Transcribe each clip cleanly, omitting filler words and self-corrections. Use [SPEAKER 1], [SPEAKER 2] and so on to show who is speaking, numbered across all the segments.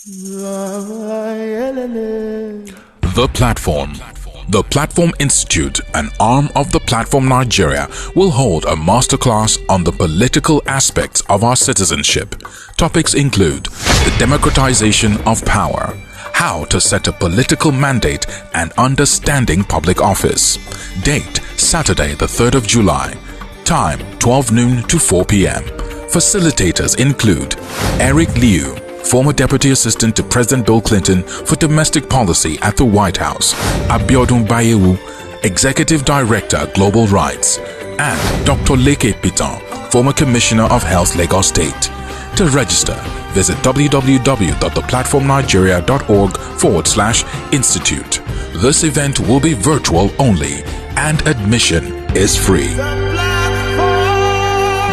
[SPEAKER 1] The Platform. The Platform Institute, an arm of the Platform Nigeria, will hold a masterclass on the political aspects of our citizenship. Topics include the democratization of power, how to set a political mandate, and understanding public office. Date, Saturday the 3rd of July. Time, 12 noon to 4 p.m. Facilitators include Eric Liu, former Deputy Assistant to President Bill Clinton for Domestic Policy at the White House, Abiodun Bayewu, Executive Director, Global Rights, and Dr. Leke Piton, former Commissioner of Health, Lagos State. To register, visit www.theplatformnigeria.org/institute. This event will be virtual only and admission is free.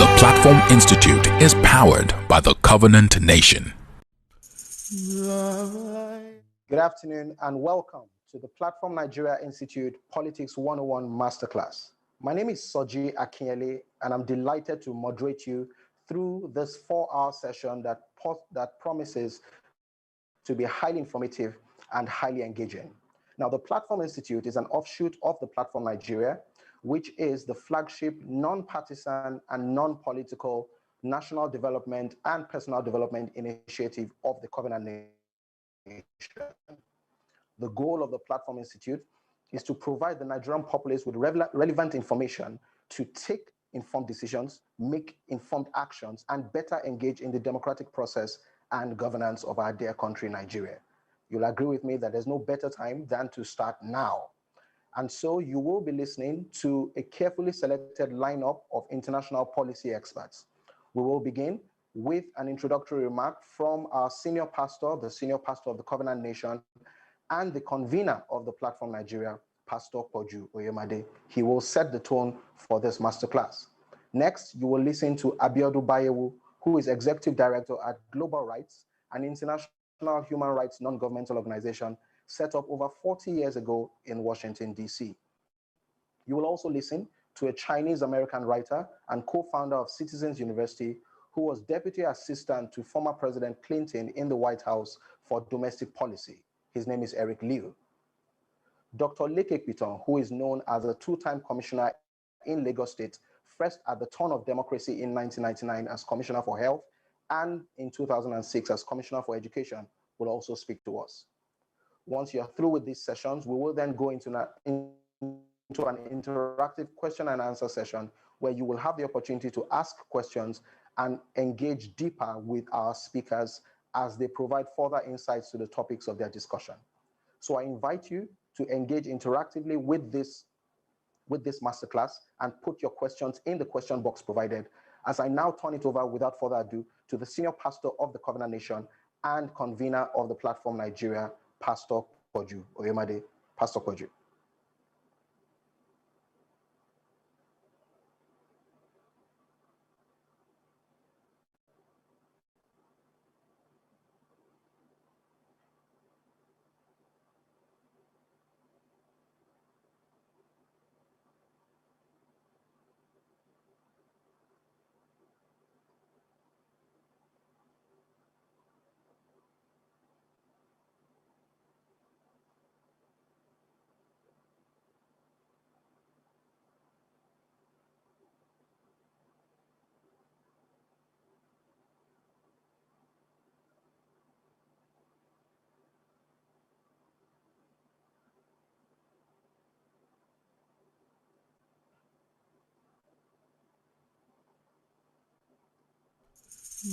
[SPEAKER 1] The Platform Institute is powered by the Covenant Nation.
[SPEAKER 2] Good afternoon and welcome to the Platform Nigeria Institute Politics 101 Masterclass. My name is Soji Akinyele and I'm delighted to moderate you through this 4-hour session that promises to be highly informative and highly engaging. Now, the Platform Institute is an offshoot of the Platform Nigeria, which is the flagship non-partisan and non-political national development and personal development initiative of the Covenant Nation. The goal of the Platform Institute is to provide the Nigerian populace with relevant information to take informed decisions, make informed actions, and better engage in the democratic process and governance of our dear country, Nigeria. You'll agree with me that there's no better time than to start now. And so you will be listening to a carefully selected lineup of international policy experts. We will begin with an introductory remark from our senior pastor, the senior pastor of the Covenant Nation, and the convener of the Platform Nigeria, Pastor Poju Oyemade. He will set the tone for this masterclass. Next, you will listen to Abiodun Bayewu, who is Executive Director at Global Rights, an international human rights non-governmental organization set up over 40 years ago in Washington, D.C. You will also listen to a Chinese-American writer and co-founder of Citizens University, who was Deputy Assistant to former President Clinton in the White House for domestic policy. His name is Eric Liu. Dr. Leke Piton, who is known as a two-time commissioner in Lagos State, first at the turn of democracy in 1999 as Commissioner for Health, and in 2006 as Commissioner for Education, will also speak to us. Once you're through with these sessions, we will then go into an interactive question and answer session where you will have the opportunity to ask questions and engage deeper with our speakers as they provide further insights to the topics of their discussion. So I invite you to engage interactively with this masterclass and put your questions in the question box provided, as I now turn it over without further ado to the senior pastor of the Covenant Nation and convener of the Platform Nigeria, Pastor Poju Oyemade. Pastor Poju.
[SPEAKER 1] The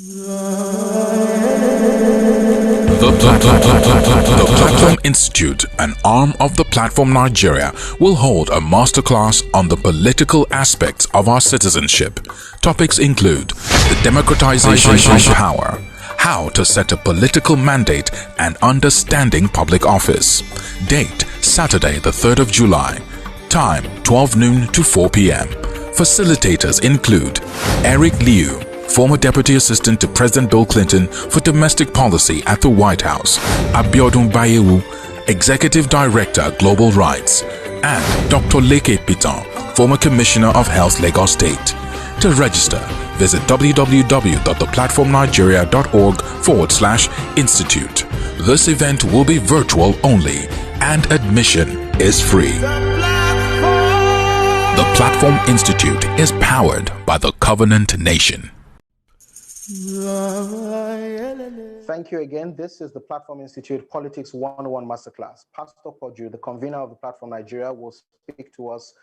[SPEAKER 1] Platform Institute, an arm of the Platform Nigeria, will hold a masterclass on the political aspects of our citizenship. Topics include the democratization of power, how to set a political mandate, and understanding public office. Date, Saturday the 3rd of July. Time, 12 noon to 4 p.m. Facilitators include Eric Liu, former Deputy Assistant to President Bill Clinton for Domestic Policy at the White House, Abiodun Bayewu, Executive Director, Global Rights, and Dr. Leke Piton, former Commissioner of Health, Lagos State. To register, visit www.theplatformnigeria.org/institute. This event will be virtual only and admission is free. The Platform Institute is powered by the Covenant Nation.
[SPEAKER 2] Thank you again. This is the Platform Institute Politics 101 Masterclass. Pastor Poju, the convener of the Platform Nigeria, will speak to us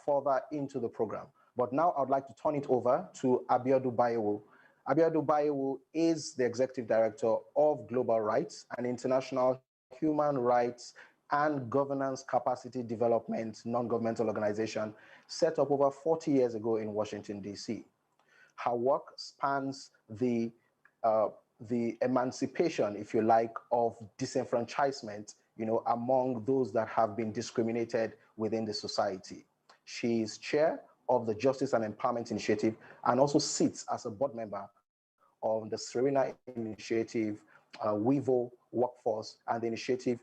[SPEAKER 2] further into the program. But now I'd like to turn it over to Abiodun Bayewu. Abiodun Bayewu is the Executive Director of Global Rights, an international human rights and governance capacity development non-governmental organization set up over 40 years ago in Washington, D.C. Her work spans the emancipation, if you like, of disenfranchisement, among those that have been discriminated within the society. She is chair of the Justice and Empowerment Initiative and also sits as a board member of the Serena Initiative, WIVO Workforce, and the Initiative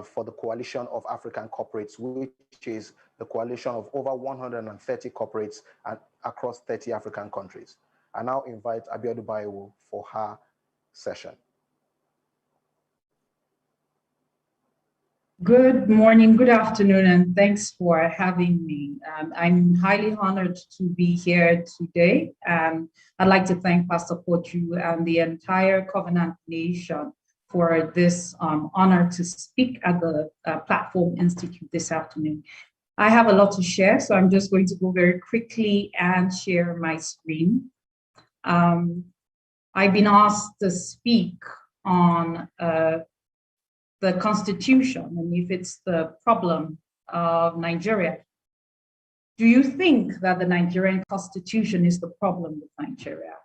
[SPEAKER 2] for the Coalition of African Corporates, which is the coalition of over 130 corporates across 30 African countries. I now invite Abiodun Bayewu for her session.
[SPEAKER 3] Good morning, good afternoon, and thanks for having me. I'm highly honored to be here today. I'd like to thank Pastor Poju and the entire Covenant Nation for this honor to speak at the Platform Institute this afternoon. I have a lot to share, so I'm just going to go very quickly and share my screen. I've been asked to speak on the Constitution and if it's the problem of Nigeria. Do you think that the Nigerian Constitution is the problem with Nigeria?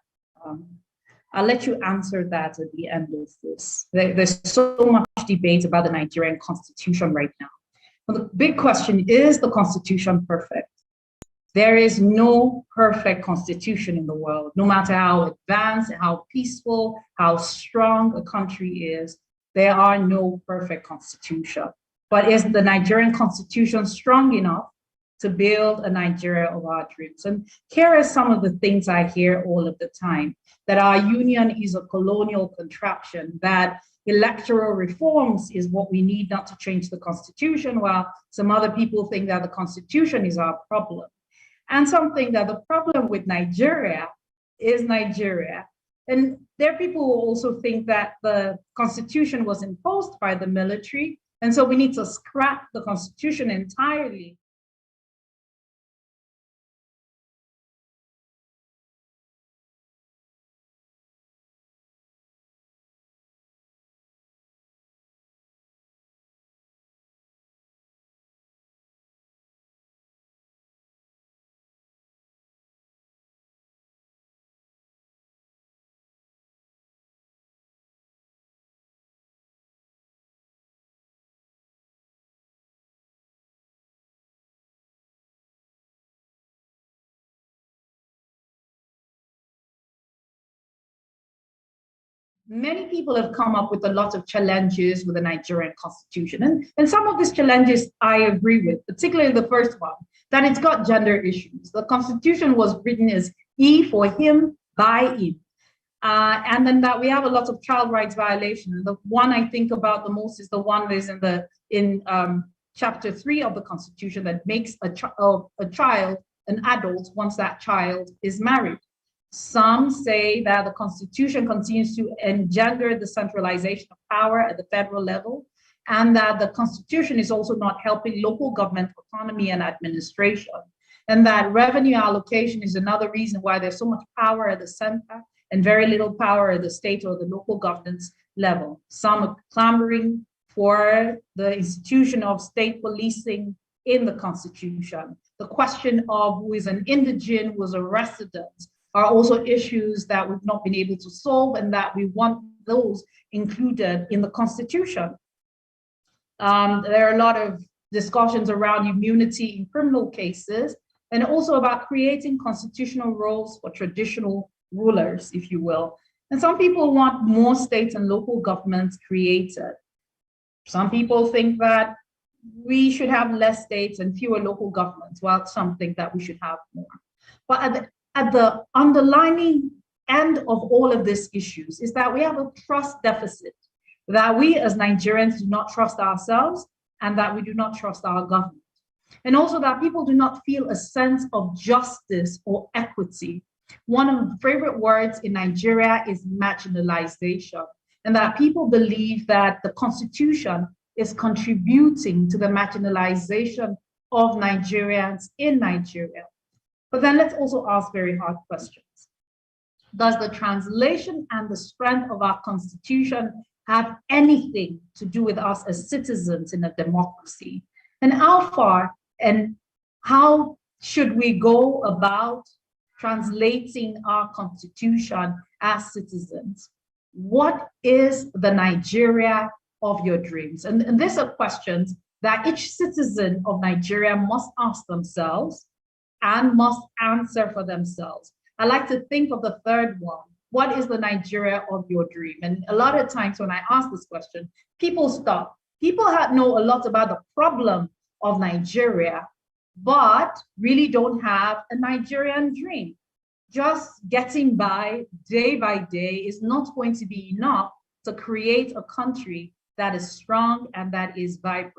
[SPEAKER 3] I'll let you answer that at the end of this. There's so much debate about the Nigerian Constitution right now. Well, the big question, is the Constitution perfect? There is no perfect constitution in the world, no matter how advanced, how peaceful, how strong a country is. There are no perfect constitution. But is the Nigerian Constitution strong enough to build a Nigeria of our dreams? And here are some of the things I hear all of the time: that our union is a colonial contraption, that electoral reforms is what we need not to change the Constitution, while some other people think that the Constitution is our problem. And something that the problem with Nigeria is Nigeria. And there are people who also think that the Constitution was imposed by the military, and so we need to scrap the Constitution entirely. Many people have come up with a lot of challenges with the Nigerian Constitution. And some of these challenges I agree with, particularly the first one, that it's got gender issues. The Constitution was written as he, for him, by him. And then that we have a lot of child rights violations. The one I think about the most is the one that is in chapter 3 of the Constitution that makes a child an adult once that child is married. Some say that the Constitution continues to engender the centralization of power at the federal level, and that the Constitution is also not helping local government autonomy and administration, and that revenue allocation is another reason why there's so much power at the center and very little power at the state or the local governance level. Some are clamoring for the institution of state policing in the Constitution. The question of who is an indigene, who is a resident, are also issues that we've not been able to solve, and that we want those included in the Constitution. There are a lot of discussions around immunity in criminal cases, and also about creating constitutional roles for traditional rulers, if you will. And some people want more states and local governments created. Some people think that we should have less states and fewer local governments, while some think that we should have more. But at the underlying end of all of these issues is that we have a trust deficit, that we as Nigerians do not trust ourselves and that we do not trust our government. And also that people do not feel a sense of justice or equity. One of the favorite words in Nigeria is marginalization, and that people believe that the Constitution is contributing to the marginalization of Nigerians in Nigeria. But then let's also ask very hard questions. Does the translation and the strength of our Constitution have anything to do with us as citizens in a democracy? And how far and how should we go about translating our Constitution as citizens? What is the Nigeria of your dreams? And these are questions that each citizen of Nigeria must ask themselves and must answer for themselves. I like to think of the third one. What is the Nigeria of your dream? And a lot of times when I ask this question, people stop. People know a lot about the problem of Nigeria, but really don't have a Nigerian dream. Just getting by day is not going to be enough to create a country that is strong and that is vibrant.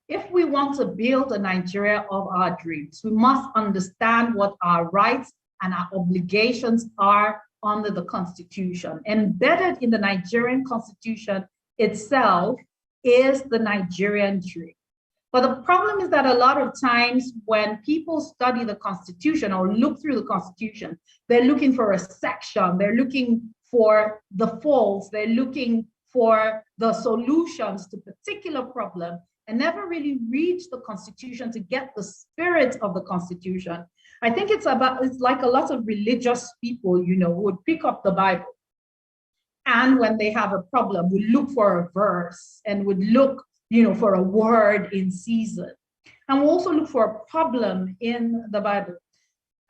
[SPEAKER 3] If we want to build a Nigeria of our dreams, we must understand what our rights and our obligations are under the Constitution. Embedded in the Nigerian Constitution itself is the Nigerian dream. But the problem is that a lot of times when people study the Constitution or look through the Constitution, they're looking for a section, they're looking for the faults, they're looking for the solutions to particular problem, and never really read the Constitution to get the spirit of the Constitution. I think it's like a lot of religious people, who would pick up the Bible. And when they have a problem, would look for a verse and would look, for a word in season. And we'll also look for a problem in the Bible.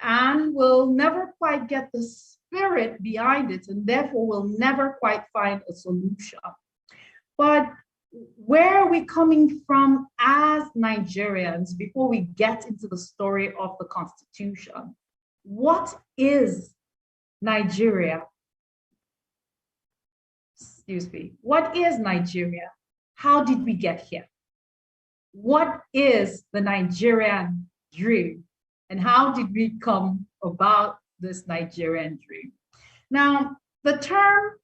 [SPEAKER 3] And we'll never quite get the spirit behind it, and therefore we'll never quite find a solution. But where are we coming from as Nigerians before we get into the story of the Constitution? What is Nigeria? Excuse me. What is Nigeria? How did we get here? What is the Nigerian dream? And how did we come about this Nigerian dream? Now, the term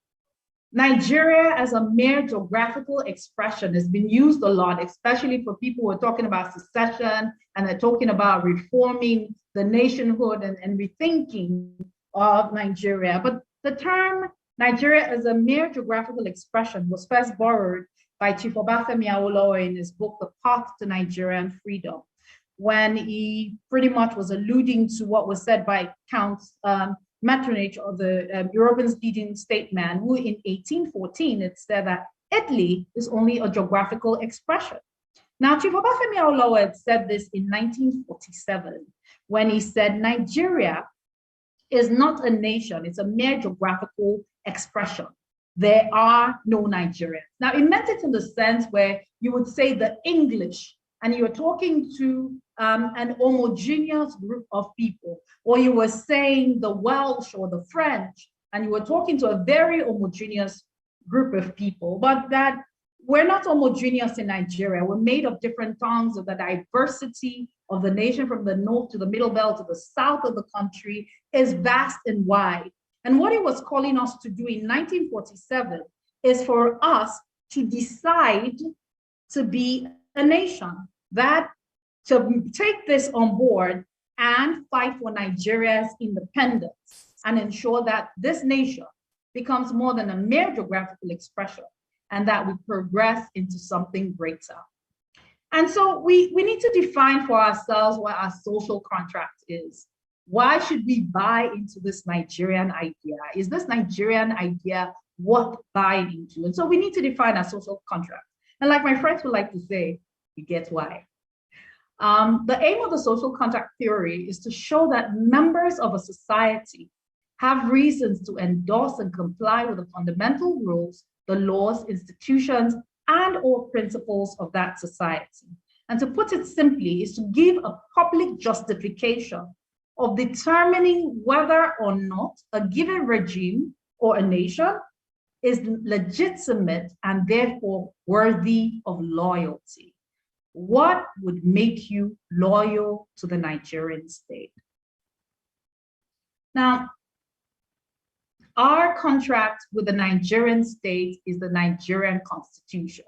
[SPEAKER 3] Nigeria as a mere geographical expression has been used a lot, especially for people who are talking about secession and they're talking about reforming the nationhood and rethinking of Nigeria. But the term Nigeria as a mere geographical expression was first borrowed by Chief Obafemi Awolowo in his book, The Path to Nigerian Freedom, when he pretty much was alluding to what was said by Count Metternich, of the European leading statesman, who in 1814 it said that Italy is only a geographical expression. Now, Chief Obafemi Awolowo had said this in 1947 when he said Nigeria is not a nation, it's a mere geographical expression. There are no Nigerians. Now, it meant it in the sense where you would say the English, and you were talking to an homogeneous group of people, or you were saying the Welsh or the French, and you were talking to a very homogeneous group of people, but that we're not homogeneous in Nigeria. We're made of different tongues, of the diversity of the nation from the north to the middle belt to the south of the country is vast and wide. And what he was calling us to do in 1947 is for us to decide to be a nation, that to take this on board and fight for Nigeria's independence and ensure that this nation becomes more than a mere geographical expression and that we progress into something greater. And so we need to define for ourselves what our social contract is. Why should we buy into this Nigerian idea? Is this Nigerian idea worth buying into? And so we need to define our social contract. And like my friends would like to say, you get why. The aim of the social contract theory is to show that members of a society have reasons to endorse and comply with the fundamental rules, the laws, institutions, and or principles of that society. And to put it simply, is to give a public justification of determining whether or not a given regime or a nation is legitimate and therefore worthy of loyalty. What would make you loyal to the Nigerian state? Now, our contract with the Nigerian state is the Nigerian constitution.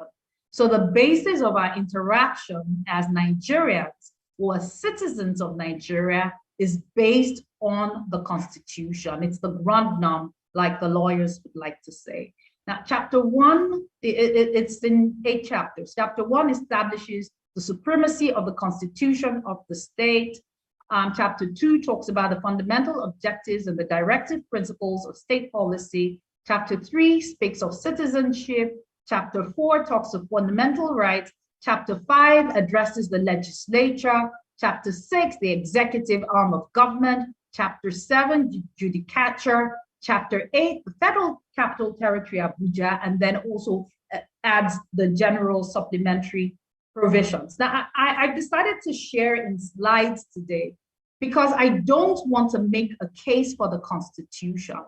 [SPEAKER 3] So the basis of our interaction as Nigerians or as citizens of Nigeria is based on the constitution. It's the grand norm, like the lawyers would like to say. Now, chapter 1, it's in 8 chapters. Chapter 1 establishes the supremacy of the constitution of the state. Chapter 2 talks about the fundamental objectives and the directive principles of state policy. Chapter 3 speaks of citizenship. Chapter 4 talks of fundamental rights. Chapter 5 addresses the legislature. Chapter 6, the executive arm of government. Chapter 7, judicature. Chapter 8, the Federal Capital Territory, Abuja, and then also adds the general supplementary provisions. Now, I decided to share in slides today because I don't want to make a case for the Constitution.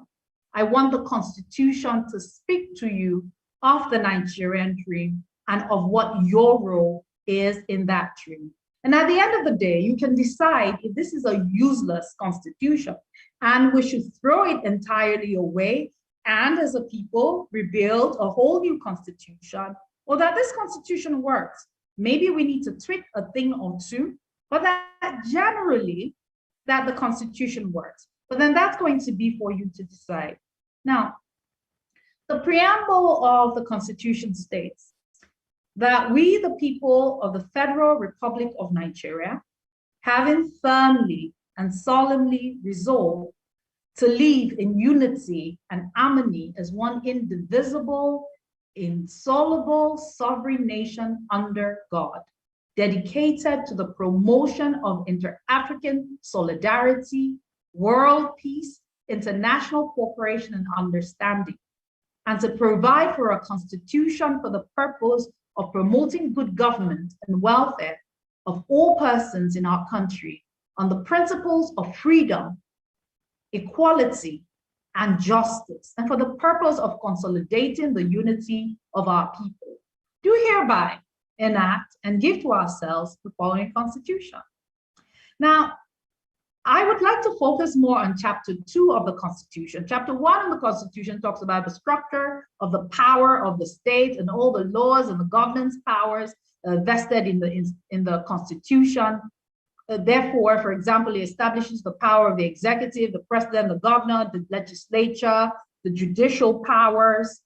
[SPEAKER 3] I want the Constitution to speak to you of the Nigerian dream and of what your role is in that dream. And at the end of the day, you can decide if this is a useless Constitution and we should throw it entirely away and as a people rebuild a whole new Constitution, or that this Constitution works. Maybe we need to tweak a thing or two, but that generally that the Constitution works. But then that's going to be for you to decide. Now, the preamble of the Constitution states that we, the people of the Federal Republic of Nigeria, having firmly and solemnly resolved to live in unity and harmony as one indivisible, insoluble, sovereign nation under God, dedicated to the promotion of inter-African solidarity, world peace, international cooperation and understanding, and to provide for a constitution for the purpose of promoting good government and welfare of all persons in our country on the principles of freedom, equality, and justice, and for the purpose of consolidating the unity of our people, do hereby enact and give to ourselves the following constitution. Now, I would like to focus more on chapter 2 of the Constitution. Chapter 1 of the Constitution talks about the structure of the power of the state and all the laws and the governance powers vested in the Constitution. Therefore, for example, it establishes the power of the executive, the president, the governor, the legislature, the judicial powers.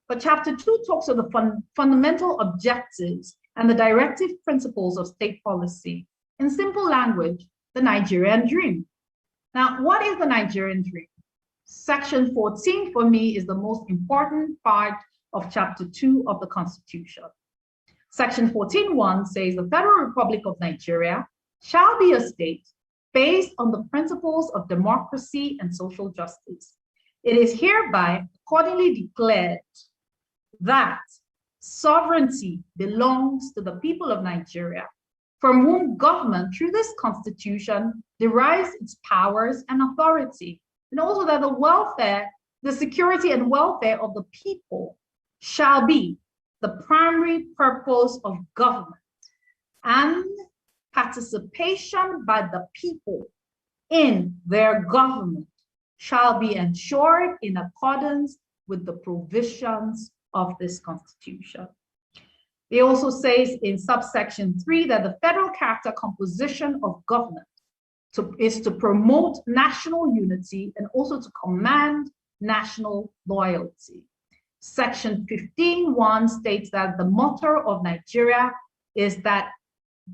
[SPEAKER 3] But chapter 2 talks of the fundamental objectives and the directive principles of state policy. In simple language, the Nigerian dream. Now, what is the Nigerian dream? Section 14 for me is the most important part of chapter 2 of the Constitution. Section 14.1 says the Federal Republic of Nigeria shall be a state based on the principles of democracy and social justice. It is hereby accordingly declared that sovereignty belongs to the people of Nigeria, from whom government, through this constitution, derives its powers and authority, and also that the welfare, the security and welfare of the people shall be the primary purpose of government, and participation by the people in their government shall be ensured in accordance with the provisions of this constitution. It also says in subsection 3 that the federal character composition of government is to promote national unity and also to command national loyalty. Section 15.1 states that the motto of Nigeria is that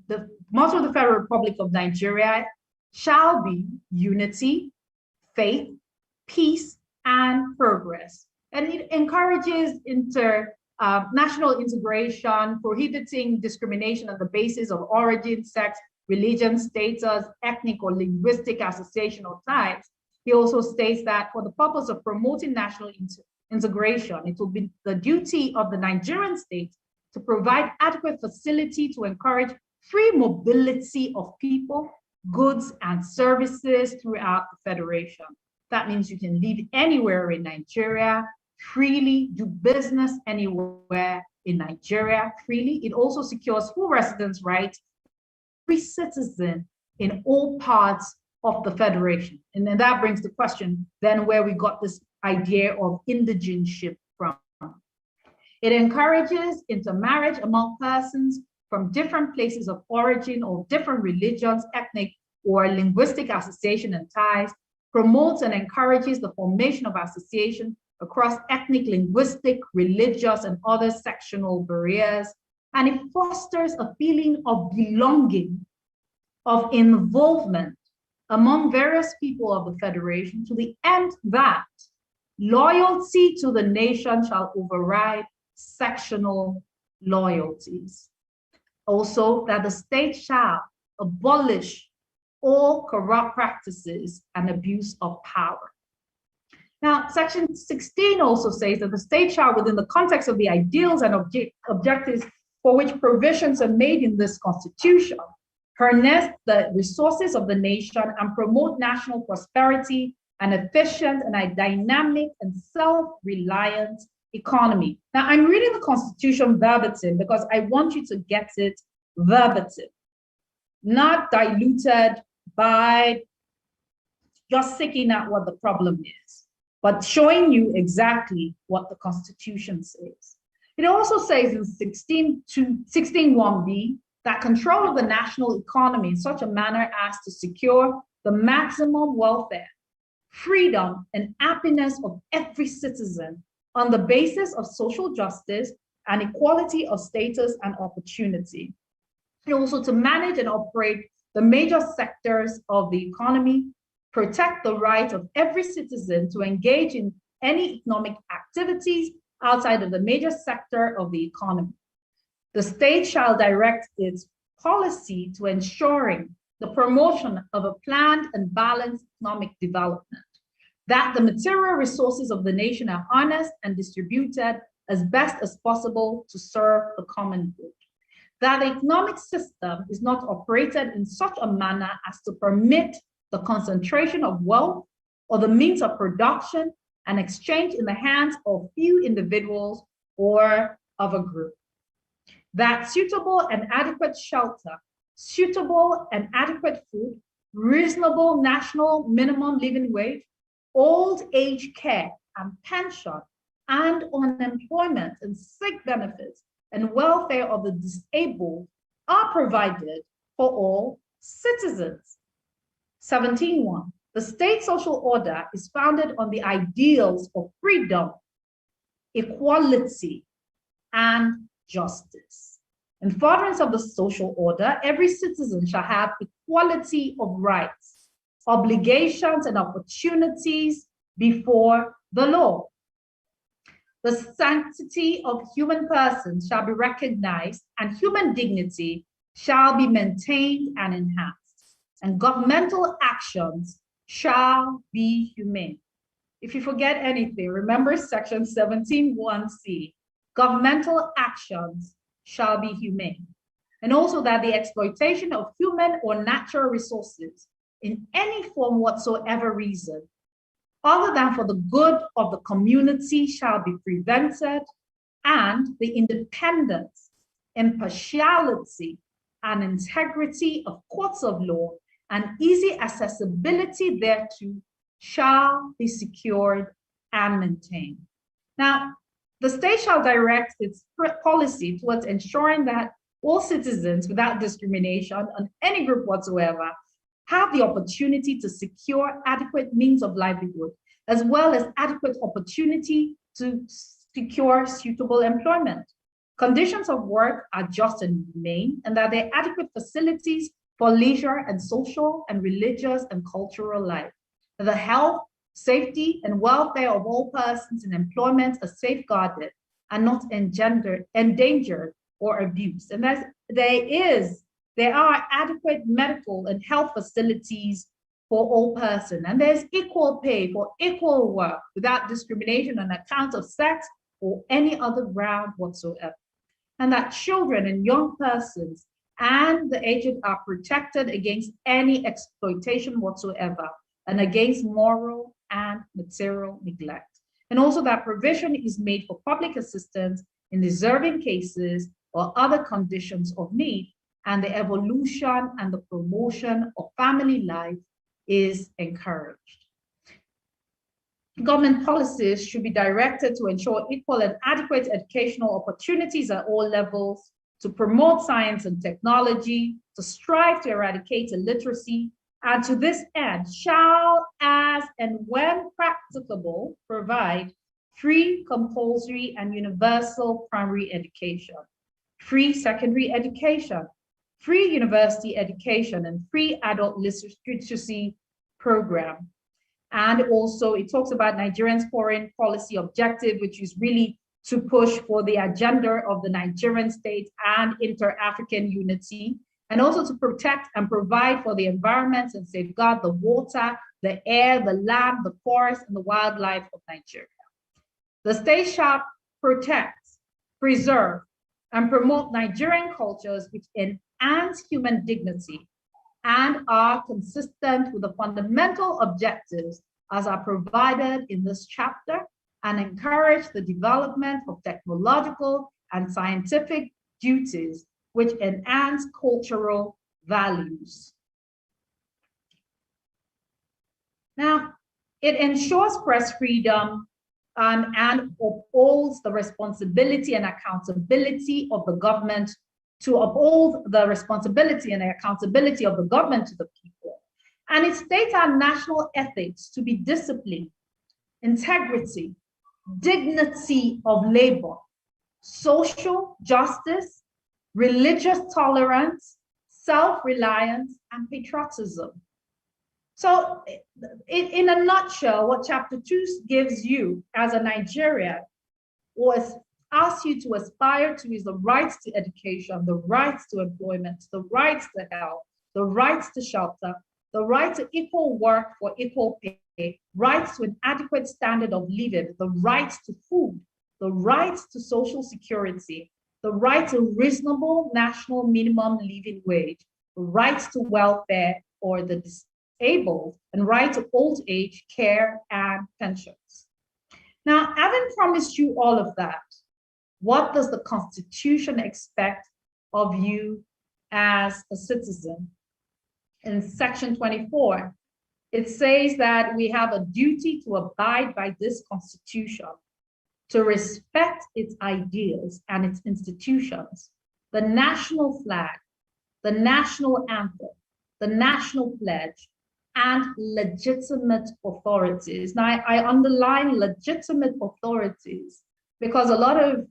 [SPEAKER 3] the motto of the Federal Republic of Nigeria shall be unity, faith, peace, and progress. And it encourages national integration, prohibiting discrimination on the basis of origin, sex, religion, status, ethnic or linguistic association or ties. He also states that for the purpose of promoting national integration, it will be the duty of the Nigerian state to provide adequate facility to encourage free mobility of people, goods, and services throughout the Federation. That means you can live anywhere in Nigeria freely, do business anywhere in Nigeria freely. It also secures full residence rights for every citizen in all parts of the Federation. And then that brings the question then where we got this idea of indigenship from. It encourages intermarriage among persons from different places of origin or different religions, ethnic or linguistic association and ties, promotes and encourages the formation of association across ethnic, linguistic, religious, and other sectional barriers, and it fosters a feeling of belonging, of involvement among various people of the Federation to the end that loyalty to the nation shall override sectional loyalties. Also, that the state shall abolish all corrupt practices and abuse of power. Now, Section 16 also says that the state shall, within the context of the ideals and objectives for which provisions are made in this Constitution, harness the resources of the nation and promote national prosperity, an efficient and a dynamic and self-reliant economy. Now, I'm reading the Constitution verbatim because I want you to get it verbatim, not diluted by just seeking out what the problem is, but showing you exactly what the Constitution says. It also says in 16.1b that control of the national economy in such a manner as to secure the maximum welfare, freedom, and happiness of every citizen on the basis of social justice and equality of status and opportunity. And also to manage and operate the major sectors of the economy, protect the right of every citizen to engage in any economic activities outside of the major sector of the economy. The state shall direct its policy to ensuring the promotion of a planned and balanced economic development, that the material resources of the nation are harnessed and distributed as best as possible to serve the common good, that the economic system is not operated in such a manner as to permit the concentration of wealth or the means of production and exchange in the hands of few individuals or of a group, that suitable and adequate shelter, suitable and adequate food, reasonable national minimum living wage, old age care and pension, and unemployment and sick benefits and welfare of the disabled are provided for all citizens. 17.1, the state social order is founded on the ideals of freedom, equality, and justice. In furtherance of the social order, every citizen shall have equality of rights, obligations, and opportunities before the law. The sanctity of human persons shall be recognized, and human dignity shall be maintained and enhanced, and governmental actions shall be humane. If you forget anything, remember section 17.1c, governmental actions shall be humane. And also that the exploitation of human or natural resources in any form whatsoever reason, other than for the good of the community, shall be prevented, and the independence, impartiality, and integrity of courts of law and easy accessibility thereto shall be secured and maintained. Now, the state shall direct its policy towards ensuring that all citizens, without discrimination on any group whatsoever, have the opportunity to secure adequate means of livelihood, as well as adequate opportunity to secure suitable employment. Conditions of work are just and humane, and that there are adequate facilities for leisure and social and religious and cultural life. The health, safety, and welfare of all persons in employment are safeguarded and not endangered or abused. And there are adequate medical and health facilities for all persons. And there's equal pay for equal work without discrimination on account of sex or any other ground whatsoever. And that children and young persons and the aged are protected against any exploitation whatsoever and against moral and material neglect. And also that provision is made for public assistance in deserving cases or other conditions of need, and the evolution and the promotion of family life is encouraged. Government policies should be directed to ensure equal and adequate educational opportunities at all levels, to promote science and technology, to strive to eradicate illiteracy, and to this end shall, as and when practicable, provide free, compulsory, and universal primary education, free secondary education, free university education, and free adult literacy program. And also it talks about Nigeria's foreign policy objective, which is really to push for the agenda of the Nigerian state and inter-African unity, and also to protect and provide for the environment and safeguard the water, the air, the land, the forest, and the wildlife of Nigeria. The state shall protect, preserve, and promote Nigerian cultures which enhance human dignity and are consistent with the fundamental objectives as are provided in this chapter, and encourage the development of technological and scientific duties which enhance cultural values. Now, it ensures press freedom and upholds the responsibility and accountability of the government, to uphold the responsibility and accountability of the government to the people. And it states our national ethics to be discipline, integrity, dignity of labor, social justice, religious tolerance, self-reliance, and patriotism. So in a nutshell, what chapter 2 gives you as a Nigerian, was asks you to aspire to, is the rights to education, the rights to employment, the rights to health, the rights to shelter, the right to equal work for equal pay, rights to an adequate standard of living, the rights to food, the rights to social security, the right to reasonable national minimum living wage, the rights to welfare or the disabled, and right to old age care and pensions. Now, having promised you all of that, what does the Constitution expect of you as a citizen? In section 24, it says that we have a duty to abide by this Constitution, to respect its ideals and its institutions, the national flag, the national anthem, the national pledge, and legitimate authorities. Now, I underline legitimate authorities because a lot of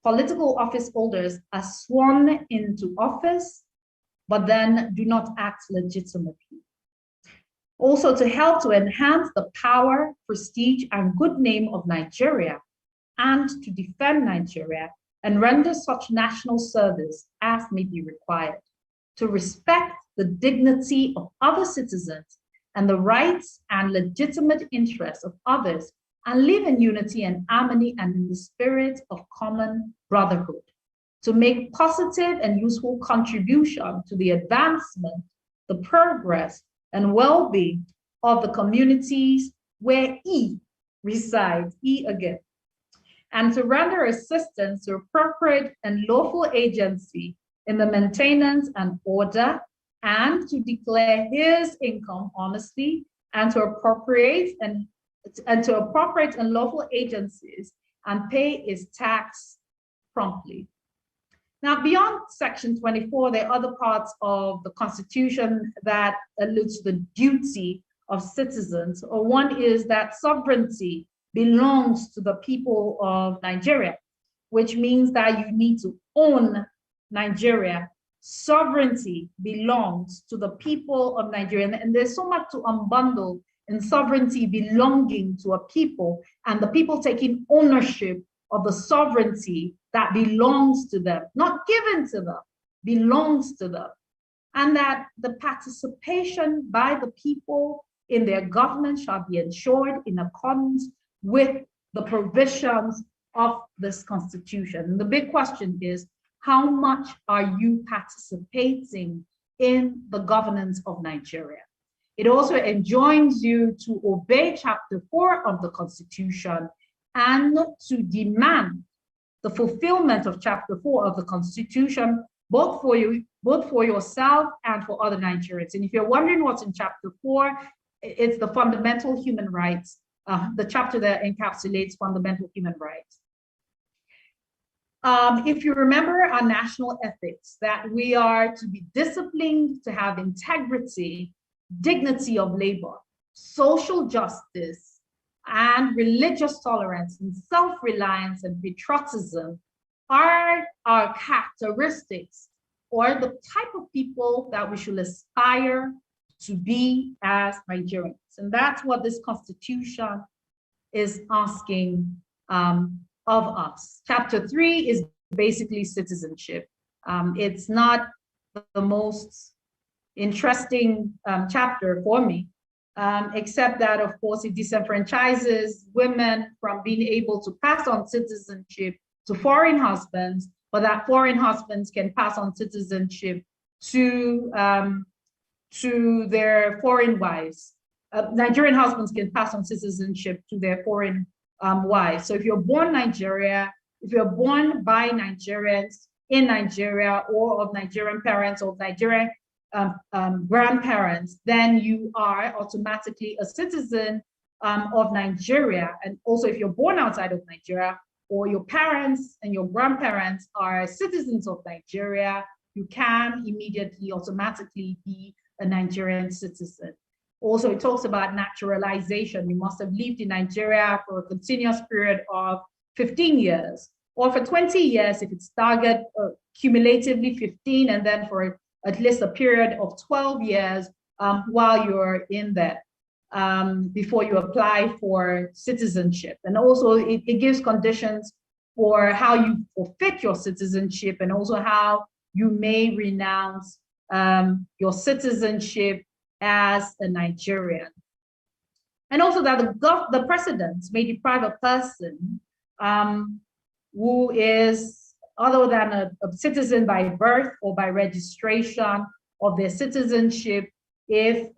[SPEAKER 3] political office holders are sworn into office, but then do not act legitimately. Also, to help to enhance the power, prestige, and good name of Nigeria, and to defend Nigeria and render such national service as may be required, to respect the dignity of other citizens and the rights and legitimate interests of others, and live in unity and harmony and in the spirit of common brotherhood, to make positive and useful contribution to the advancement, the progress, and well-being of the communities where he resides, he again, and to render assistance to appropriate and lawful agency in the maintenance and order, and to declare his income honestly, and to appropriate and lawful agencies and pay his tax promptly. Now, beyond section 24, there are other parts of the Constitution that allude to the duty of citizens. One is that sovereignty belongs to the people of Nigeria, which means that you need to own Nigeria. Sovereignty belongs to the people of Nigeria. And there's so much to unbundle in sovereignty belonging to a people, and the people taking ownership of the sovereignty that belongs to them, not given to them, belongs to them. And that the participation by the people in their government shall be ensured in accordance with the provisions of this Constitution. And the big question is, how much are you participating in the governance of Nigeria? It also enjoins you to obey Chapter 4 of the Constitution and to demand the fulfillment of Chapter 4 of the Constitution, both for yourself and for other Nigerians. And if you're wondering what's in Chapter 4, it's the fundamental human rights, the chapter that encapsulates fundamental human rights. If you remember our national ethics, that we are to be disciplined, to have integrity, dignity of labor, social justice, and religious tolerance, and self-reliance and patriotism are our characteristics or the type of people that we should aspire to be as Nigerians. And that's what this Constitution is asking of us. Chapter 3 is basically citizenship. It's not the most interesting chapter for me, except that, of course, it disenfranchises women from being able to pass on citizenship to foreign husbands, but that foreign husbands can pass on citizenship to their foreign wives. Nigerian husbands can pass on citizenship to their foreign wives. So if you're born Nigeria, if you're born by Nigerians in Nigeria or of Nigerian parents or Nigerian grandparents, then you are automatically a citizen of Nigeria. And also if you're born outside of Nigeria or your parents and your grandparents are citizens of Nigeria, you can immediately, automatically be a Nigerian citizen. Also, it talks about naturalization. You must have lived in Nigeria for a continuous period of 15 years, or for 20 years if it's staggered, cumulatively 15, and then for at least a period of 12 years while you're in there before you apply for citizenship. And also it gives conditions for how you forfeit your citizenship and also how you may renounce your citizenship as a Nigerian. And also that the president may deprive a person who is other than a citizen by birth or by registration of their citizenship if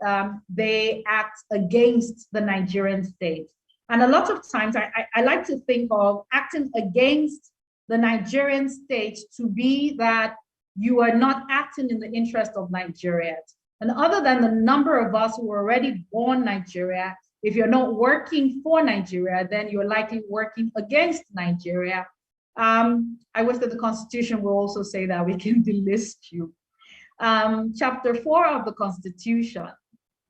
[SPEAKER 3] they act against the Nigerian state. And a lot of times I like to think of acting against the Nigerian state to be that you are not acting in the interest of Nigerians. And other than the number of us who were already born Nigeria, if you're not working for Nigeria, then you're likely working against Nigeria. I wish that the Constitution will also say that we can delist you. Chapter 4 of the Constitution,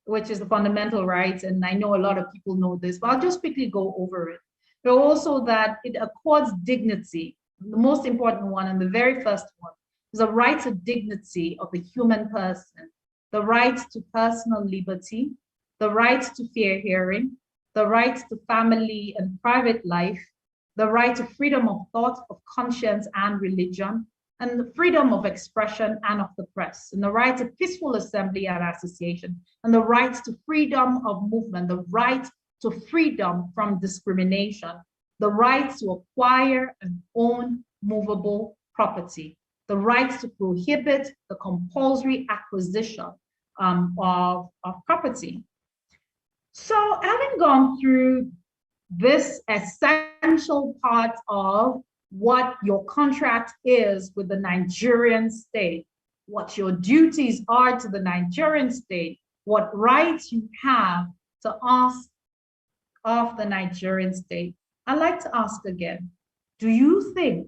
[SPEAKER 3] which is the fundamental rights, and I know a lot of people know this, but I'll just quickly go over it. But also that it accords dignity, the most important one and the very first one, is the right to dignity of the human person, the right to personal liberty, the right to fair hearing, the right to family and private life, the right to freedom of thought, of conscience and religion, and the freedom of expression and of the press, and the right to peaceful assembly and association, and the right to freedom of movement, the right to freedom from discrimination, the right to acquire and own movable property, the right to prohibit the compulsory acquisition of property. So having gone through this essential part of what your contract is with the Nigerian state, what your duties are to the Nigerian state, what rights you have to ask of the Nigerian state, I'd like to ask again, do you think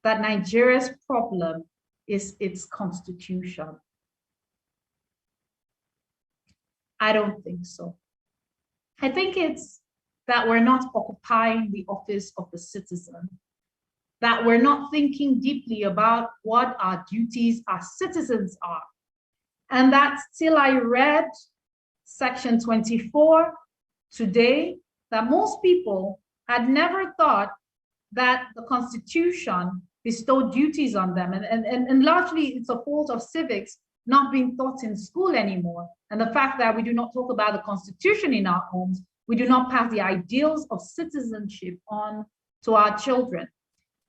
[SPEAKER 3] that Nigeria's problem is its constitution? I don't think so. I think it's that we're not occupying the office of the citizen, that we're not thinking deeply about what our duties as citizens are. And that till I read section 24 today, that most people had never thought that the Constitution bestowed duties on them. And largely it's a fault of civics not being taught in school anymore. And the fact that we do not talk about the Constitution in our homes, we do not pass the ideals of citizenship on to our children.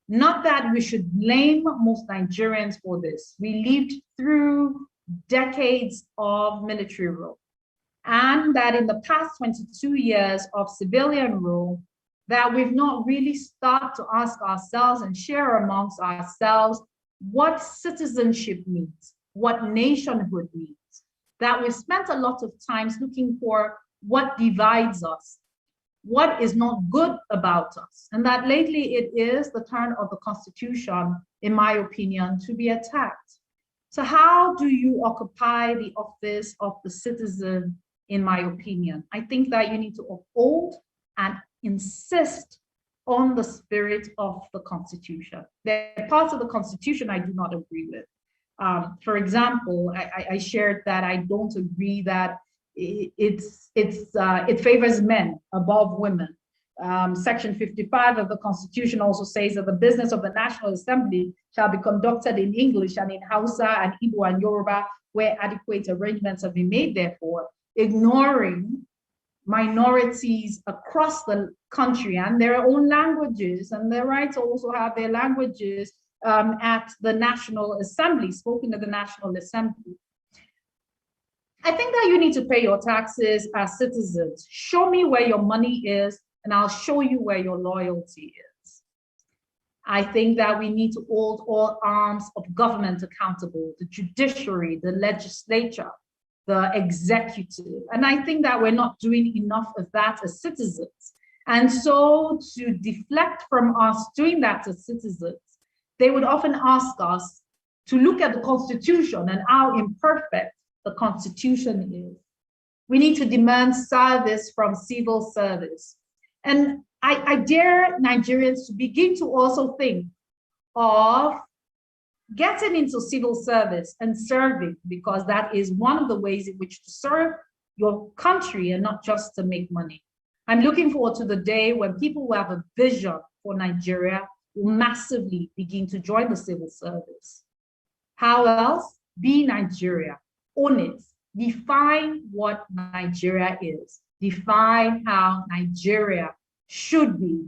[SPEAKER 3] Not that we should blame most Nigerians for this. We lived through decades of military rule, and that in the past 22 years of civilian rule, that we've not really started to ask ourselves and share amongst ourselves what citizenship means, what nationhood means, that we've spent a lot of times looking for what divides us, what is not good about us, and that lately it is the turn of the Constitution, in my opinion, to be attacked. So how do you occupy the office of the citizen, in my opinion? I think that you need to uphold and insist on the spirit of the Constitution. There are parts of the Constitution I do not agree with. For example, I shared that I don't agree that it favors men above women. Section 55 of the Constitution also says that the business of the National Assembly shall be conducted in English and in Hausa and Igbo and Yoruba, where adequate arrangements have been made therefor, ignoring minorities across the country and their own languages, and their right to also have their languages at the National Assembly, spoken at the National Assembly. I think that you need to pay your taxes as citizens. Show me where your money is, and I'll show you where your loyalty is. I think that we need to hold all arms of government accountable, the judiciary, the legislature, the executive. And I think that we're not doing enough of that as citizens. And so to deflect from us doing that as citizens, they would often ask us to look at the Constitution and how imperfect the Constitution is. We need to demand service from civil service. And I dare Nigerians to begin to also think of getting into civil service and serving, because that is one of the ways in which to serve your country and not just to make money. I'm looking forward to the day when people who have a vision for Nigeria will massively begin to join the civil service. How else? Be Nigeria, own it, define what Nigeria is, define how Nigeria should be,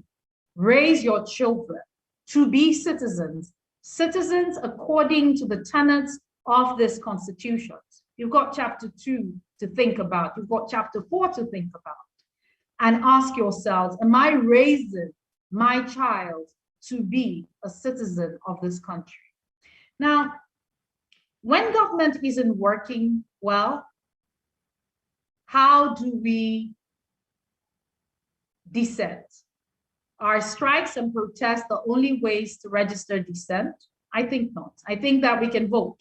[SPEAKER 3] raise your children to be citizens, citizens according to the tenets of this Constitution. You've got chapter 2 to think about, you've got chapter 4 to think about, and ask yourselves, am I raising my child to be a citizen of this country? Now, when government isn't working well, how do we dissent? Are strikes and protests the only ways to register dissent? I think not. I think that we can vote,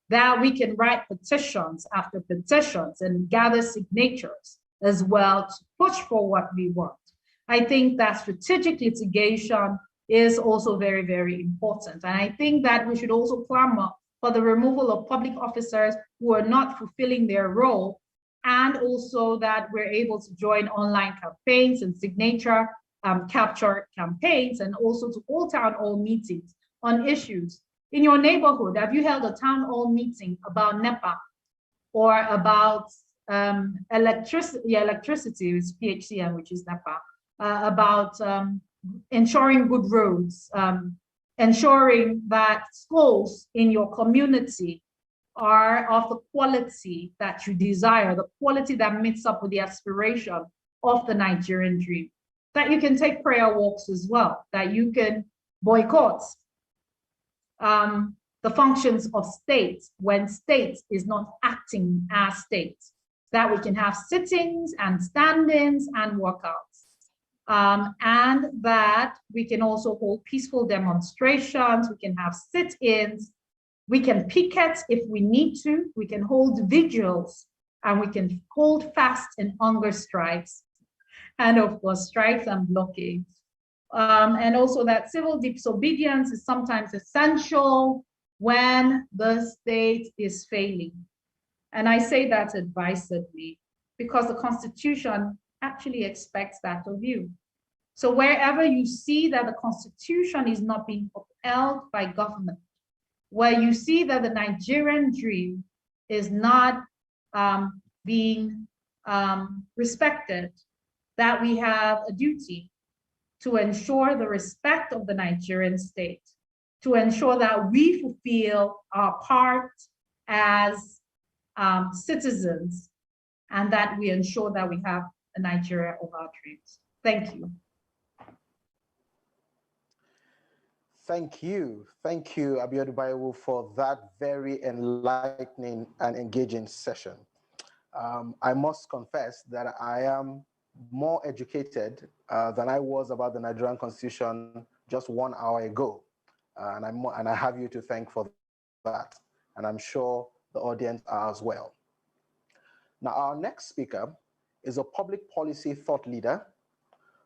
[SPEAKER 3] that we can write petitions after petitions and gather signatures as well to push for what we want. I think that strategic litigation is also very, very important. And I think that we should also clamor for the removal of public officers who are not fulfilling their role, and also that we're able to join online campaigns and signature capture campaigns, and also to hold town hall meetings on issues. In your neighborhood, have you held a town hall meeting about NEPA or about electricity is PHCN, which is NEPA, about ensuring good roads, ensuring that schools in your community are of the quality that you desire, the quality that meets up with the aspiration of the Nigerian dream, that you can take prayer walks as well, that you can boycott the functions of state when state is not acting as state, that we can have sittings and stand-ins and walkouts, and that we can also hold peaceful demonstrations, we can have sit-ins, we can picket if we need to, we can hold vigils, and we can hold fast and hunger strikes, and of course strikes and blockades. And also that civil disobedience is sometimes essential when the state is failing. And I say that advisedly because the Constitution actually expects that of you. So wherever you see that the Constitution is not being upheld by government, where you see that the Nigerian dream is not being respected, that we have a duty to ensure the respect of the Nigerian state, to ensure that we fulfill our part as citizens, and that we ensure that we have a Nigeria of our dreams. Thank you.
[SPEAKER 2] Thank you, Abiodun Baiwo, for that very enlightening and engaging session. I must confess that I am more educated than I was about the Nigerian Constitution just 1 hour ago. And I have you to thank for that. And I'm sure the audience are as well. Now, our next speaker is a public policy thought leader,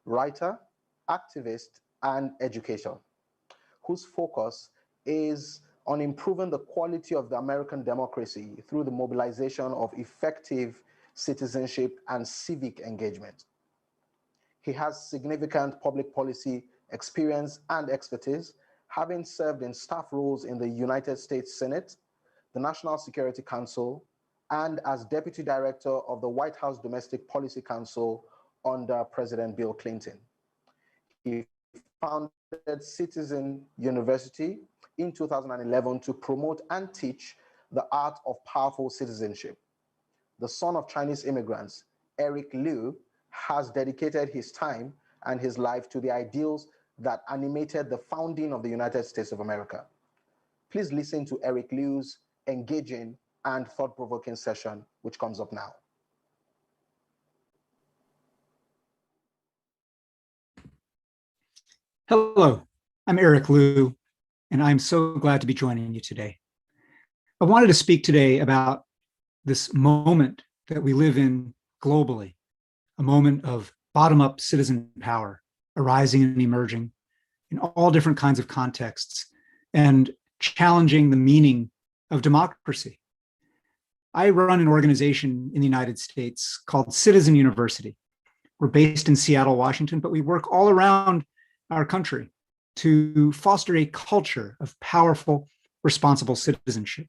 [SPEAKER 2] writer, activist, and educator, whose focus is on improving the quality of the American democracy through the mobilization of effective citizenship and civic engagement. He has significant public policy experience and expertise, having served in staff roles in the United States Senate, the National Security Council, and as Deputy Director of the White House Domestic Policy Council under President Bill Clinton. He founded Citizen University in 2011 to promote and teach the art of powerful citizenship. The son of Chinese immigrants, Eric Liu, has dedicated his time and his life to the ideals that animated the founding of the United States of America. Please listen to Eric Liu's engaging and thought-provoking session, which comes up now.
[SPEAKER 4] Hello, I'm Eric Liu, and I'm so glad to be joining you today. I wanted to speak today about this moment that we live in globally, a moment of bottom-up citizen power arising and emerging in all different kinds of contexts and challenging the meaning of democracy. I run an organization in the United States called Citizen University. We're based in Seattle, Washington, but we work all around our country to foster a culture of powerful, responsible citizenship.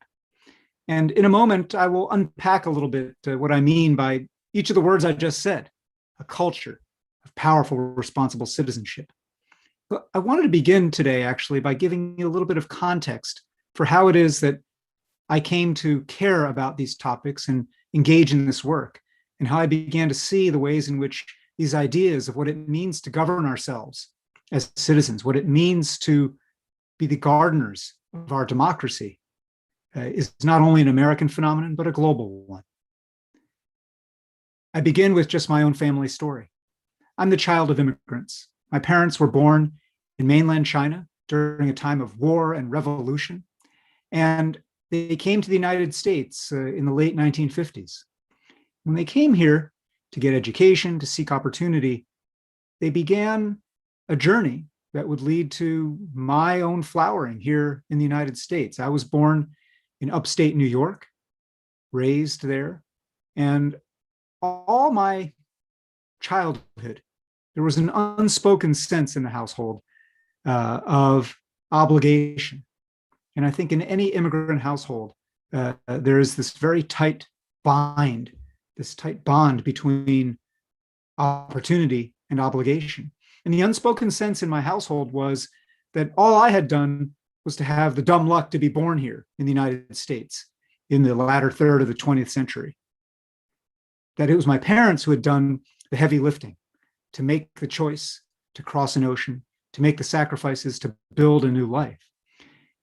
[SPEAKER 4] And in a moment, I will unpack a little bit what I mean by each of the words I just said, a culture of powerful, responsible citizenship. But I wanted to begin today actually by giving you a little bit of context for how it is that I came to care about these topics and engage in this work, and how I began to see the ways in which these ideas of what it means to govern ourselves as citizens, what it means to be the gardeners of our democracy, is not only an American phenomenon, but a global one. I begin with just my own family story. I'm the child of immigrants. My parents were born in mainland China during a time of war and revolution, and they came to the United States in the late 1950s. When they came here to get education, to seek opportunity, they began a journey that would lead to my own flowering here in the United States. I was born in upstate New York, raised there, and all my childhood, there was an unspoken sense in the household of obligation. And I think in any immigrant household, there is this very tight bond between opportunity and obligation. And the unspoken sense in my household was that all I had done was to have the dumb luck to be born here in the United States in the latter third of the 20th century. That it was my parents who had done the heavy lifting to make the choice to cross an ocean, to make the sacrifices to build a new life.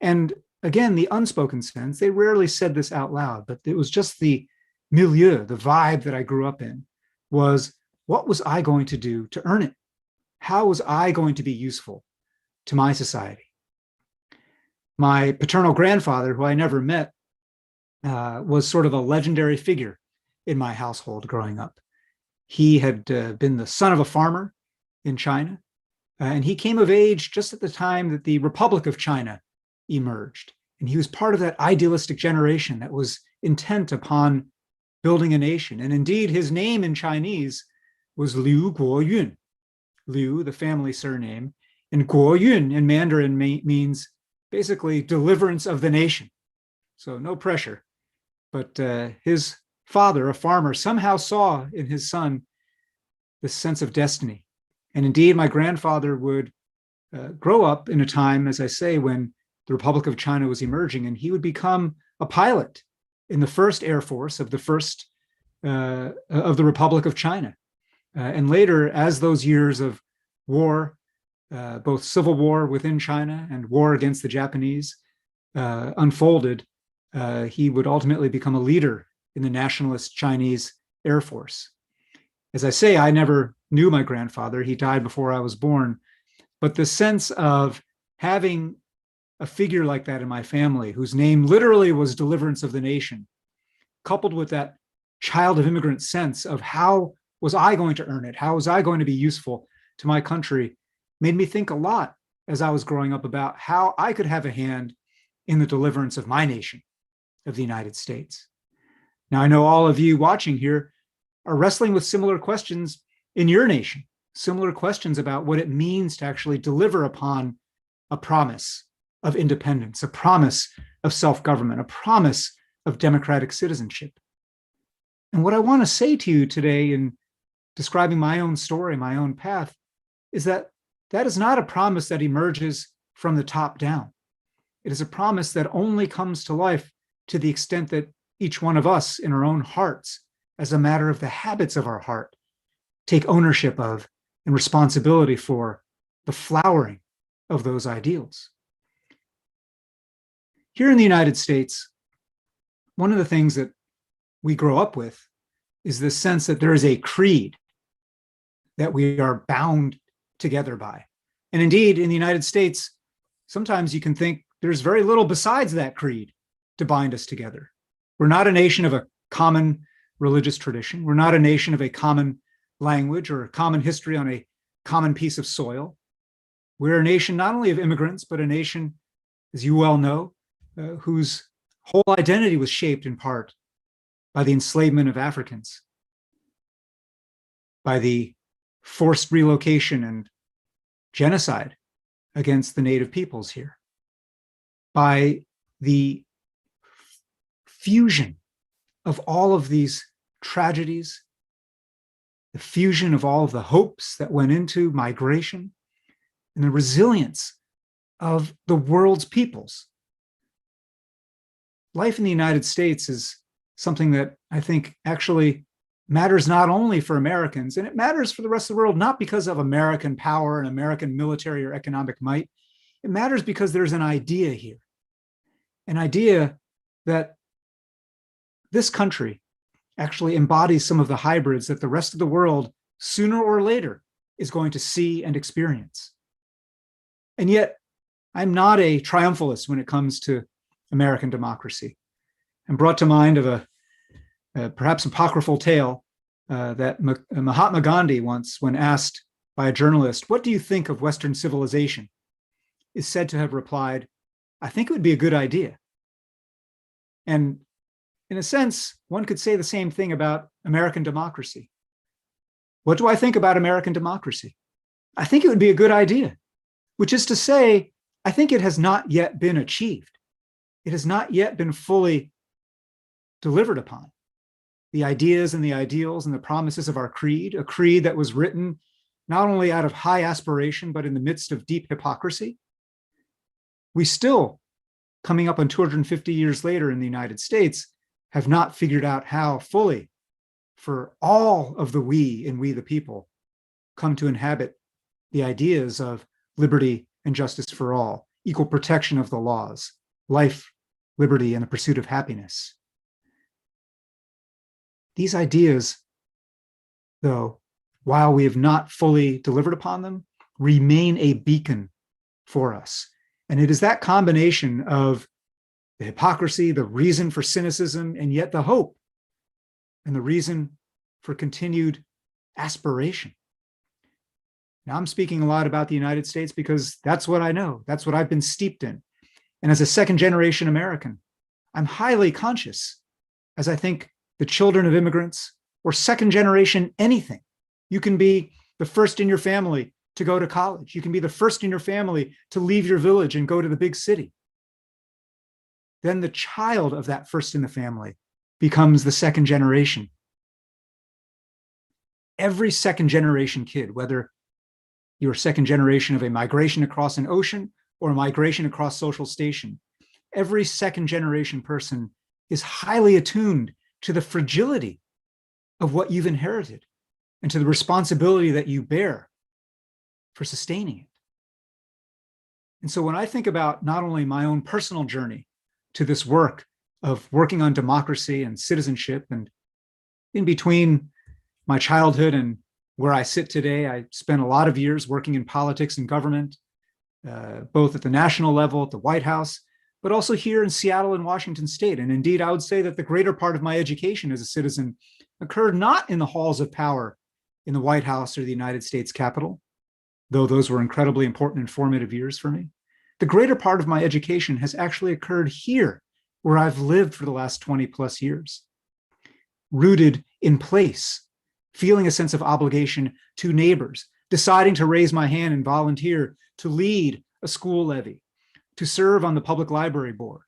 [SPEAKER 4] And again, the unspoken sense, they rarely said this out loud, but it was just the milieu, the vibe that I grew up in, was what was I going to do to earn it? How was I going to be useful to my society? My paternal grandfather, who I never met, was sort of a legendary figure in my household growing up. He had been the son of a farmer in China, and he came of age just at the time that the Republic of China emerged. And he was part of that idealistic generation that was intent upon building a nation. And indeed, his name in Chinese was Liu Guoyun. Liu, the family surname, and Guoyun in Mandarin means basically deliverance of the nation. So no pressure. But his father, a farmer, somehow saw in his son this sense of destiny. And indeed, my grandfather would grow up in a time, as I say, when the Republic of China was emerging, and he would become a pilot in the first Air Force of the Republic of China. And later, as those years of war, both civil war within China and war against the Japanese unfolded, he would ultimately become a leader in the nationalist Chinese Air Force. As I say, I never knew my grandfather. He died before I was born. But the sense of having a figure like that in my family, whose name literally was deliverance of the nation, coupled with that child of immigrant sense of how was I going to earn it? How was I going to be useful to my country? Made me think a lot as I was growing up about how I could have a hand in the deliverance of my nation, of the United States. Now, I know all of you watching here are wrestling with similar questions in your nation, similar questions about what it means to actually deliver upon a promise of independence, a promise of self-government, a promise of democratic citizenship. And what I want to say to you today in describing my own story, my own path, is that that is not a promise that emerges from the top down. It is a promise that only comes to life to the extent that each one of us in our own hearts, as a matter of the habits of our heart, take ownership of and responsibility for the flowering of those ideals. Here in the United States, one of the things that we grow up with is this sense that there is a creed that we are bound together by. And indeed, in the United States, sometimes you can think there's very little besides that creed to bind us together. We're not a nation of a common religious tradition. We're not a nation of a common language or a common history on a common piece of soil. We're a nation not only of immigrants, but a nation, as you well know, whose whole identity was shaped in part by the enslavement of Africans, by the forced relocation and genocide against the native peoples here, by the fusion of all of these tragedies, the fusion of all of the hopes that went into migration, and the resilience of the world's peoples. Life in the United States is something that I think actually matters not only for Americans, and it matters for the rest of the world, not because of American power and American military or economic might. It matters because there's an idea here, an idea that this country actually embodies some of the hybrids that the rest of the world, sooner or later, is going to see and experience. And yet, I'm not a triumphalist when it comes to American democracy. I'm brought to mind of a perhaps apocryphal tale that Mahatma Gandhi once, when asked by a journalist, "What do you think of Western civilization?" is said to have replied, "I think it would be a good idea." And in a sense, one could say the same thing about American democracy. What do I think about American democracy? I think it would be a good idea, which is to say, I think it has not yet been achieved. It has not yet been fully delivered upon. The ideas and the ideals and the promises of our creed, a creed that was written not only out of high aspiration, but in the midst of deep hypocrisy. We still, coming up on 250 years later in the United States, have not figured out how fully, for all of the we and we the people, come to inhabit the ideas of liberty and justice for all, equal protection of the laws, life, liberty, and the pursuit of happiness. These ideas, though, while we have not fully delivered upon them, remain a beacon for us. And it is that combination of the hypocrisy, the reason for cynicism, and yet the hope, and the reason for continued aspiration. Now, I'm speaking a lot about the United States because that's what I know. That's what I've been steeped in. And as a second-generation American, I'm highly conscious, as I think the children of immigrants or second-generation anything. You can be the first in your family to go to college. You can be the first in your family to leave your village and go to the big city. Then the child of that first in the family becomes the second generation. Every second generation kid, whether you're a second generation of a migration across an ocean or a migration across social station. Every second generation person is highly attuned to the fragility of what you've inherited and to the responsibility that you bear for sustaining it. And so when I think about not only my own personal journey to this work of working on democracy and citizenship, and in between my childhood and where I sit today, I spent a lot of years working in politics and government, both at the national level, at the White House, but also here in Seattle and Washington State. And indeed, I would say that the greater part of my education as a citizen occurred not in the halls of power in the White House or the United States Capitol, though those were incredibly important and formative years for me. The greater part of my education has actually occurred here, where I've lived for the last 20 plus years, rooted in place, feeling a sense of obligation to neighbors, deciding to raise my hand and volunteer to lead a school levy, to serve on the public library board,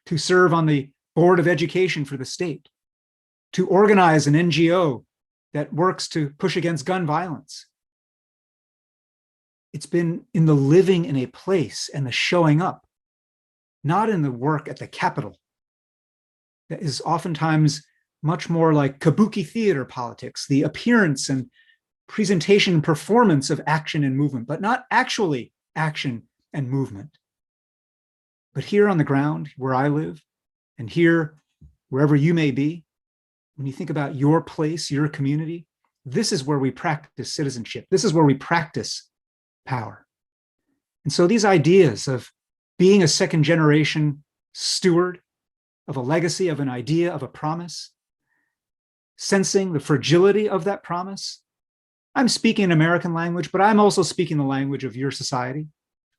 [SPEAKER 4] to serve on the board of education for the state, to organize an NGO that works to push against gun violence. It's been in the living in a place and the showing up, not in the work at the Capitol, that is oftentimes much more like kabuki theater politics, the appearance and presentation and performance of action and movement, but not actually action and movement. But here on the ground, where I live, and here, wherever you may be, when you think about your place, your community, this is where we practice citizenship. This is where we practice power. And so these ideas of being a second generation steward of a legacy, of an idea, of a promise, sensing the fragility of that promise. I'm speaking an American language, but I'm also speaking the language of your society.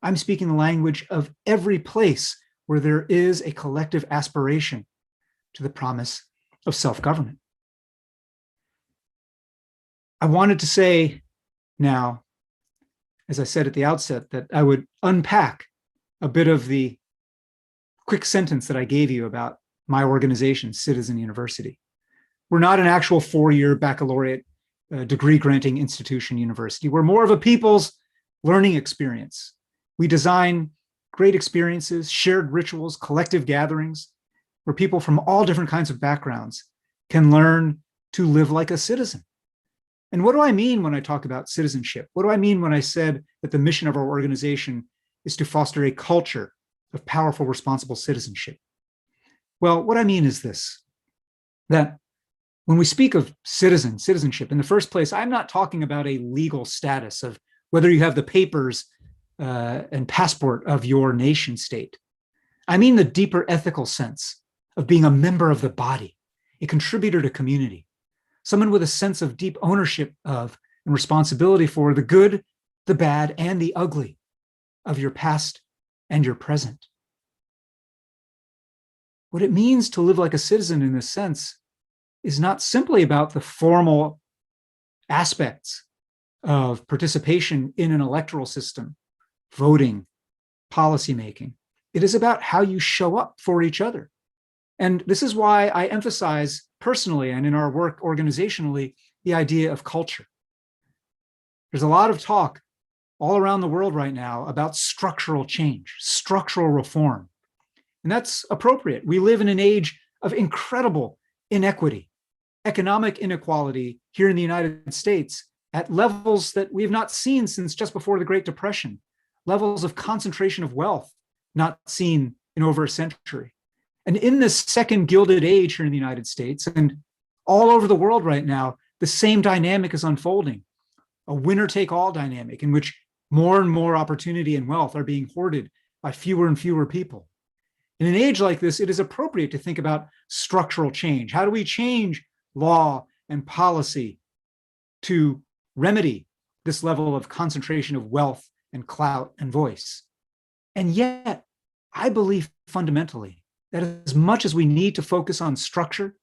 [SPEAKER 4] I'm speaking the language of every place where there is a collective aspiration to the promise of self-government. I wanted to say now, as I said at the outset, that I would unpack a bit of the quick sentence that I gave you about my organization, Citizen University. We're not an actual four-year baccalaureate degree-granting institution university. We're more of a people's learning experience. We design great experiences, shared rituals, collective gatherings, where people from all different kinds of backgrounds can learn to live like a citizen. And what do I mean when I talk about citizenship? What do I mean when I said that the mission of our organization is to foster a culture of powerful, responsible citizenship? Well, what I mean is this, that when we speak of citizenship, in the first place, I'm not talking about a legal status of whether you have the papers and passport of your nation state. I mean the deeper ethical sense of being a member of the body, a contributor to community, someone with a sense of deep ownership of and responsibility for the good, the bad, and the ugly of your past and your present. What it means to live like a citizen in this sense is not simply about the formal aspects of participation in an electoral system, voting, policymaking. It is about how you show up for each other. And this is why I emphasize personally and in our work organizationally, the idea of culture. There's a lot of talk all around the world right now about structural change, structural reform. And that's appropriate. We live in an age of incredible inequity, economic inequality here in the United States at levels that we have not seen since just before the Great Depression, levels of concentration of wealth not seen in over a century. And in this second Gilded Age here in the United States and all over the world right now, the same dynamic is unfolding, a winner-take-all dynamic in which more and more opportunity and wealth are being hoarded by fewer and fewer people. In an age like this, it is appropriate to think about structural change. How do we change law and policy to remedy this level of concentration of wealth and clout and voice? And yet, I believe fundamentally that as much as we need to focus on structure,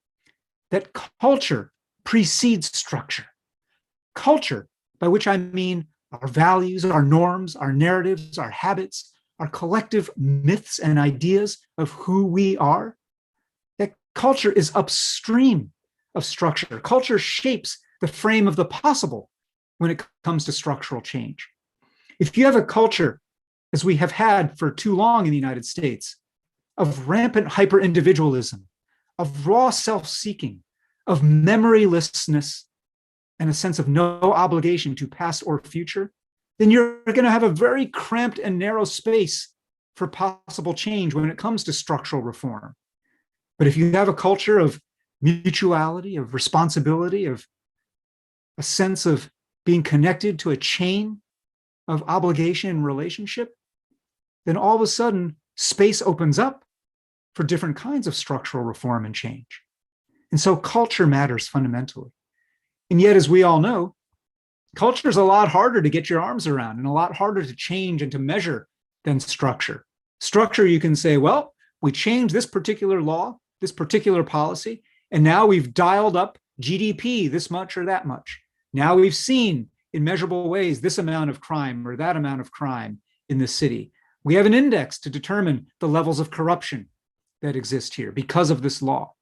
[SPEAKER 4] that culture precedes structure. Culture, by which I mean our values, our norms, our narratives, our habits, our collective myths and ideas of who we are, that culture is upstream of structure. Culture shapes the frame of the possible when it comes to structural change. If you have a culture, as we have had for too long in the United States, of rampant hyper-individualism, of raw self-seeking, of memorylessness, and a sense of no obligation to past or future, then you're going to have a very cramped and narrow space for possible change when it comes to structural reform. But if you have a culture of mutuality, of responsibility, of a sense of being connected to a chain of obligation and relationship, then all of a sudden space opens up for different kinds of structural reform and change. And so culture matters fundamentally. And yet, as we all know, culture is a lot harder to get your arms around and a lot harder to change and to measure than structure. Structure, you can say, well, we changed this particular law, this particular policy, and now we've dialed up GDP this much or that much. Now we've seen in measurable ways this amount of crime or that amount of crime in the city. We have an index to determine the levels of corruption that exist here because of this law.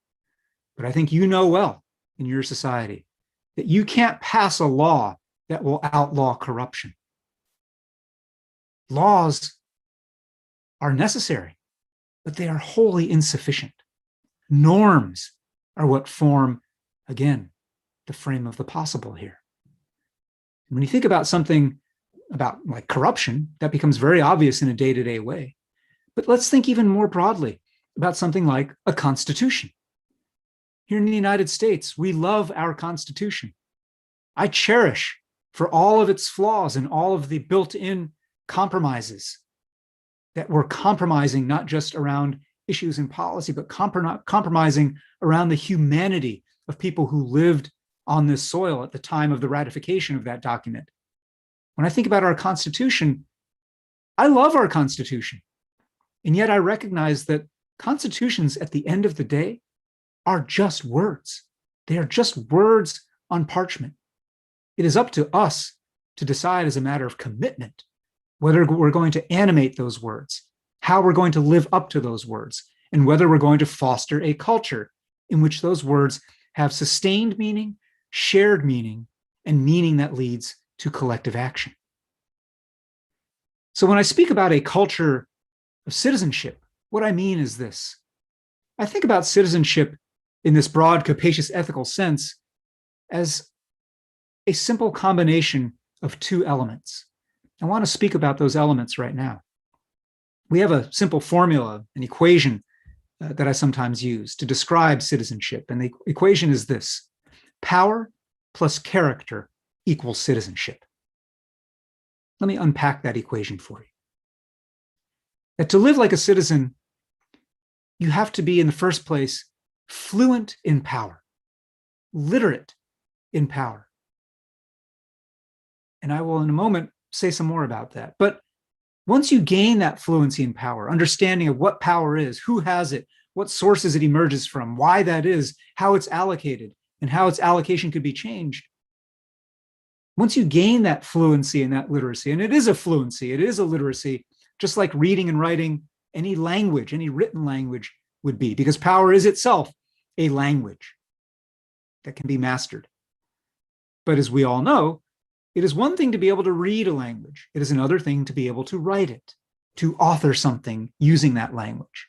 [SPEAKER 4] But I think you know well in your society that you can't pass a law that will outlaw corruption. Laws are necessary, but they are wholly insufficient. Norms are what form, again, the frame of the possible here. And when you think about something about like corruption, that becomes very obvious in a day-to-day way. But let's think even more broadly about something like a constitution. Here in the United States, we love our Constitution. I cherish, for all of its flaws and all of the built-in compromises that we're compromising not just around issues in policy, but compromising around the humanity of people who lived on this soil at the time of the ratification of that document. When I think about our Constitution, I love our Constitution. And yet I recognize that constitutions at the end of the day are just words. They are just words on parchment. It is up to us to decide as a matter of commitment whether we're going to animate those words, how we're going to live up to those words, and whether we're going to foster a culture in which those words have sustained meaning, shared meaning, and meaning that leads to collective action. So when I speak about a culture of citizenship, what I mean is this. I think about citizenship in this broad, capacious ethical sense as a simple combination of two elements. I want to speak about those elements right now. We have a simple formula, an equation that I sometimes use to describe citizenship. And the equation is this: power plus character equals citizenship. Let me unpack that equation for you. That to live like a citizen, you have to be, in the first place, fluent in power, literate in power. And I will, in a moment, say some more about that. But once you gain that fluency in power, understanding of what power is, who has it, what sources it emerges from, why that is, how it's allocated, and how its allocation could be changed. Once you gain that fluency and that literacy, and it is a fluency, it is a literacy, just like reading and writing, any language, any written language would be, because power is itself a language that can be mastered. But as we all know, it is one thing to be able to read a language. It is another thing to be able to write it, to author something using that language.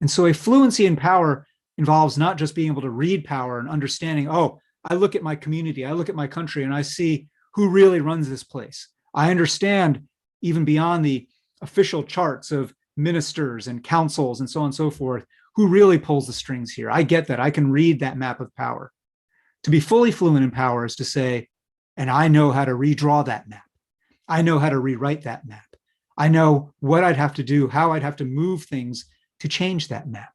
[SPEAKER 4] And so a fluency in power involves not just being able to read power and understanding, oh, I look at my community, I look at my country, and I see who really runs this place. I understand, even beyond the official charts of ministers and councils and so on and so forth, who really pulls the strings here. I get that. I can read that map of power. To be fully fluent in power is to say, and I know how to redraw that map. I know how to rewrite that map. I know what I'd have to do, how I'd have to move things to change that map.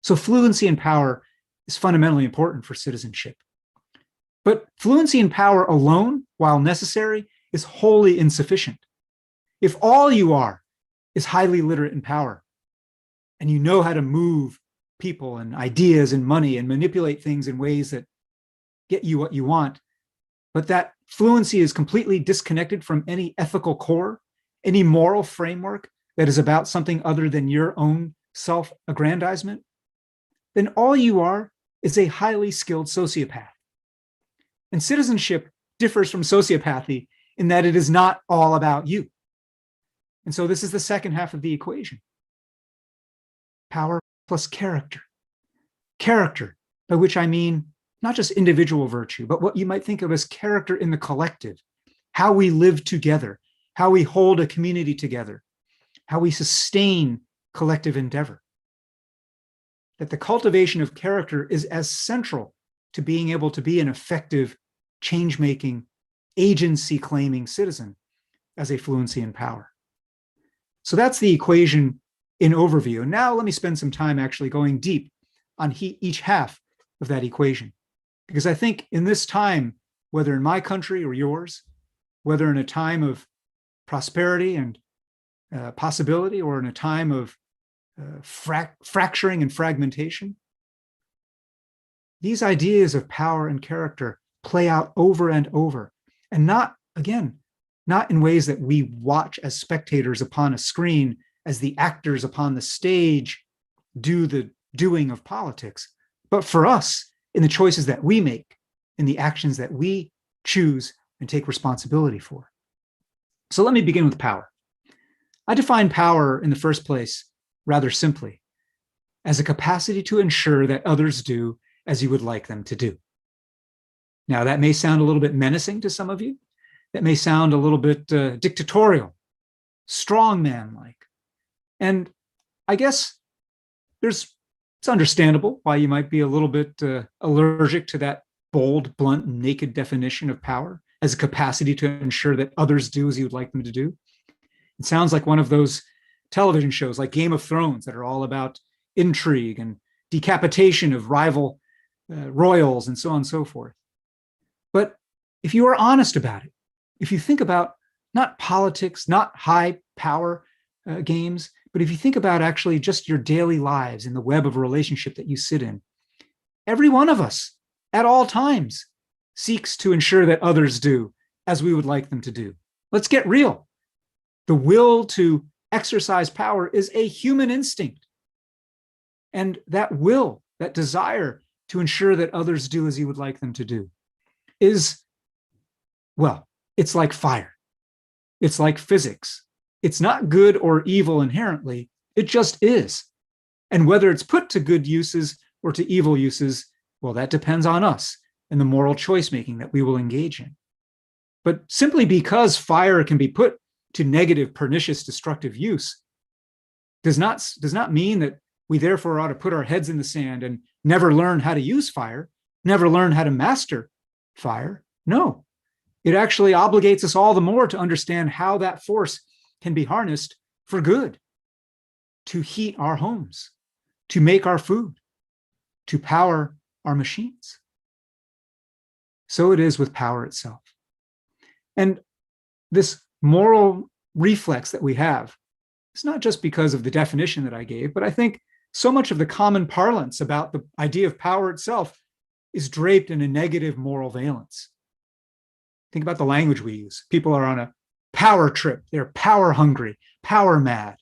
[SPEAKER 4] So fluency in power is fundamentally important for citizenship. But fluency in power alone, while necessary, is wholly insufficient. If all you are is highly literate in power, and you know how to move people and ideas and money and manipulate things in ways that get you what you want, but that fluency is completely disconnected from any ethical core, any moral framework that is about something other than your own self-aggrandizement, then all you are is a highly skilled sociopath. And citizenship differs from sociopathy in that it is not all about you. And so this is the second half of the equation. Power plus character. Character, by which I mean not just individual virtue, but what you might think of as character in the collective, how we live together, how we hold a community together, how we sustain collective endeavor. That the cultivation of character is as central to being able to be an effective, change-making, agency-claiming citizen as a fluency in power. So that's the equation in overview. And now let me spend some time actually going deep on each half of that equation. Because I think in this time, whether in my country or yours, whether in a time of prosperity and possibility or in a time of fracturing and fragmentation, these ideas of power and character play out over and over. And not, again, not in ways that we watch as spectators upon a screen, as the actors upon the stage do the doing of politics, but for us, in the choices that we make, in the actions that we choose and take responsibility for. So let me begin with power. I define power in the first place rather simply as a capacity to ensure that others do as you would like them to do. Now, that may sound a little bit menacing to some of you. That may sound a little bit dictatorial, strongman-like. And I guess it's understandable why you might be a little bit allergic to that bold, blunt, naked definition of power as a capacity to ensure that others do as you would like them to do. It sounds like one of those television shows like Game of Thrones that are all about intrigue and decapitation of rival royals and so on and so forth. But if you are honest about it, if you think about not politics, not high power games, but if you think about actually just your daily lives in the web of a relationship that you sit in, every one of us at all times seeks to ensure that others do as we would like them to do. Let's get real. The will to exercise power is a human instinct. And that will, that desire to ensure that others do as you would like them to do is, well, it's like fire. It's like physics. It's not good or evil inherently. It just is. And whether it's put to good uses or to evil uses, well, that depends on us and the moral choice making that we will engage in. But simply because fire can be put to negative, pernicious, destructive use does not mean that we therefore ought to put our heads in the sand and never learn how to use fire, never learn how to master fire. No, it actually obligates us all the more to understand how that force can be harnessed for good, to heat our homes, to make our food, to power our machines. So it is with power itself. And this moral reflex that we have, it's not just because of the definition that I gave, but I think so much of the common parlance about the idea of power itself is draped in a negative moral valence. Think about the language we use. People are on a power trip. They're power hungry, power mad.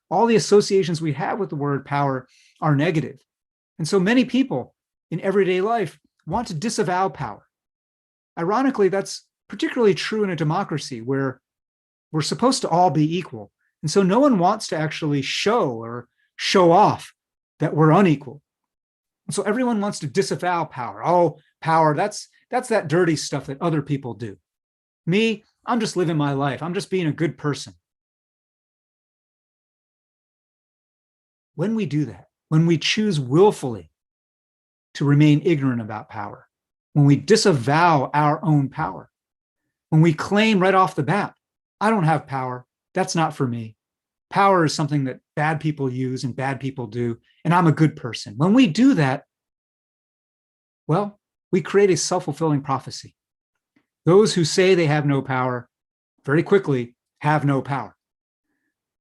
[SPEAKER 4] All the associations we have with the word power are negative. And so many people in everyday life want to disavow power. Ironically, that's particularly true in a democracy where we're supposed to all be equal. And so no one wants to actually show off that we're unequal. And so everyone wants to disavow power. Oh, power, that's that dirty stuff that other people do. Me, I'm just living my life. I'm just being a good person. When we do that, when we choose willfully to remain ignorant about power, when we disavow our own power, when we claim right off the bat, I don't have power, that's not for me. Power is something that bad people use and bad people do, and I'm a good person. When we do that, well, we create a self-fulfilling prophecy. Those who say they have no power very quickly have no power.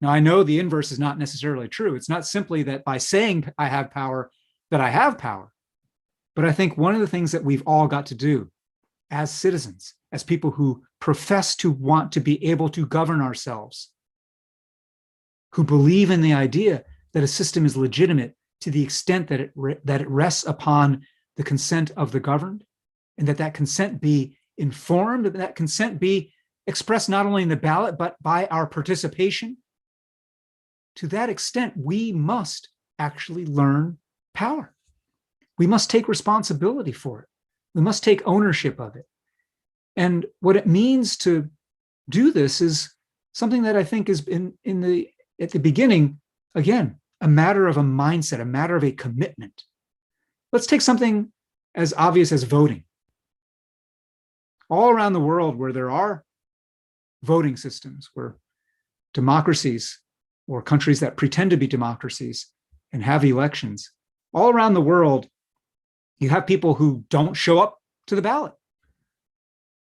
[SPEAKER 4] Now, I know the inverse is not necessarily true. It's not simply that by saying I have power, that I have power. But I think one of the things that we've all got to do as citizens, as people who profess to want to be able to govern ourselves, who believe in the idea that a system is legitimate to the extent that it rests upon the consent of the governed, and that consent be informed, and that consent be expressed not only in the ballot, but by our participation, to that extent, we must actually learn power. We must take responsibility for it. We must take ownership of it. And what it means to do this is something that I think is at the beginning, again, a matter of a mindset, a matter of a commitment. Let's take something as obvious as voting. All around the world where there are voting systems, where democracies or countries that pretend to be democracies and have elections, all around the world, you have people who don't show up to the ballot,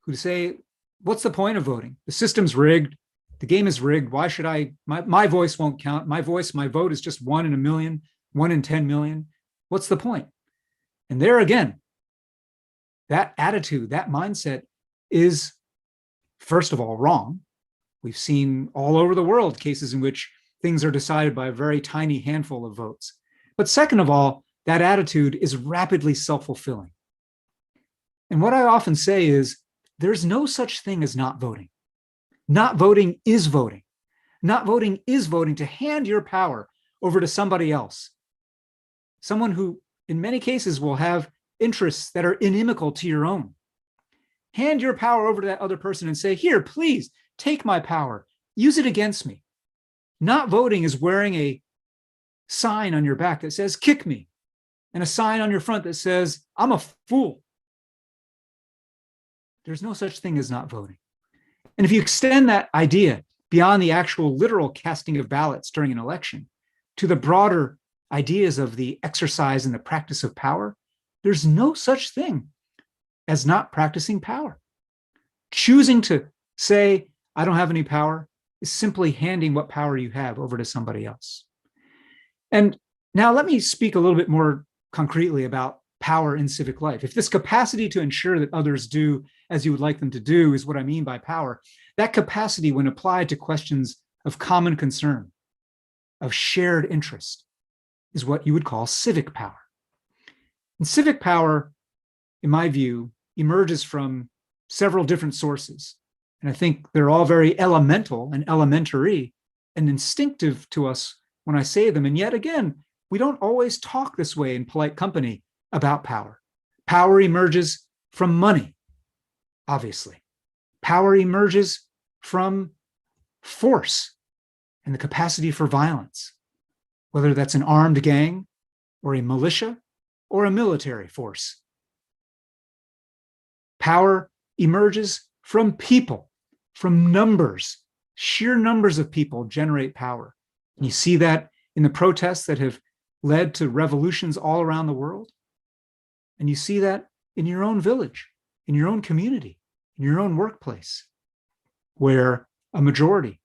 [SPEAKER 4] who say, what's the point of voting? The system's rigged. The game is rigged. Why should my voice won't count. My vote is just 1 in a million, 1 in 10 million. What's the point? And there again, that attitude, that mindset is, first of all, wrong. We've seen all over the world cases in which things are decided by a very tiny handful of votes. But second of all, that attitude is rapidly self-fulfilling. And what I often say is, there's no such thing as not voting. Not voting is voting. Not voting is voting to hand your power over to somebody else. Someone who, in many cases, will have interests that are inimical to your own. Hand your power over to that other person and say, here, please, take my power. Use it against me. Not voting is wearing a sign on your back that says, kick me, and a sign on your front that says, I'm a fool. There's no such thing as not voting. And if you extend that idea beyond the actual literal casting of ballots during an election to the broader ideas of the exercise and the practice of power, there's no such thing as not practicing power. Choosing to say, I don't have any power, is simply handing what power you have over to somebody else. And now let me speak a little bit more concretely about power in civic life. If this capacity to ensure that others do as you would like them to do is what I mean by power, that capacity, when applied to questions of common concern, of shared interest, is what you would call civic power. And civic power, in my view, emerges from several different sources. And I think they're all very elemental and elementary and instinctive to us when I say them. And yet again, we don't always talk this way in polite company about power. Power emerges from money, obviously. Power emerges from force and the capacity for violence, whether that's an armed gang or a militia or a military force. Power emerges from people, from numbers. Sheer numbers of people generate power. And you see that in the protests that have led to revolutions all around the world. And you see that in your own village, in your own community, in your own workplace, where a majority,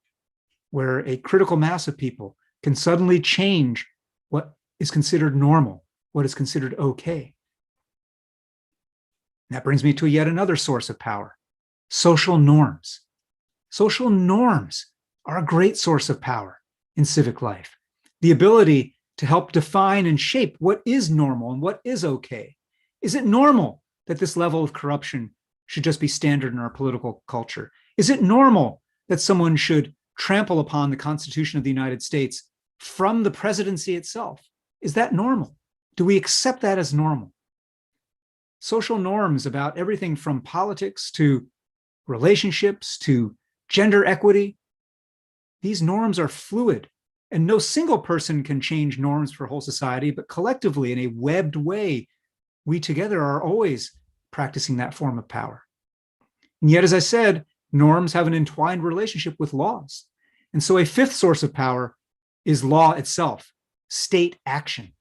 [SPEAKER 4] where a critical mass of people can suddenly change what is considered normal, what is considered okay. And that brings me to yet another source of power, social norms. Social norms are a great source of power in civic life. The ability to help define and shape what is normal and what is okay. Is it normal that this level of corruption should just be standard in our political culture? Is it normal that someone should trample upon the Constitution of the United States from the presidency itself? Is that normal? Do we accept that as normal? Social norms about everything from politics to relationships to gender equity, these norms are fluid, and no single person can change norms for whole society, but collectively in a webbed way, we together are always practicing that form of power. And yet, as I said, norms have an entwined relationship with laws. And so a fifth source of power is law itself, state action.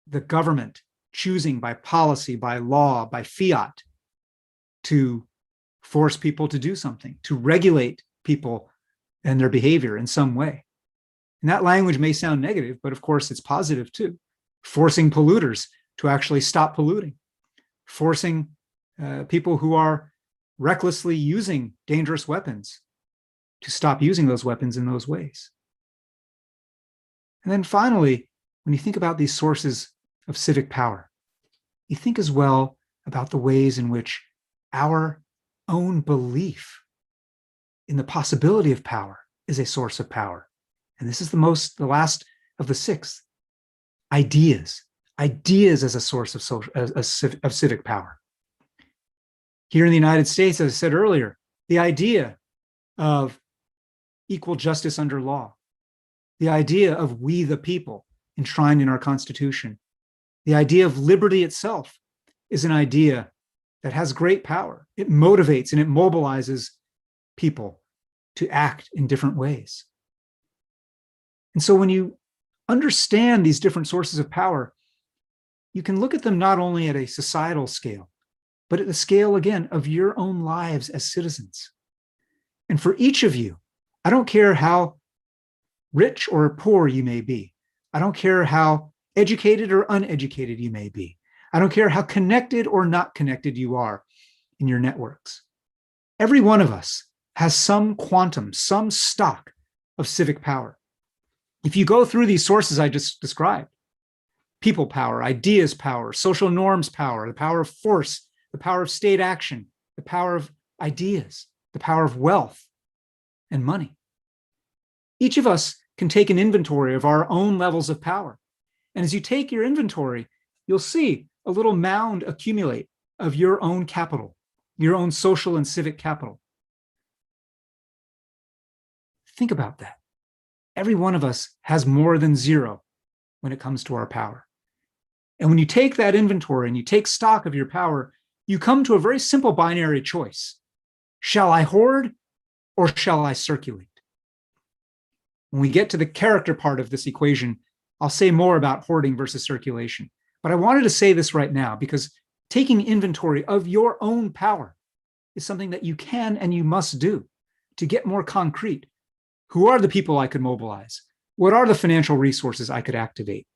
[SPEAKER 4] The government choosing by policy, by law, by fiat to force people to do something, to regulate people and their behavior in some way. And that language may sound negative, but of course it's positive too. Forcing polluters to actually stop polluting, forcing people who are recklessly using dangerous weapons to stop using those weapons in those ways. And then finally, when you think about these sources of civic power, you think as well about the ways in which our own belief in the possibility of power is a source of power. And this is the last of the six. Ideas. Ideas as a source of civic power. Here in the United States, as I said earlier, the idea of equal justice under law, the idea of we the people enshrined in our Constitution, the idea of liberty itself is an idea that has great power. It motivates and it mobilizes people to act in different ways. And so when you understand these different sources of power, you can look at them not only at a societal scale, but at the scale, again, of your own lives as citizens. And for each of you, I don't care how rich or poor you may be. I don't care how educated or uneducated you may be. I don't care how connected or not connected you are in your networks. Every one of us has some quantum, some stock of civic power. If you go through these sources I just described, people power, ideas power, social norms power, the power of force, the power of state action, the power of ideas, the power of wealth and money. Each of us can take an inventory of our own levels of power. And as you take your inventory, you'll see a little mound accumulate of your own capital, your own social and civic capital. Think about that. Every one of us has more than zero when it comes to our power. And when you take that inventory and you take stock of your power, you come to a very simple binary choice. Shall I hoard or shall I circulate? When we get to the character part of this equation, I'll say more about hoarding versus circulation. But I wanted to say this right now because taking inventory of your own power is something that you can and you must do to get more concrete. Who are the people I could mobilize? What are the financial resources I could activate?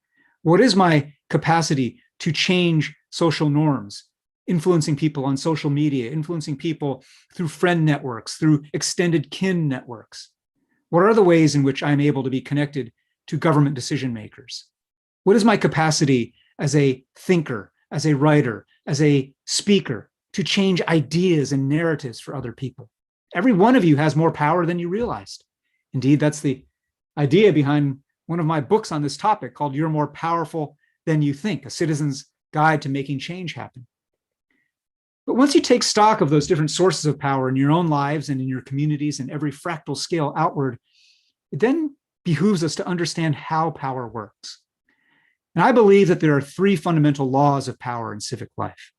[SPEAKER 4] What is my capacity to change social norms, influencing people on social media, influencing people through friend networks, through extended kin networks? What are the ways in which I'm able to be connected to government decision makers? What is my capacity as a thinker, as a writer, as a speaker to change ideas and narratives for other people? Every one of you has more power than you realized. Indeed, that's the idea behind one of my books on this topic called You're More Powerful Than You Think, A Citizen's Guide to Making Change Happen. But once you take stock of those different sources of power in your own lives and in your communities and every fractal scale outward, it then behooves us to understand how power works. And I believe that there are three fundamental laws of power in civic life.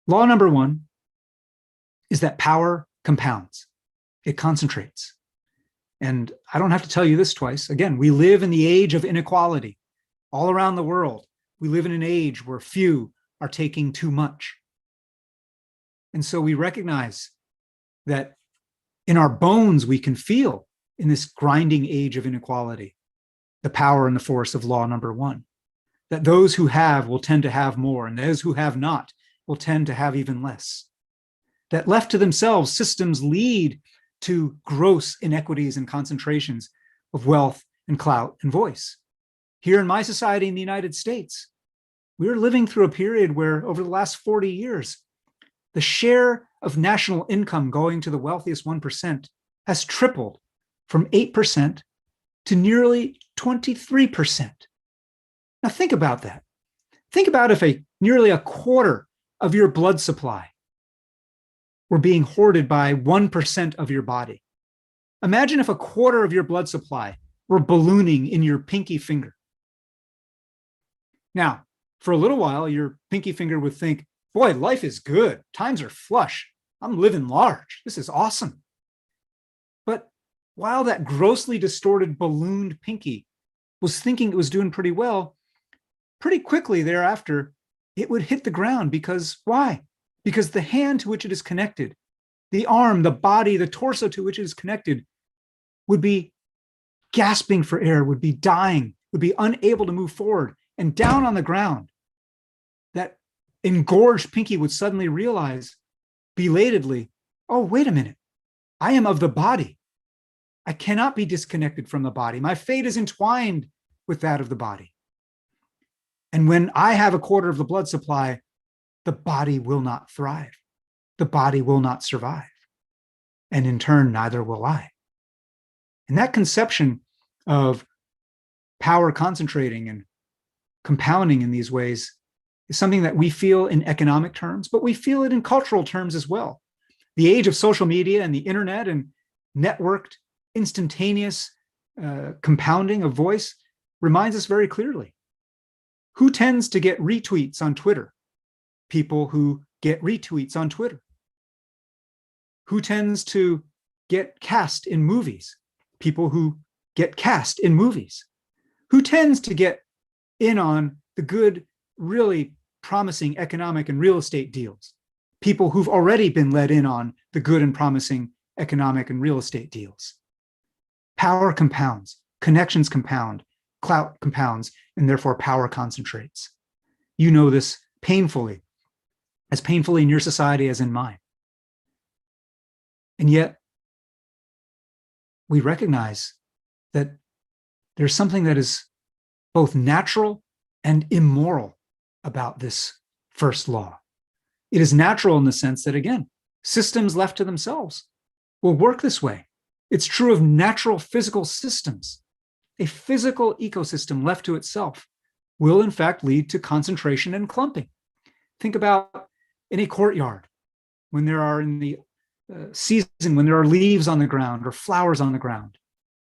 [SPEAKER 4] Law number one is that power compounds. It concentrates. And I don't have to tell you this twice. Again, we live in the age of inequality. All around the world, we live in an age where few are taking too much. And so we recognize that in our bones, we can feel in this grinding age of inequality, the power and the force of law number one, that those who have will tend to have more, and those who have not will tend to have even less. That left to themselves, systems lead to gross inequities and concentrations of wealth and clout and voice. Here in my society in the United States, we're living through a period where over the last 40 years, the share of national income going to the wealthiest 1% has tripled from 8% to nearly 23%. Now think about that. Think about if nearly a quarter of your blood supply were being hoarded by 1% of your body. Imagine if a quarter of your blood supply were ballooning in your pinky finger. Now, for a little while, your pinky finger would think, boy, life is good. Times are flush. I'm living large. This is awesome. But while that grossly distorted ballooned pinky was thinking it was doing pretty well, pretty quickly thereafter, it would hit the ground because why? Because the hand to which it is connected, the arm, the body, the torso to which it is connected would be gasping for air, would be dying, would be unable to move forward. And down on the ground, that engorged pinky would suddenly realize belatedly, oh, wait a minute, I am of the body. I cannot be disconnected from the body. My fate is entwined with that of the body. And when I have a quarter of the blood supply, the body will not thrive. The body will not survive. and in turn, neither will I. And that conception of power concentrating and compounding in these ways is something that we feel in economic terms, but we feel it in cultural terms as well. The age of social media and the internet and networked, instantaneous compounding of voice reminds us very clearly. Who tends to get retweets on Twitter? People who get retweets on Twitter. Who tends to get cast in movies? People who get cast in movies. Who tends to get in on the good, really promising economic and real estate deals? People who've already been let in on the good and promising economic and real estate deals. Power compounds, connections compound, clout compounds, and therefore power concentrates. You know this painfully, as painfully in your society as in mine. And yet, we recognize that there's something that is both natural and immoral about this first law. It is natural in the sense that, again, systems left to themselves will work this way. It's true of natural physical systems. A physical ecosystem left to itself will, in fact, lead to concentration and clumping. Think about in a courtyard, when there are in the season, when there are leaves on the ground or flowers on the ground.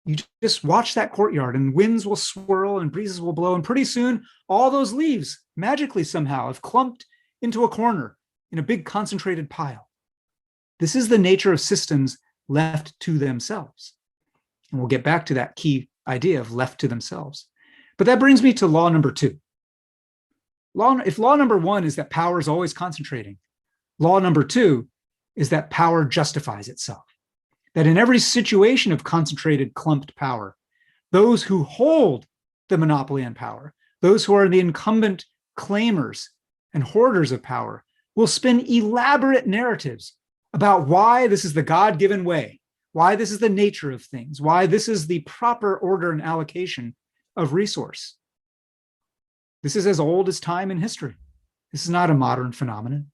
[SPEAKER 4] You just watch that courtyard and winds will swirl and breezes will blow. And pretty soon, all those leaves magically somehow have clumped into a corner in a big concentrated pile. This is the nature of systems left to themselves. And we'll get back to that key idea of left to themselves. But that brings me to law number two. If law number one is that power is always concentrating, law number two is that power justifies itself. That in every situation of concentrated, clumped power, those who hold the monopoly on power, those who are the incumbent claimers and hoarders of power, will spin elaborate narratives about why this is the God-given way, why this is the nature of things, why this is the proper order and allocation of resource. This is as old as time in history. This is not a modern phenomenon.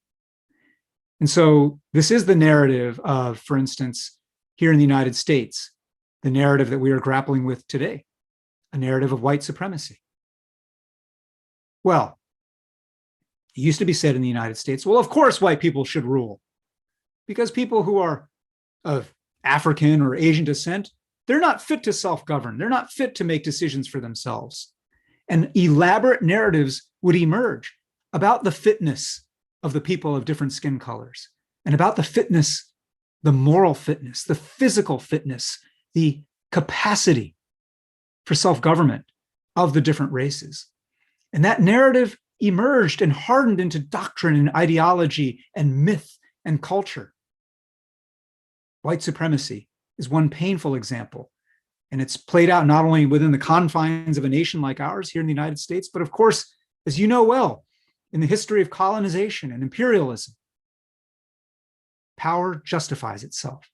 [SPEAKER 4] And so this is the narrative of, for instance, here in the United States, the narrative that we are grappling with today, a narrative of white supremacy. Well, it used to be said in the United States, well, of course white people should rule, because people who are of African or Asian descent, they're not fit to self-govern. They're not fit to make decisions for themselves. And elaborate narratives would emerge about the fitness of the people of different skin colors and about the fitness, the moral fitness, the physical fitness, the capacity for self-government of the different races. And that narrative emerged and hardened into doctrine and ideology and myth and culture. White supremacy is one painful example. And it's played out not only within the confines of a nation like ours here in the United States, but of course, as you know well, in the history of colonization and imperialism. Power justifies itself.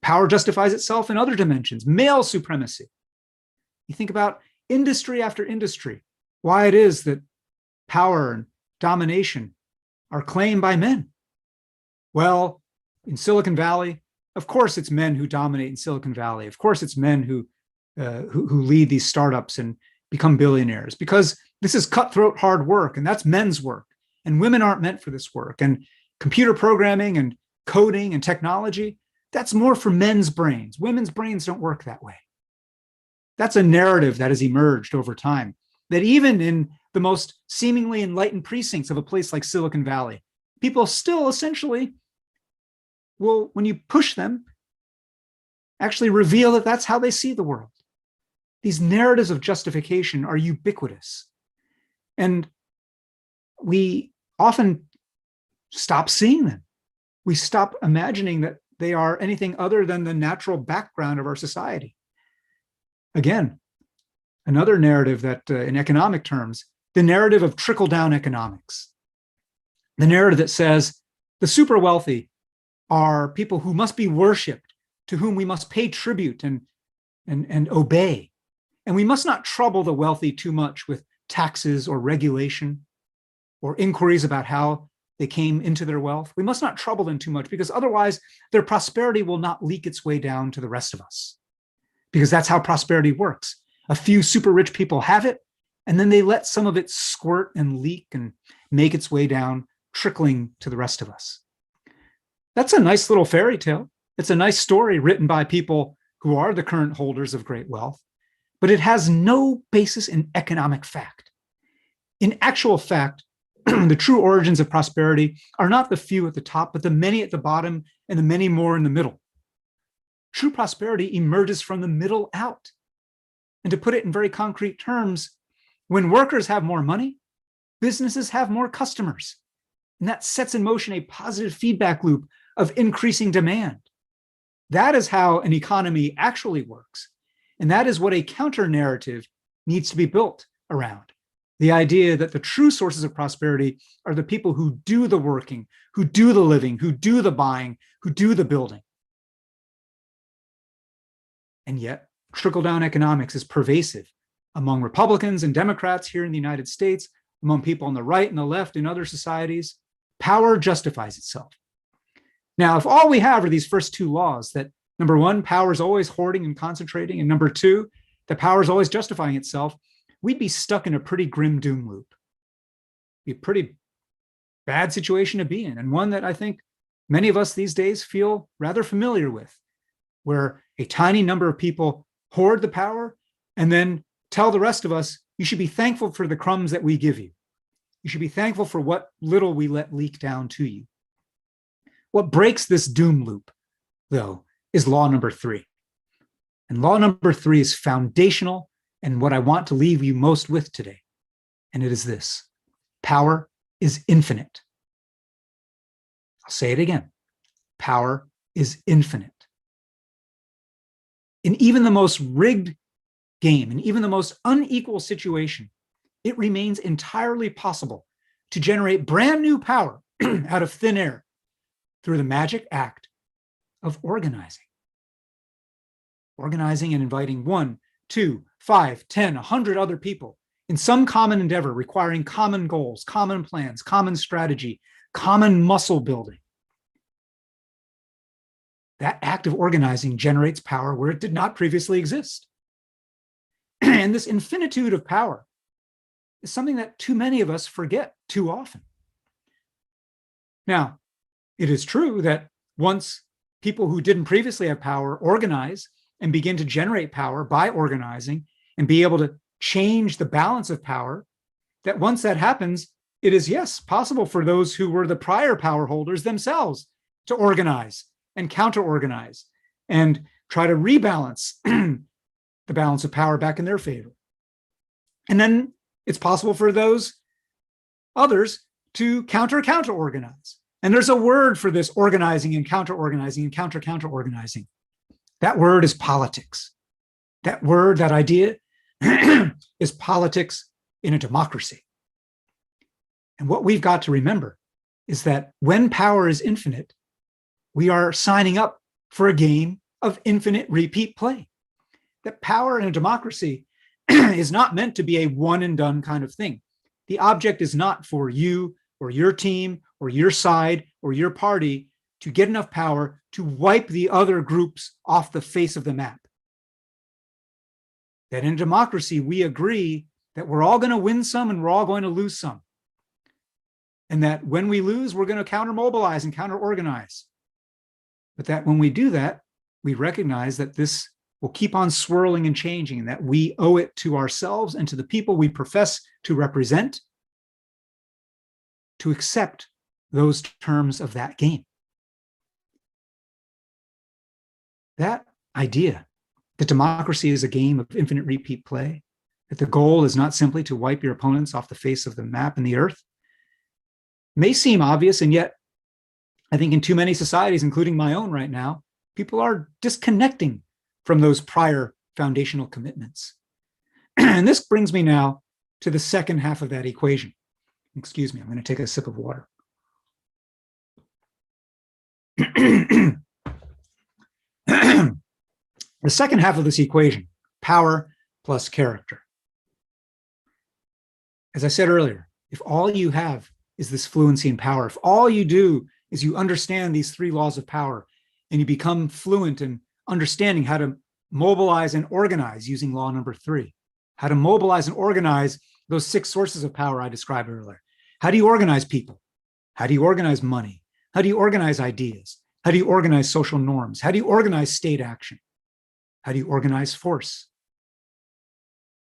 [SPEAKER 4] Power justifies itself in other dimensions, male supremacy. You think about industry after industry, why it is that power and domination are claimed by men. Well, in Silicon Valley, of course it's men who dominate in Silicon Valley. Of course it's men who lead these startups and become billionaires, because this is cutthroat hard work, and that's men's work. And women aren't meant for this work. And computer programming and coding and technology, that's more for men's brains. Women's brains don't work that way. That's a narrative that has emerged over time, that even in the most seemingly enlightened precincts of a place like Silicon Valley, people still essentially will, when you push them, actually reveal that that's how they see the world. These narratives of justification are ubiquitous. And we often stop seeing them. We stop imagining that they are anything other than the natural background of our society. Again, another narrative that in economic terms, the narrative of trickle-down economics. The narrative that says the super wealthy are people who must be worshipped, to whom we must pay tribute and obey. And we must not trouble the wealthy too much with taxes or regulation or inquiries about how they came into their wealth. We must not trouble them too much, because otherwise their prosperity will not leak its way down to the rest of us. Because that's how prosperity works. A few super rich people have it, and then they let some of it squirt and leak and make its way down, trickling to the rest of us. That's a nice little fairy tale. It's a nice story written by people who are the current holders of great wealth, but it has no basis in economic fact. In actual fact, the true origins of prosperity are not the few at the top, but the many at the bottom and the many more in the middle. True prosperity emerges from the middle out. And to put it in very concrete terms, when workers have more money, businesses have more customers. And that sets in motion a positive feedback loop of increasing demand. That is how an economy actually works. And that is what a counter narrative needs to be built around. The idea that the true sources of prosperity are the people who do the working, who do the living, who do the buying, who do the building. And yet, trickle-down economics is pervasive among Republicans and Democrats here in the United States, among people on the right and the left in other societies. Power justifies itself. Now, if all we have are these first two laws, that number one, power is always hoarding and concentrating, and number two, that power is always justifying itself, we'd be stuck in a pretty grim doom loop. Be a pretty bad situation to be in, and one that I think many of us these days feel rather familiar with, where a tiny number of people hoard the power and then tell the rest of us, you should be thankful for the crumbs that we give you. You should be thankful for what little we let leak down to you. What breaks this doom loop, though, is law number 3. And law number 3 is foundational and what I want to leave you most with today. And it is this: power is infinite. I'll say it again. Power is infinite. In even the most rigged game, in even the most unequal situation, it remains entirely possible to generate brand new power out of thin air through the magic act of organizing. Organizing and inviting 1, 2, 5, 10, 100 other people in some common endeavor requiring common goals, common plans, common strategy, common muscle building. That act of organizing generates power where it did not previously exist. And this infinitude of power is something that too many of us forget too often. Now, it is true that once people who didn't previously have power organize and begin to generate power by organizing and be able to change the balance of power, that once that happens, it is, yes, possible for those who were the prior power holders themselves to organize and counter-organize and try to rebalance the balance of power back in their favor. And then it's possible for those others to counter-organize. And there's a word for this organizing and counter-organizing and counter-organizing. That word is politics. That word, that idea, is politics in a democracy. And what we've got to remember is that when power is infinite, we are signing up for a game of infinite repeat play. That power in a democracy is not meant to be a one and done kind of thing. The object is not for you or your team or your side or your party to get enough power to wipe the other groups off the face of the map. That in democracy, we agree that we're all going to win some and we're all going to lose some. And that when we lose, we're going to counter-mobilize and counter-organize. But that when we do that, we recognize that this will keep on swirling and changing, and that we owe it to ourselves and to the people we profess to represent to accept those terms of that game. That idea that democracy is a game of infinite repeat play, that the goal is not simply to wipe your opponents off the face of the map and the earth, may seem obvious, and yet I think in too many societies, including my own right now, people are disconnecting from those prior foundational commitments. And this brings me now to the second half of that equation. Excuse me, I'm going to take a sip of water. The second half of this equation, power plus character. As I said earlier, if all you have is this fluency in power. If all you do is you understand these three laws of power and you become fluent in understanding how to mobilize and organize using law number 3, how to mobilize and organize those 6 sources of power I described earlier. How do you organize people? How do you organize money? How do you organize ideas? How do you organize social norms? How do you organize state action? How do you organize force?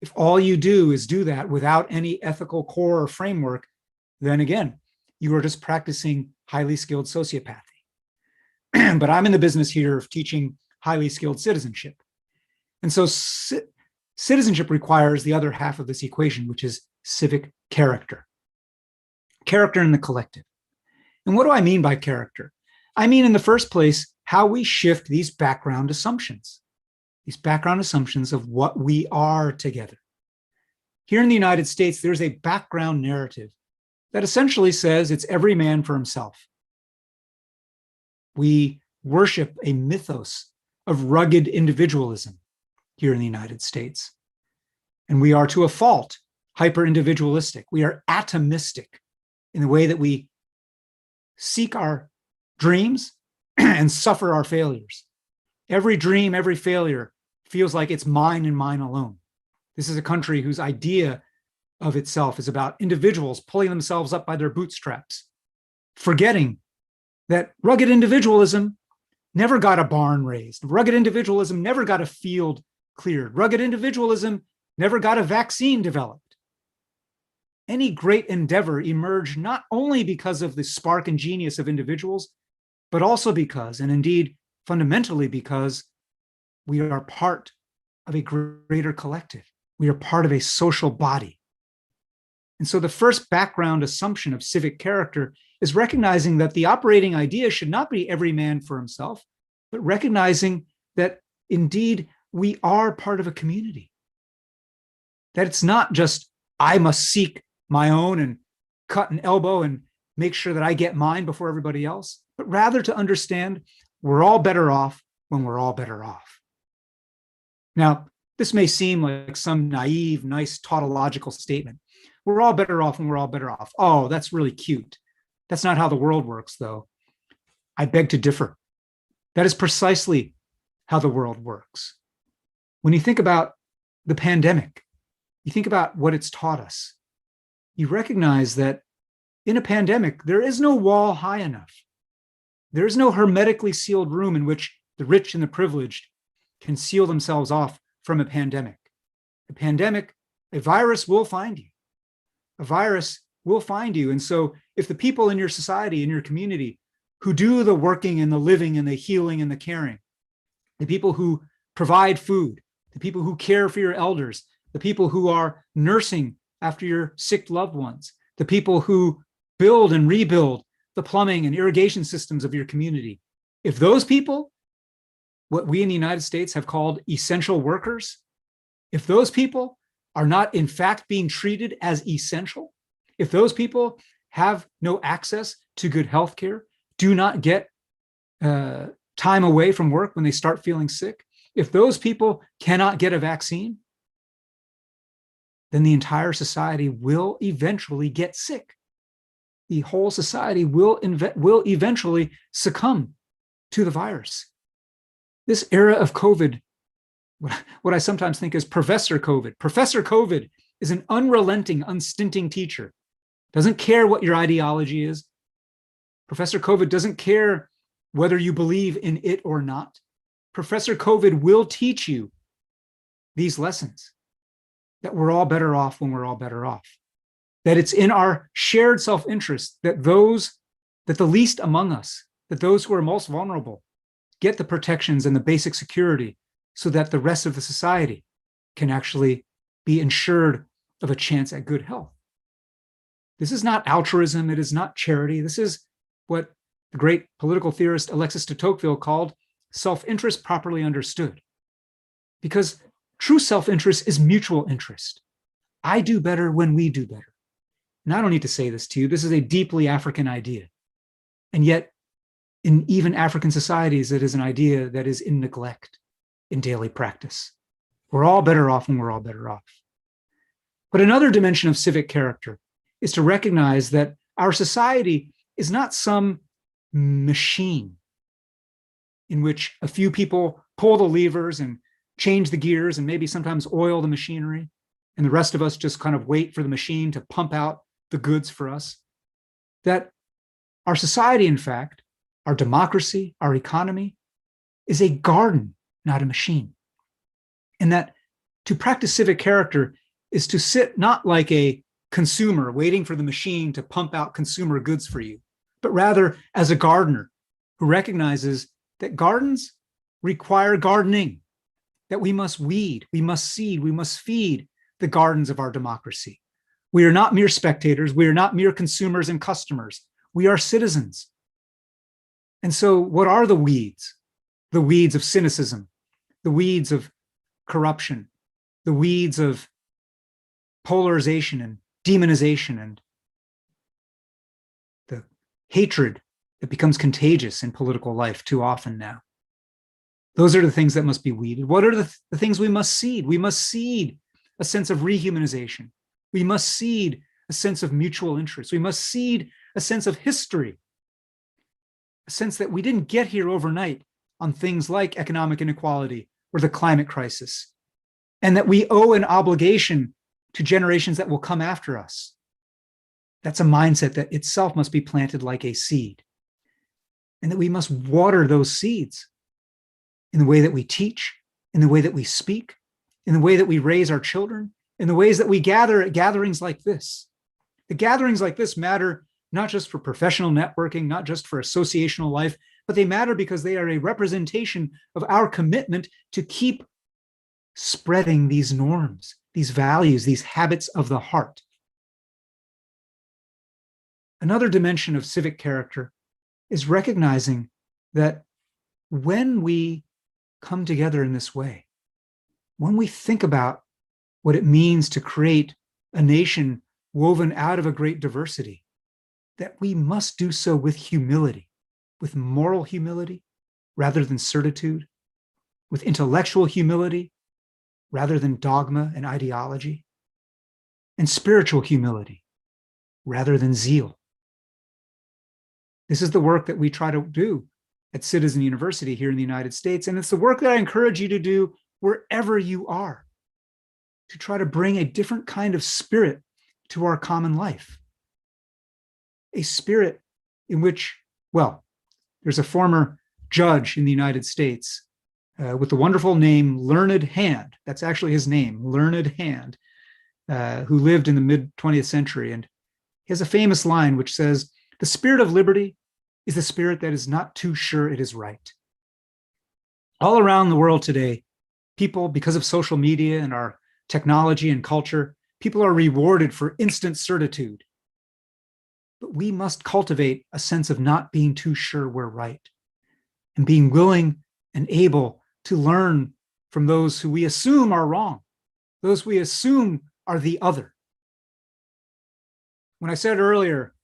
[SPEAKER 4] If all you do is do that without any ethical core or framework, then again, you are just practicing highly skilled sociopathy. But I'm in the business here of teaching highly skilled citizenship. And so citizenship requires the other half of this equation, which is civic character. Character in the collective. And what do I mean by character? I mean, in the first place, how we shift these background assumptions of what we are together. Here in the United States, there's a background narrative that essentially says it's every man for himself. We worship a mythos of rugged individualism here in the United States. And we are, to a fault, hyper-individualistic. We are atomistic in the way that we seek our dreams and suffer our failures. Every dream, every failure feels like it's mine and mine alone. This is a country whose idea of itself is about individuals pulling themselves up by their bootstraps, forgetting that rugged individualism never got a barn raised. Rugged individualism never got a field cleared. Rugged individualism never got a vaccine developed. Any great endeavor emerged not only because of the spark and genius of individuals, but also because, and indeed fundamentally because, we are part of a greater collective. We are part of a social body. And so the first background assumption of civic character is recognizing that the operating idea should not be every man for himself, but recognizing that indeed we are part of a community. That it's not just I must seek my own and cut an elbow and make sure that I get mine before everybody else, but rather to understand we're all better off when we're all better off. Now, this may seem like some naive, nice tautological statement. We're all better off when we're all better off. Oh, that's really cute. That's not how the world works, though. I beg to differ. That is precisely how the world works. When you think about the pandemic, you think about what it's taught us. You recognize that in a pandemic, there is no wall high enough. There is no hermetically sealed room in which the rich and the privileged can seal themselves off from a pandemic. A pandemic, a virus will find you. A virus will find you. And so if the people in your society, in your community, who do the working and the living and the healing and the caring, the people who provide food, the people who care for your elders, the people who are nursing after your sick loved ones, the people who build and rebuild the plumbing and irrigation systems of your community, if those people, what we in the United States have called essential workers, if those people are not in fact being treated as essential, if those people have no access to good health care, do not get time away from work when they start feeling sick, if those people cannot get a vaccine, then the entire society will eventually get sick. The whole society will eventually succumb to the virus. This era of COVID, what I sometimes think is Professor COVID. Professor COVID is an unrelenting, unstinting teacher. Doesn't care what your ideology is. Professor COVID doesn't care whether you believe in it or not. Professor COVID will teach you these lessons, that we're all better off when we're all better off, that it's in our shared self-interest that the least among us, that those who are most vulnerable get the protections and the basic security so that the rest of the society can actually be ensured of a chance at good health. This is not altruism. It is not charity. This is what the great political theorist Alexis de Tocqueville called self-interest properly understood. Because true self-interest is mutual interest. I do better when we do better. And I don't need to say this to you. This is a deeply African idea. And yet, in even African societies, it is an idea that is in neglect in daily practice. We're all better off when we're all better off. But another dimension of civic character is to recognize that Our society is not some machine in which a few people pull the levers and change the gears and maybe sometimes oil the machinery, and the rest of us just kind of wait for the machine to pump out the goods for us. That our society, in fact, our democracy, our economy, is a garden, not a machine. And that to practice civic character is to sit not like a consumer waiting for the machine to pump out consumer goods for you, but rather as a gardener who recognizes that gardens require gardening, that we must weed, we must seed, we must feed the gardens of our democracy. We are not mere spectators. We are not mere consumers and customers. We are citizens. And so what are the weeds? The weeds of cynicism, the weeds of corruption, the weeds of polarization and demonization and the hatred that becomes contagious in political life too often now. Those are the things that must be weeded. What are the things we must seed? We must seed a sense of rehumanization. We must seed a sense of mutual interest. We must seed a sense of history, a sense that we didn't get here overnight on things like economic inequality or the climate crisis, and that we owe an obligation to generations that will come after us. That's a mindset that itself must be planted like a seed, and that we must water those seeds in the way that we teach, in the way that we speak, in the way that we raise our children, in the ways that we gather at gatherings like this. The gatherings like this matter not just for professional networking, not just for associational life, but they matter because they are a representation of our commitment to keep spreading these norms, these values, these habits of the heart. Another dimension of civic character is recognizing that when we come together in this way, when we think about what it means to create a nation woven out of a great diversity, that we must do so with humility, with moral humility rather than certitude, with intellectual humility rather than dogma and ideology, and spiritual humility rather than zeal. This is the work that we try to do at Citizen University here in the United States, and it's the work that I encourage you to do wherever you are, to try to bring a different kind of spirit to our common life. A spirit in which, well, there's a former judge in the United States with the wonderful name Learned Hand. That's actually his name, Learned Hand, who lived in the mid-20th century. And he has a famous line which says, "The spirit of liberty is the spirit that is not too sure it is right." All around the world today, people, because of social media and our technology and culture, people are rewarded for instant certitude. But we must cultivate a sense of not being too sure we're right and being willing and able to learn from those who we assume are wrong, those we assume are the other. When I said earlier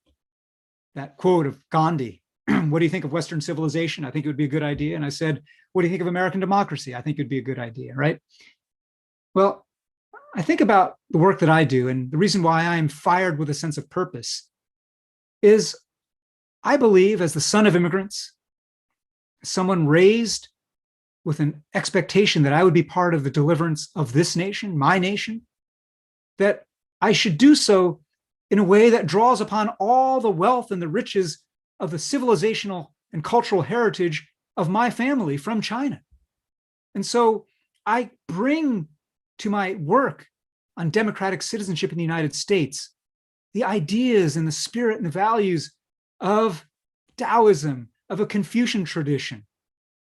[SPEAKER 4] that quote of Gandhi, what do you think of Western civilization? I think it would be a good idea. And I said, what do you think of American democracy? I think it would be a good idea, right? Well, I think about the work that I do, and the reason why I'm fired with a sense of purpose is I believe, as the son of immigrants, someone raised with an expectation that I would be part of the deliverance of this nation, my nation, that I should do so in a way that draws upon all the wealth and the riches of the civilizational and cultural heritage of my family from China. And so I bring to my work on democratic citizenship in the United States the ideas and the spirit and the values of Taoism, of a Confucian tradition,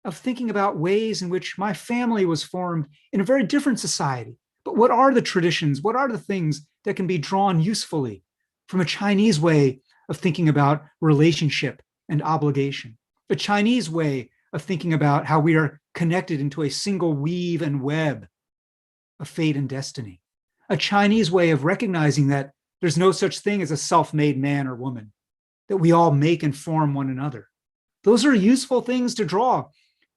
[SPEAKER 4] of thinking about ways in which my family was formed in a very different society. But what are the traditions? What are the things that can be drawn usefully from a Chinese way of thinking about relationship and obligation, a Chinese way of thinking about how we are connected into a single weave and web of fate and destiny, a Chinese way of recognizing that there's no such thing as a self-made man or woman, that we all make and form one another. Those are useful things to draw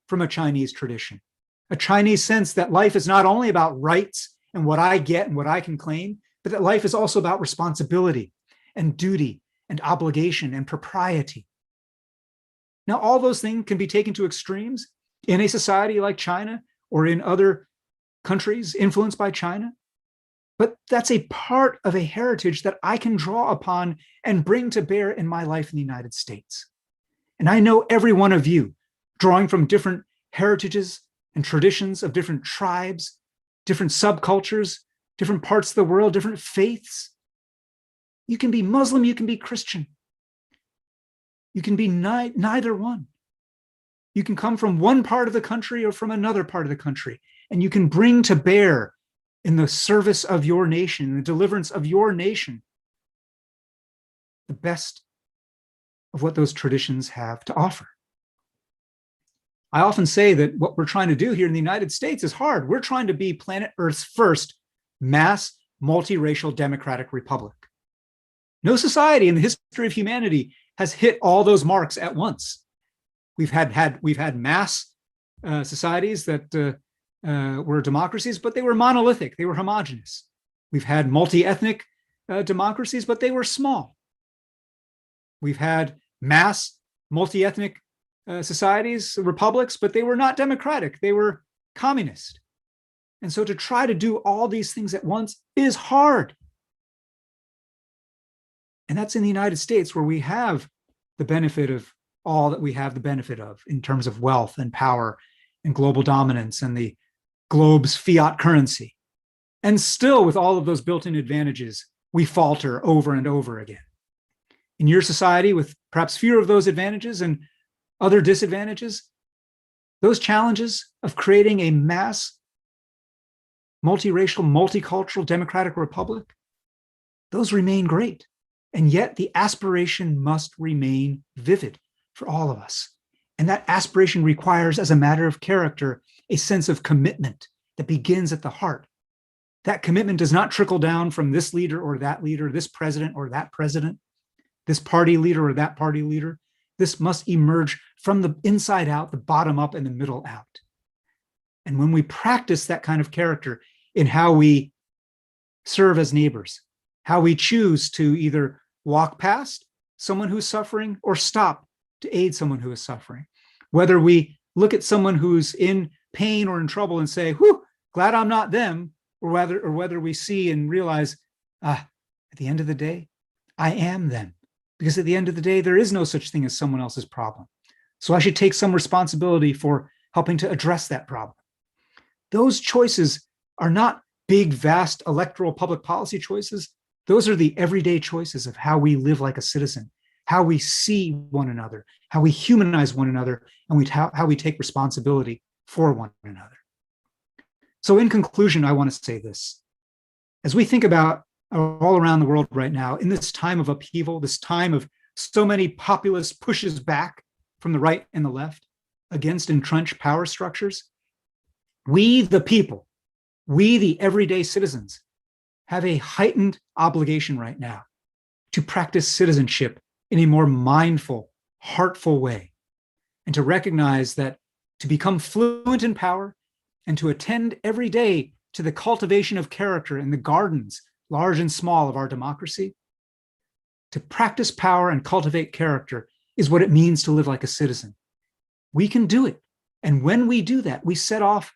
[SPEAKER 4] from a Chinese tradition, a Chinese sense that life is not only about rights and what I get and what I can claim, but that life is also about responsibility and duty and obligation and propriety. Now, all those things can be taken to extremes in a society like China or in other countries influenced by China. But that's a part of a heritage that I can draw upon and bring to bear in my life in the United States. And I know every one of you, drawing from different heritages and traditions of different tribes, different subcultures, different parts of the world, different faiths. You can be Muslim, you can be Christian. You can be neither one. You can come from one part of the country or from another part of the country, and you can bring to bear in the service of your nation, in the deliverance of your nation, the best of what those traditions have to offer. I often say that what we're trying to do here in the United States is hard. We're trying to be planet Earth's first mass multiracial democratic republic. No society in the history of humanity has hit all those marks at once. We've had mass societies that were democracies, but they were monolithic, they were homogenous. We've had multi-ethnic democracies, but they were small. We've had mass multi-ethnic societies, republics, but they were not democratic, they were communist. And so to try to do all these things at once is hard. And that's in the United States, where we have the benefit of all that we have the benefit of in terms of wealth and power and global dominance and the globe's fiat currency. And still, with all of those built-in advantages, we falter over and over again. In your society, with perhaps fewer of those advantages and other disadvantages, those challenges of creating a mass, multiracial, multicultural democratic republic, those remain great. And yet the aspiration must remain vivid for all of us. And that aspiration requires, as a matter of character, a sense of commitment that begins at the heart. That commitment does not trickle down from this leader or that leader, this president or that president, this party leader or that party leader. This must emerge from the inside out, the bottom up, and the middle out. And when we practice that kind of character in how we serve as neighbors, how we choose to either walk past someone who's suffering or stop to aid someone who is suffering, whether we look at someone who's in pain or in trouble and say, whew, glad I'm not them, or whether we see and realize, at the end of the day, I am them. Because at the end of the day, there is no such thing as someone else's problem. So I should take some responsibility for helping to address that problem. Those choices are not big, vast electoral public policy choices. Those are the everyday choices of how we live like a citizen, how we see one another, how we humanize one another, and how we take responsibility for one another. So in conclusion, I want to say this. As we think about all around the world right now, in this time of upheaval, this time of so many populist pushes back from the right and the left against entrenched power structures, we, the people, we, the everyday citizens, have a heightened obligation right now to practice citizenship in a more mindful, heartful way, and to recognize that to become fluent in power and to attend every day to the cultivation of character in the gardens, large and small, of our democracy, to practice power and cultivate character is what it means to live like a citizen. We can do it. And when we do that, we set off,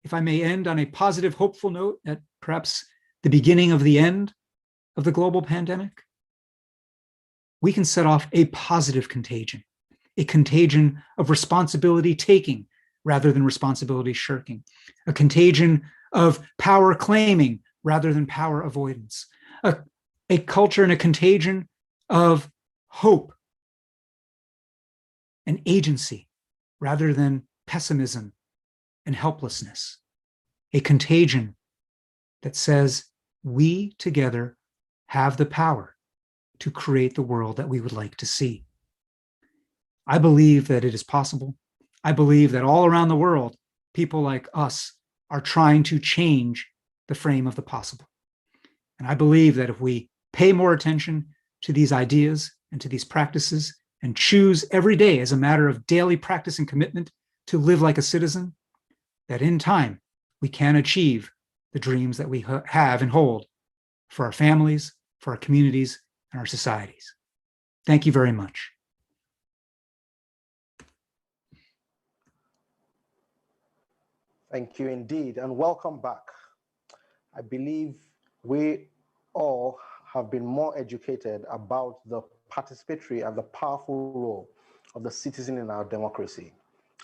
[SPEAKER 4] if I may end on a positive, hopeful note, at perhaps the beginning of the end of the global pandemic, we can set off a positive contagion, a contagion of responsibility taking rather than responsibility shirking, a contagion of power claiming rather than power avoidance, a culture and a contagion of hope and agency rather than pessimism and helplessness, a contagion that says we together have the power to create the world that we would like to see. I believe that it is possible. I believe that all around the world, people like us are trying to change the frame of the possible. And I believe that if we pay more attention to these ideas and to these practices and choose every day as a matter of daily practice and commitment to live like a citizen, that in time we can achieve the dreams that we have and hold for our families, for our communities, and our societies. Thank you very much.
[SPEAKER 2] Thank you indeed, and welcome back. I believe we all have been more educated about the participatory and the powerful role of the citizen in our democracy.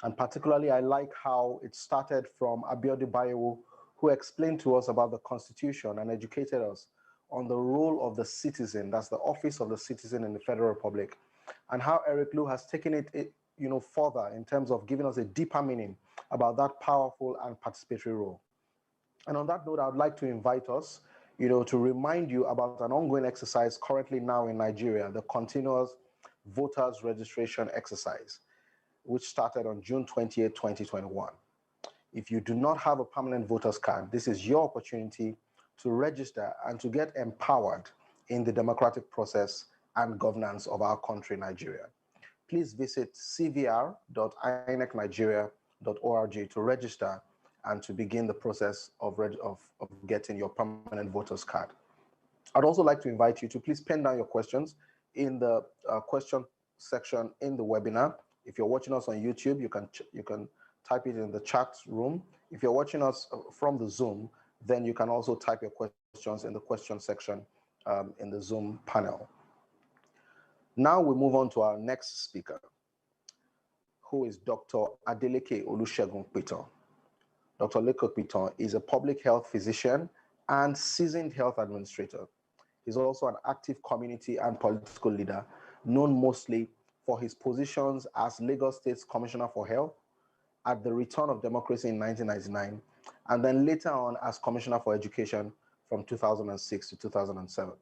[SPEAKER 2] And particularly, I like how it started from Abiodun Bayewu, who explained to us about the Constitution and educated us on the role of the citizen, that's the office of the citizen in the Federal Republic, and how Eric Liu has taken it further in terms of giving us a deeper meaning about that powerful and participatory role. And on that note, I would like to invite us, to remind you about an ongoing exercise currently now in Nigeria, the continuous voters registration exercise, which started on June 28, 2021. If you do not have a permanent voter's card, this is your opportunity to register and to get empowered in the democratic process and governance of our country, Nigeria. Please visit cvr.inecnigeria.org to register and to begin the process of getting your permanent voter's card. I'd also like to invite you to please pen down your questions in the question section in the webinar. If you're watching us on YouTube, you can type it in the chat room. If you're watching us from the Zoom, then you can also type your questions in the question section in the Zoom panel. Now we move on to our next speaker, who is Dr. Adeleke Olusegun Piton. Dr. Adeleke Piton is a public health physician and seasoned health administrator. He's also an active community and political leader, known mostly for his positions as Lagos State's Commissioner for Health at the return of democracy in 1999, and then later on as Commissioner for Education from 2006 to 2007.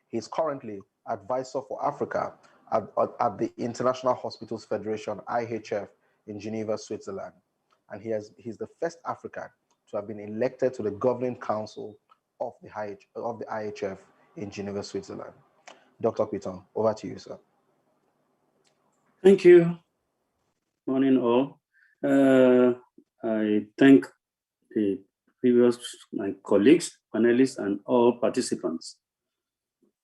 [SPEAKER 2] He's currently Advisor for Africa at the International Hospitals Federation, IHF, in Geneva, Switzerland. And he's the first African to have been elected to the Governing Council of the IHF in Geneva, Switzerland. Dr. Piton, over to you, sir.
[SPEAKER 5] Thank you. Morning, all. I thank the my colleagues, panelists, and all participants.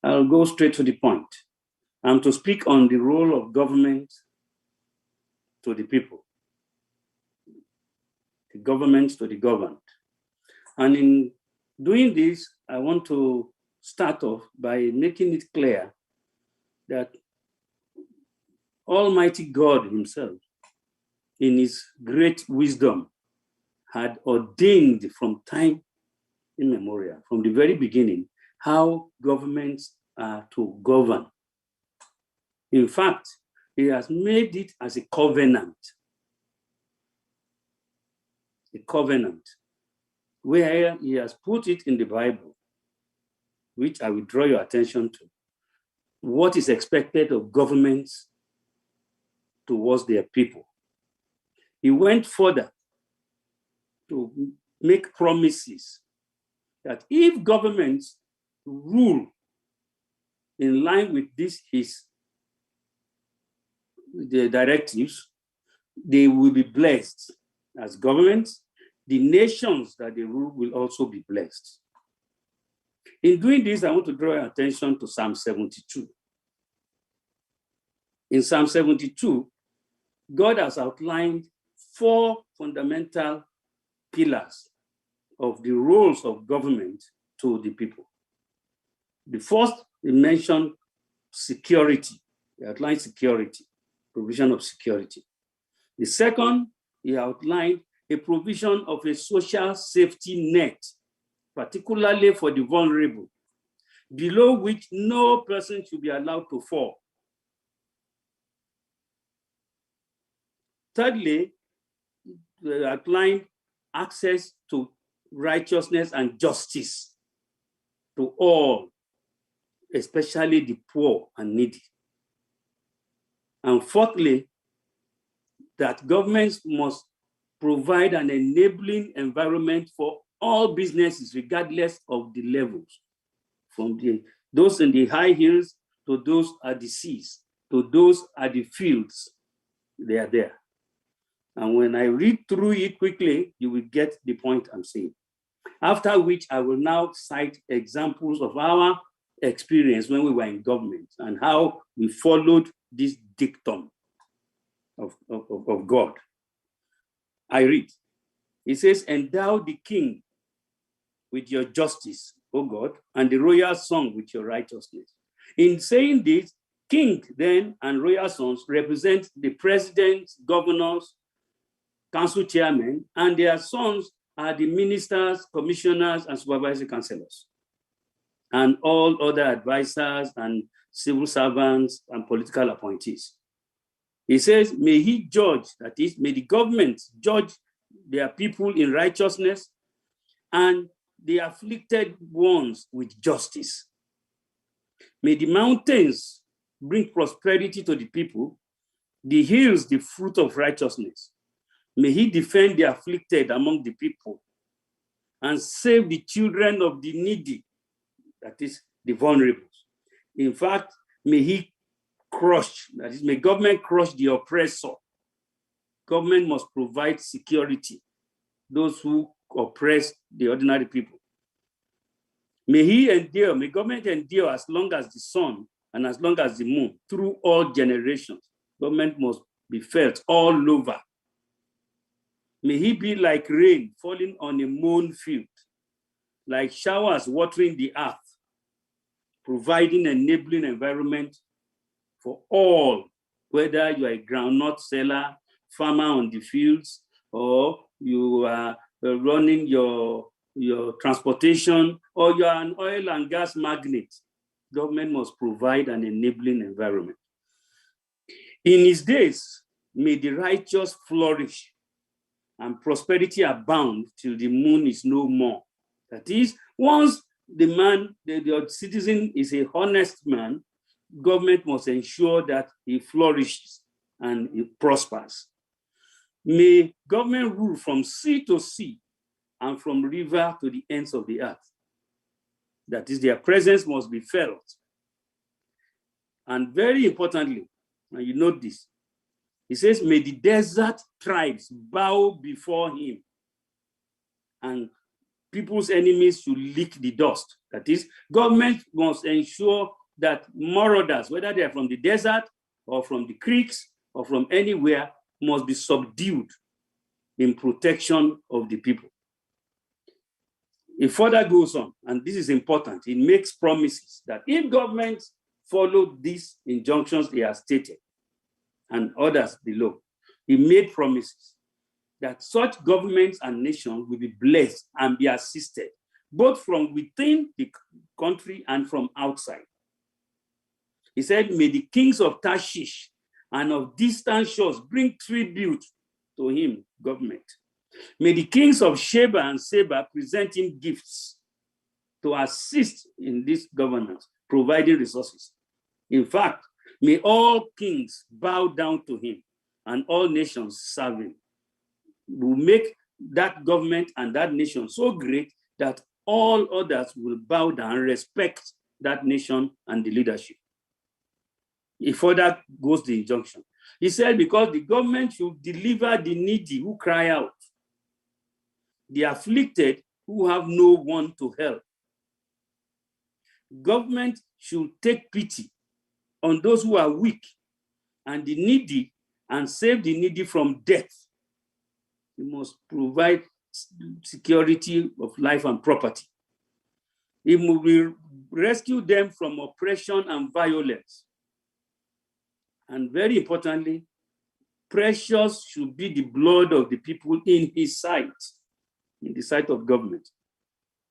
[SPEAKER 5] I'll go straight to the point. I'm to speak on the role of government to the people, the government to the governed. And in doing this, I want to start off by making it clear that Almighty God himself, in his great wisdom, had ordained from time immemorial, from the very beginning, how governments are to govern. In fact, he has made it as a covenant, where he has put it in the Bible, which I will draw your attention to. What is expected of governments towards their people. He went further to make promises that if governments rule in line with the directives, they will be blessed as governments. The nations that they rule will also be blessed. In doing this, I want to draw your attention to Psalm 72. In Psalm 72, God has outlined 4 fundamental pillars of the roles of government to the people. The first, he mentioned security. He outlined security, provision of security. The second, he outlined a provision of a social safety net, particularly for the vulnerable, below which no person should be allowed to fall. Thirdly, he outlined access to righteousness and justice to all, especially the poor and needy. And fourthly, that governments must provide an enabling environment for all businesses, regardless of the levels, from those in the high hills to those at the seas, to those at the fields. They are there. And when I read through it quickly, you will get the point I'm saying. After which I will now cite examples of our experience when we were in government and how we followed this dictum of God. I read. It says, endow the king with your justice, O God, and the royal son with your righteousness. In saying this, king then and royal sons represent the presidents, governors, council chairmen, and their sons are the ministers, commissioners, and supervisory councillors, and all other advisors and civil servants and political appointees. He says, may he judge, that is, may the government judge their people in righteousness and the afflicted ones with justice. May the mountains bring prosperity to the people, the hills the fruit of righteousness. May he defend the afflicted among the people and save the children of the needy, that is, the vulnerable. In fact, may he crush, that is, may government crush the oppressor. Government must provide security, those who oppress the ordinary people. May he endure, may government endure as long as the sun and as long as the moon, through all generations. Government must be felt all over. May he be like rain falling on a mown field, like showers watering the earth, providing an enabling environment for all, whether you are a groundnut seller, farmer on the fields, or you are running your transportation, or you are an oil and gas magnate. Government must provide an enabling environment. In his days, may the righteous flourish and prosperity abound till the moon is no more. That is, once the man, the citizen is a honest man, government must ensure that he flourishes and he prospers. May government rule from sea to sea and from river to the ends of the earth. That is, their presence must be felt. And very importantly, and you note this, he says, may the desert tribes bow before him, and people's enemies should lick the dust. That is, government must ensure that marauders, whether they are from the desert or from the creeks or from anywhere, must be subdued in protection of the people. It further goes on, and this is important. It makes promises that if governments follow these injunctions they have stated and others below, he made promises that such governments and nations will be blessed and be assisted, both from within the country and from outside. He said, may the kings of Tarshish and of distant shores bring tribute to him, government. May the kings of Sheba and Seba present him gifts to assist in this governance, providing resources. In fact, may all kings bow down to him and all nations serve him. Will make that government and that nation so great that all others will bow down and respect that nation and the leadership. It further goes the injunction. He said, because the government should deliver the needy who cry out, the afflicted who have no one to help. Government should take pity on those who are weak and the needy and save the needy from death. We must provide security of life and property. It will rescue them from oppression and violence. And very importantly, precious should be the blood of the people in his sight, in the sight of government.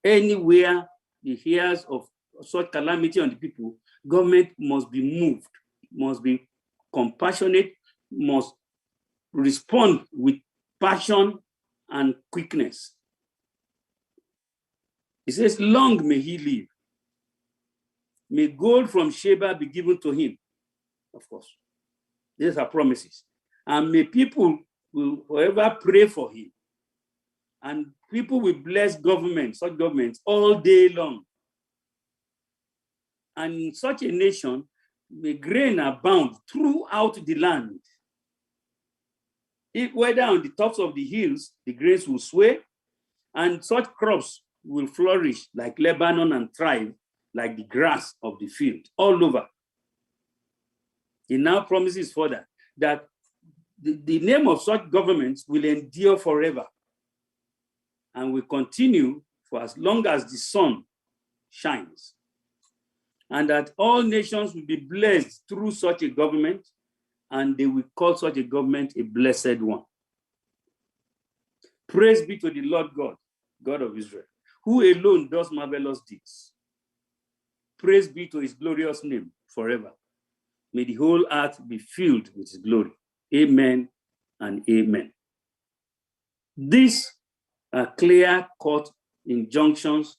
[SPEAKER 5] Anywhere he hears of such calamity on the people, government must be moved, must be compassionate, must respond with passion and quickness. He says, long may he live. May gold from Sheba be given to him, of course. These are promises. And may people will forever pray for him. And people will bless government, such governments, all day long. And in such a nation, may grain abound throughout the land. Whether on the tops of the hills, the grains will sway, and such crops will flourish like Lebanon and thrive like the grass of the field all over. He now promises further that the name of such governments will endure forever and will continue for as long as the sun shines, and that all nations will be blessed through such a government, and they will call such a government a blessed one. Praise be to the Lord God, God of Israel, who alone does marvelous deeds. Praise be to his glorious name forever. May the whole earth be filled with his glory. Amen and amen. These are clear-cut injunctions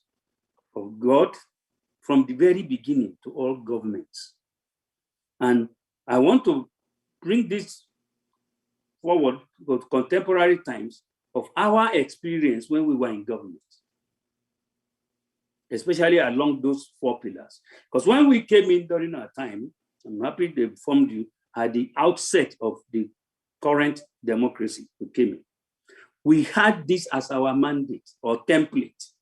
[SPEAKER 5] of God from the very beginning to all governments. And I want to bring this forward to contemporary times of our experience when we were in government, especially along those 4 pillars. Because when we came in during our time, I'm happy they informed you at the outset of the current democracy we came in. We had this as our mandate or template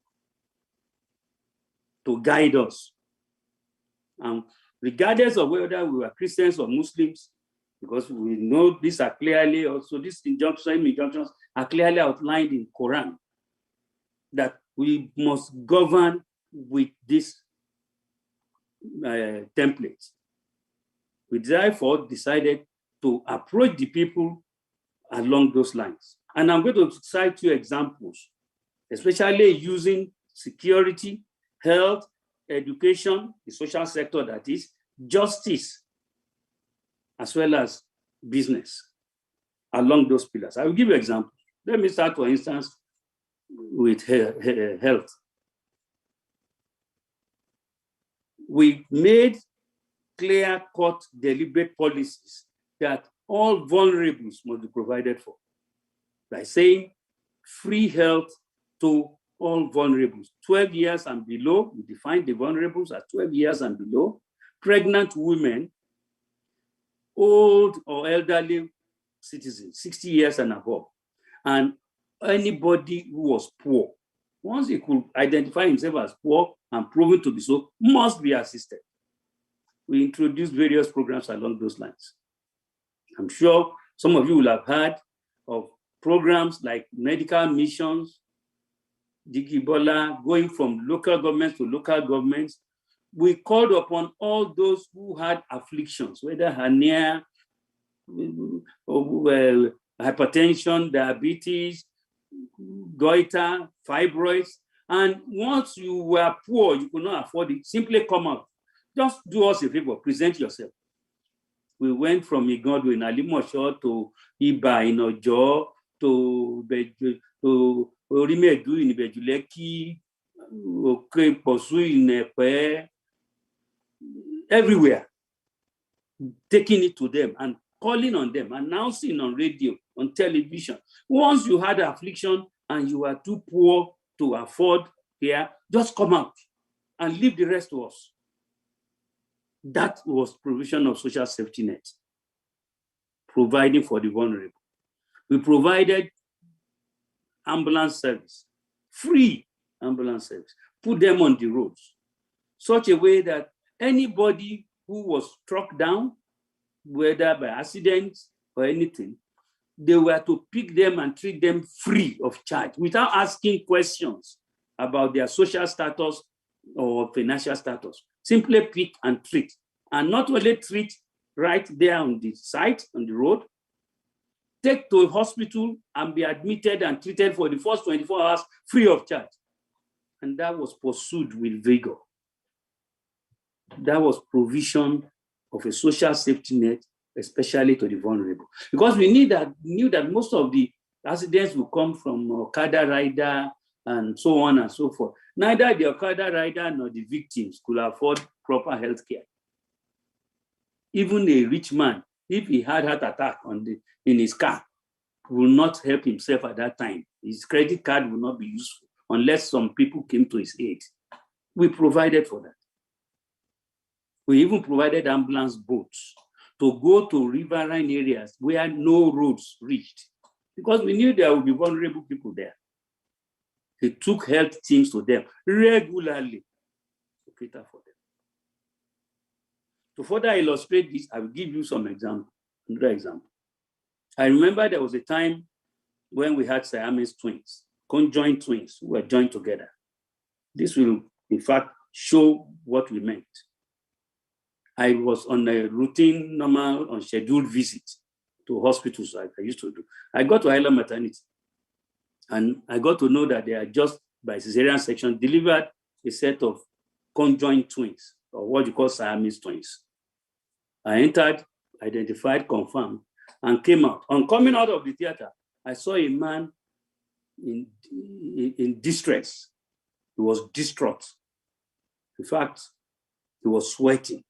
[SPEAKER 5] to guide us. And regardless of whether we were Christians or Muslims, because we know these are clearly also, these injunctions are clearly outlined in Quran, that we must govern with this template. We therefore decided to approach the people along those lines. And I'm going to cite 2 examples, especially using security, health, education, the social sector, that is, justice, as well as business along those pillars. I will give you examples. Let me start, for instance, with health. We made clear-cut, deliberate policies that all vulnerables must be provided for, by saying free health to all vulnerables. 12 years and below, we define the vulnerables as 12 years and below, pregnant women, old or elderly citizens, 60 years and above, and anybody who was poor. Once he could identify himself as poor and proven to be so, must be assisted. We introduced various programs along those lines. I'm sure some of you will have heard of programs like medical missions, Digibola, going from local governments to local governments. We called upon all those who had afflictions, whether hernia, hypertension, diabetes, goiter, fibroids. And once you were poor, you could not afford it, simply come out. Just do us a favor, present yourself. We went from Igodo in Alimosho to Iba in Ojo to Orimedu in Bejuleki, Posu in Epe, everywhere, taking it to them and calling on them, announcing on radio, on television. Once you had affliction and you are too poor to afford care, just come out and leave the rest to us. That was provision of social safety net, providing for the vulnerable. We provided ambulance service, free ambulance service, put them on the roads, such a way that anybody who was struck down, whether by accident or anything, they were to pick them and treat them free of charge without asking questions about their social status or financial status. Simply pick and treat. And not only treat right there on the site, on the road, take to a hospital and be admitted and treated for the first 24 hours free of charge. And that was pursued with vigor. That was provision of a social safety net, especially to the vulnerable. Because we knew that most of the accidents will come from Okada rider and so on and so forth. Neither the Okada rider nor the victims could afford proper health care. Even a rich man, if he had heart attack in his car, will not help himself at that time. His credit card will not be useful unless some people came to his aid. We provided for that. We even provided ambulance boats to go to riverine areas where no roads reached, because we knew there would be vulnerable people there. They took health teams to them regularly to cater for them. To further illustrate this, I will give you some example. Another example. I remember there was a time when we had Siamese twins, conjoined twins who were joined together. This will, in fact, show what we meant. I was on a routine, normal, unscheduled visit to hospitals like I used to do. I got to Highland Maternity, and I got to know that they are just by cesarean section delivered a set of conjoined twins, or what you call Siamese twins. I entered, identified, confirmed, and came out. On coming out of the theater, I saw a man in distress. He was distraught. In fact, he was sweating.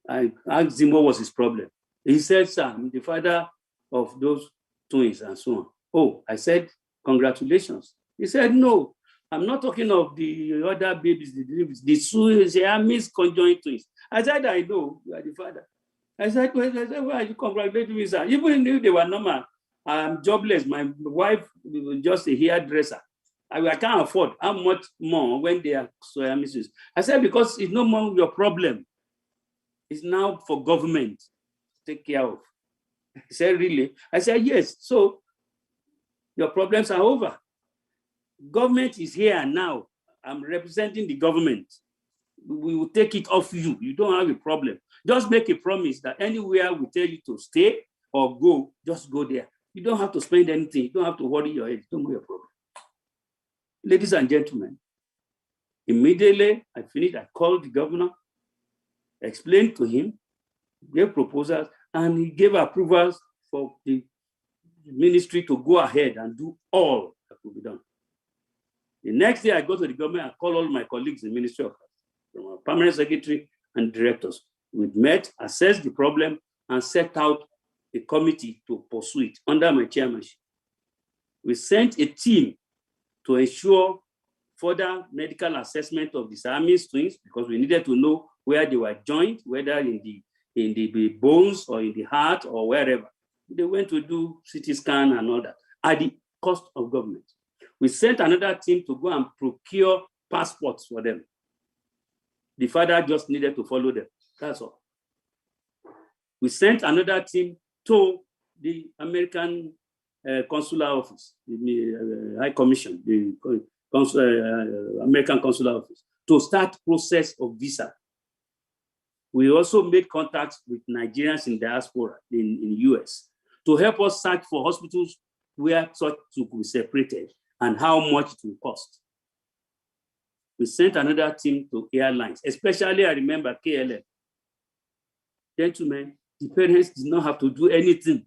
[SPEAKER 5] I asked him what was his problem. He said, "Sir, I'm the father of those twins," and so on. Oh, I said, "Congratulations." He said, "No, I'm not talking of the other babies, the Siamese conjoined twins." I said, "I know, you are the father." I said, "Why are you congratulating me, sir? Even if they were normal, I'm jobless. My wife was just a hairdresser. I can't afford. How much more when they are Siamese?" I said, "Because it's no more your problem. It's now for government to take care of." He said, "Really?" I said, "Yes. So your problems are over. Government is here and now. I'm representing the government. We will take it off you. You don't have a problem. Just make a promise that anywhere we tell you to stay or go, just go there. You don't have to spend anything. You don't have to worry your head. Don't know your problem." Ladies and gentlemen, immediately I finished, I called the governor, explained to him, gave proposals, and he gave approvals for the ministry to go ahead and do all that could be done. The next day I go to the government and call all my colleagues in the Ministry of Health, from our permanent secretary and directors. We met, assessed the problem, and set out a committee to pursue it under my chairmanship. We sent a team to ensure further medical assessment of the Siamese twins, because we needed to know where they were joined, whether in the bones or in the heart or wherever. They went to do CT scan and all that at the cost of government. We sent another team to go and procure passports for them. The father just needed to follow them. That's all. We sent another team to the American consular office, the High Commission, the American consular office, to start process of visa. We also made contacts with Nigerians in diaspora in US to help us search for hospitals where such to be separated and how much it will cost. We sent another team to airlines, especially I remember KLM. Gentlemen, the parents did not have to do anything.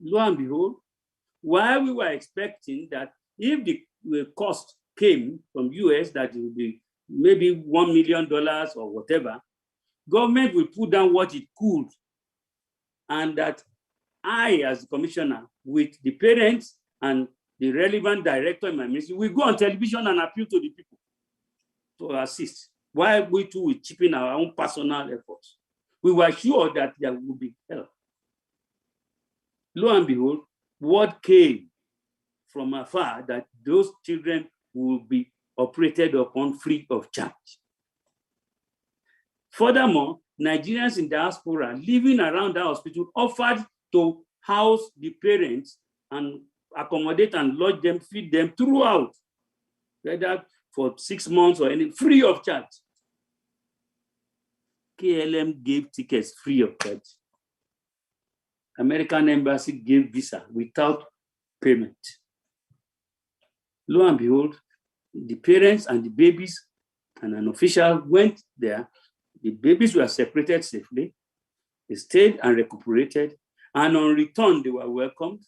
[SPEAKER 5] Lo and behold, while we were expecting that if the cost came from US, that it would be maybe $1 million or whatever, government will put down what it could, and that I, as the commissioner, with the parents and the relevant director in my ministry, we go on television and appeal to the people to assist, while we too will chip in our own personal efforts. We were sure that there would be help. Lo and behold, word came from afar that those children will be operated upon free of charge. Furthermore, Nigerians in diaspora living around that hospital offered to house the parents and accommodate and lodge them, feed them throughout, whether for 6 months or any, free of charge. KLM gave tickets free of charge. American embassy gave visa without payment. Lo and behold, the parents and the babies and an official went there. The babies were separated safely. They stayed and recuperated. And on return, they were welcomed.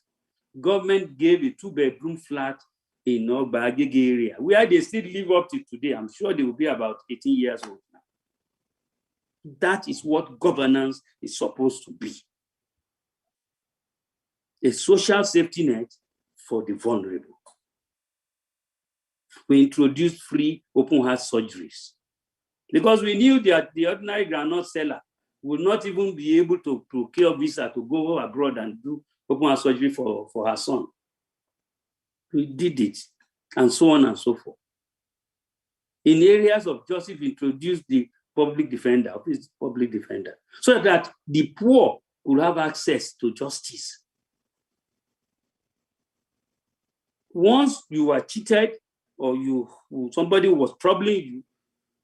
[SPEAKER 5] Government gave a 2-bedroom flat in Ogba Agege area, where they still live up to today. I'm sure they will be about 18 years old now. That is what governance is supposed to be. A social safety net for the vulnerable. We introduced free open heart surgeries because we knew that the ordinary groundnut seller would not even be able to procure visa to go abroad and do open heart surgery for her son. We did it, and so on and so forth. In areas of justice, we introduced the public defender, so that the poor could have access to justice. Once you were cheated or somebody was troubling you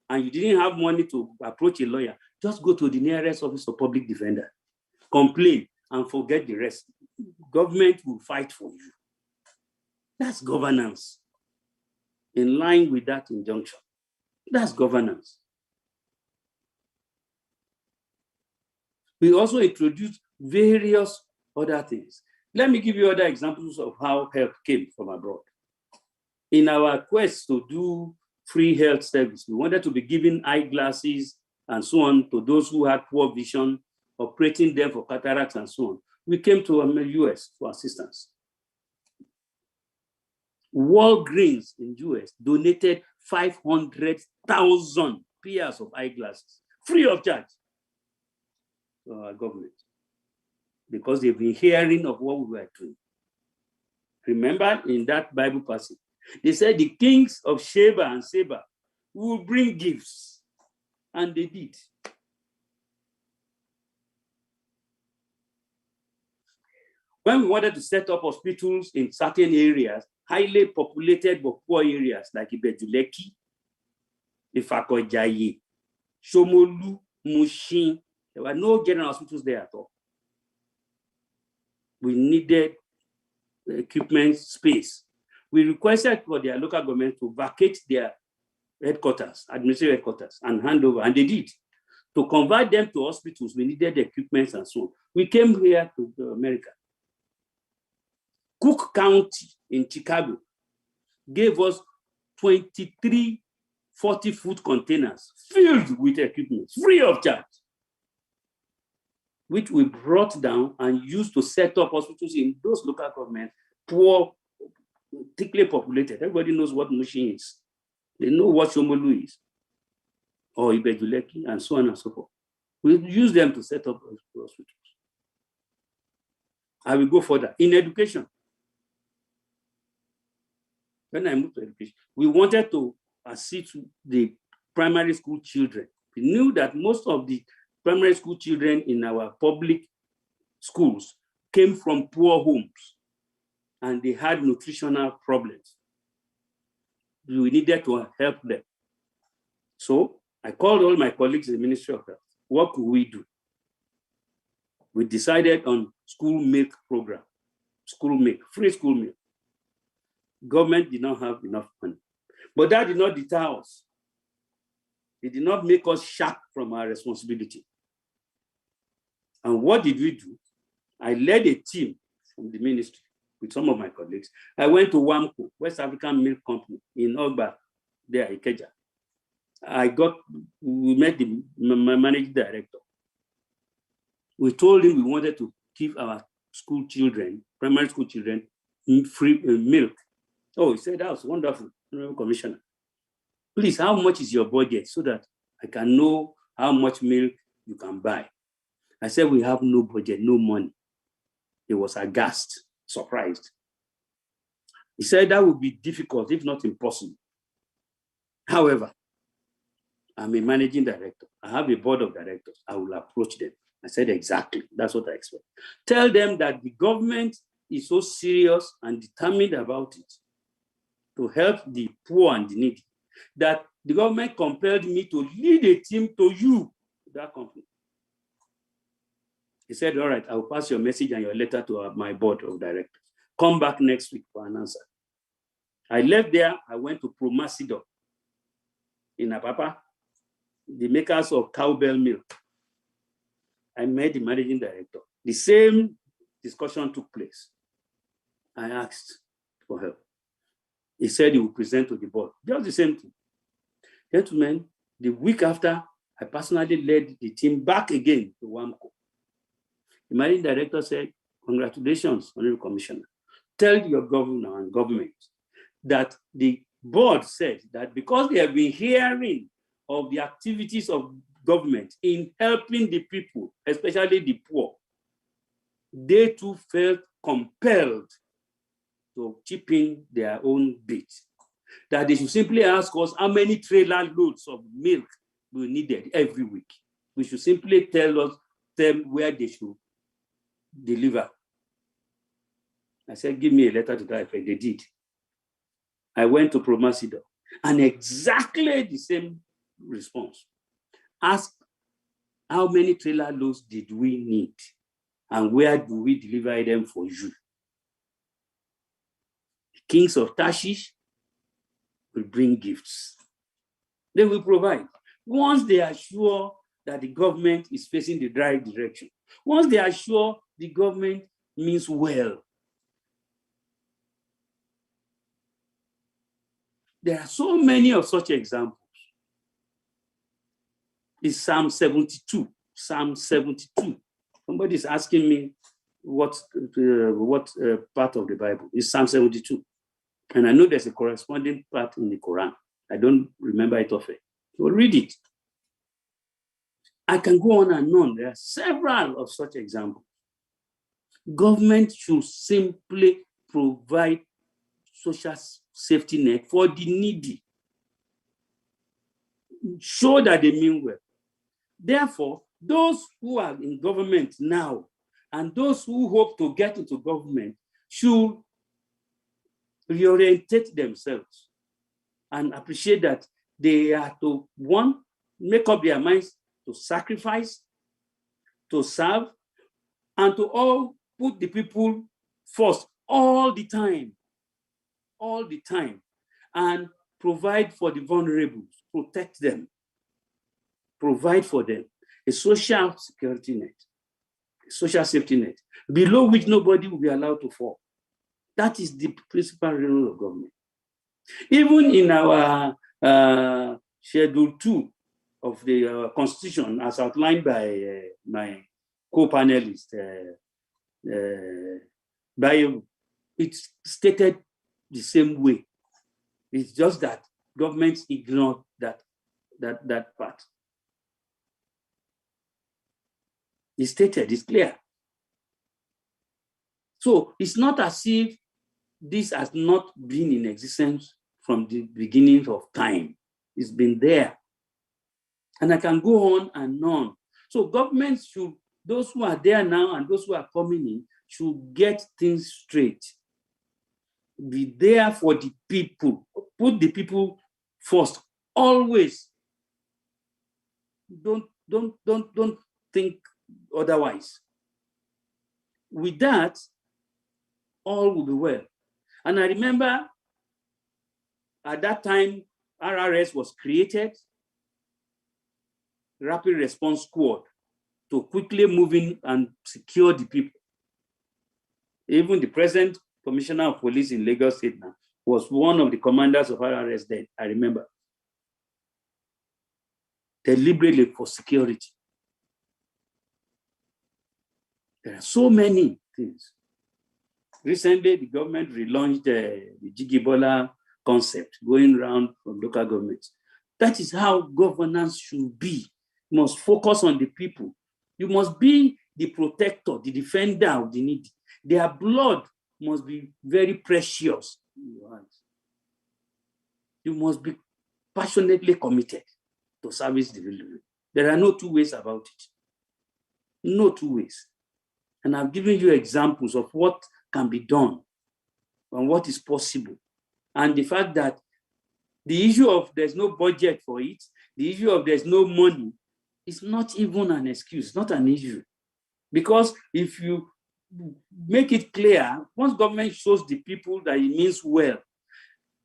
[SPEAKER 5] and you didn't have money to approach a lawyer, just go to the nearest office of public defender, complain, and forget the rest. Government will fight for you. That's governance. In line with that injunction, that's governance. We also introduced various other things. Let me give you other examples of how help came from abroad. In our quest to do free health service, we wanted to be giving eyeglasses and so on to those who had poor vision, operating them for cataracts and so on. We came to the US for assistance. Walgreens in US donated 500,000 pairs of eyeglasses, free of charge, to our government, because they've been hearing of what we were doing. Remember in that Bible passage, they said the kings of Sheba and Seba will bring gifts, and they did. When we wanted to set up hospitals in certain areas, highly populated but poor areas like Ibejuleki, Ifakojaye, Shomolu, Mushin, there were no general hospitals there at all. We needed equipment, space. We requested for their local government to vacate their headquarters, administrative headquarters, and hand over, and they did. To convert them to hospitals, we needed equipment and so on. We came here to America. Cook County in Chicago gave us 23 40-foot containers filled with equipment, free of charge, which we brought down and used to set up hospitals in those local governments, poor, thickly populated. Everybody knows what Mushin is. They know what Shomolu is, or Ibejuleki, and so on and so forth. We use them to set up hospitals. I will go further. In education, when I moved to education, we wanted to assist the primary school children. We knew that most of the primary school children in our public schools came from poor homes and they had nutritional problems. We needed to help them. So I called all my colleagues in the Ministry of Health. What could we do? We decided on school milk program, school milk, free school milk. Government did not have enough money, but that did not deter us. It did not make us shy from our responsibility. And what did we do? I led a team from the ministry with some of my colleagues. I went to WAMCO, West African Milk Company in Ogba, there, Ikeja. We met the managing director. We told him we wanted to give our school children, primary school children, free milk. Oh, he said, that was wonderful, Commissioner. Please, how much is your budget so that I can know how much milk you can buy? I said, we have no budget, no money. He was aghast, surprised. He said that would be difficult, if not impossible. However, I'm a managing director. I have a board of directors. I will approach them. I said, exactly, that's what I expect. Tell them that the government is so serious and determined about it to help the poor and the needy, that the government compelled me to lead a team to you, that company. He said, all right, I will pass your message and your letter to my board of directors. Come back next week for an answer. I left there, I went to Promasidor in Apapa, the makers of cowbell milk. I met the managing director. The same discussion took place. I asked for help. He said he would present to the board. Just the same thing. Gentlemen, the week after, I personally led the team back again to WAMCO. The managing director said, congratulations, Honorable Commissioner. Tell your governor and government that the board said that because they have been hearing of the activities of government in helping the people, especially the poor, they too felt compelled to chip in their own bit. That they should simply ask us how many trailer loads of milk be needed every week. We should simply tell them where they should deliver. I said, give me a letter to that effect. They did. I went to Promasidor, and exactly the same response. Ask, how many trailer loads did we need? And where do we deliver them for you? The kings of Tarshish will bring gifts. They will provide. Once they are sure that the government is facing the right direction, once they are sure the government means well, there are so many of such examples. It's Psalm 72. Psalm 72. Somebody is asking me what part of the Bible. It's Psalm 72. And I know there's a corresponding part in the Quran. I don't remember it often. So read it. I can go on and on. There are several of such examples. Government should simply provide social safety net for the needy. Show that they mean well. Therefore, those who are in government now and those who hope to get into government should reorientate themselves and appreciate that they are to, one, make up their minds to sacrifice, to serve, and to all put the people first all the time, and provide for the vulnerable, protect them, provide for them a social security net, a social safety net, below which nobody will be allowed to fall. That is the principal role of government. Even in our Schedule 2 of the Constitution, as outlined by my co-panelist, it's stated the same way. It's just that governments ignore that part. It's stated, it's clear. So it's not as if this has not been in existence from the beginning of time. It's been there. And I can go on and on. So governments should, those who are there now and those who are coming in, should get things straight. Be there for the people. Put the people first. Always. Don't think otherwise. With that, all will be well. And I remember at that time, RRS was created, Rapid Response Squad, to quickly move in and secure the people. Even the present Commissioner of Police in Lagos State now was one of the commanders of RRS then, I remember. Deliberately for security. There are so many things. Recently, the government relaunched the Jigibola concept, going around from local governments. That is how governance should be. You must focus on the people. You must be the protector, the defender of the needy. Their blood must be very precious in your hands. You must be passionately committed to service delivery. There are no two ways about it. No two ways. And I've given you examples of what can be done and what is possible. And the fact that the issue of there's no budget for it, the issue of there's no money, is not even an excuse, not an issue. Because if you make it clear, once government shows the people that it means well,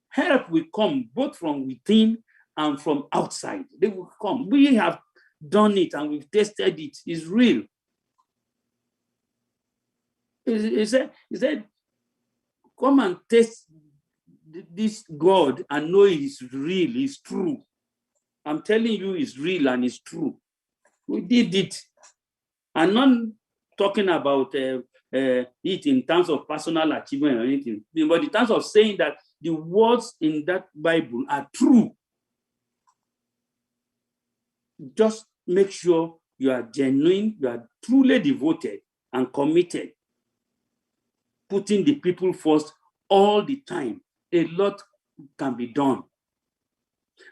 [SPEAKER 5] help will come both from within and from outside. They will come. We have done it and we've tested it. It's real. He said, come and test this God and know it's real, it's true. I'm telling you it's real and it's true. We did it. I'm not talking about it in terms of personal achievement or anything, but in terms of saying that the words in that Bible are true. Just make sure you are genuine, you are truly devoted and committed, putting the people first all the time. A lot can be done.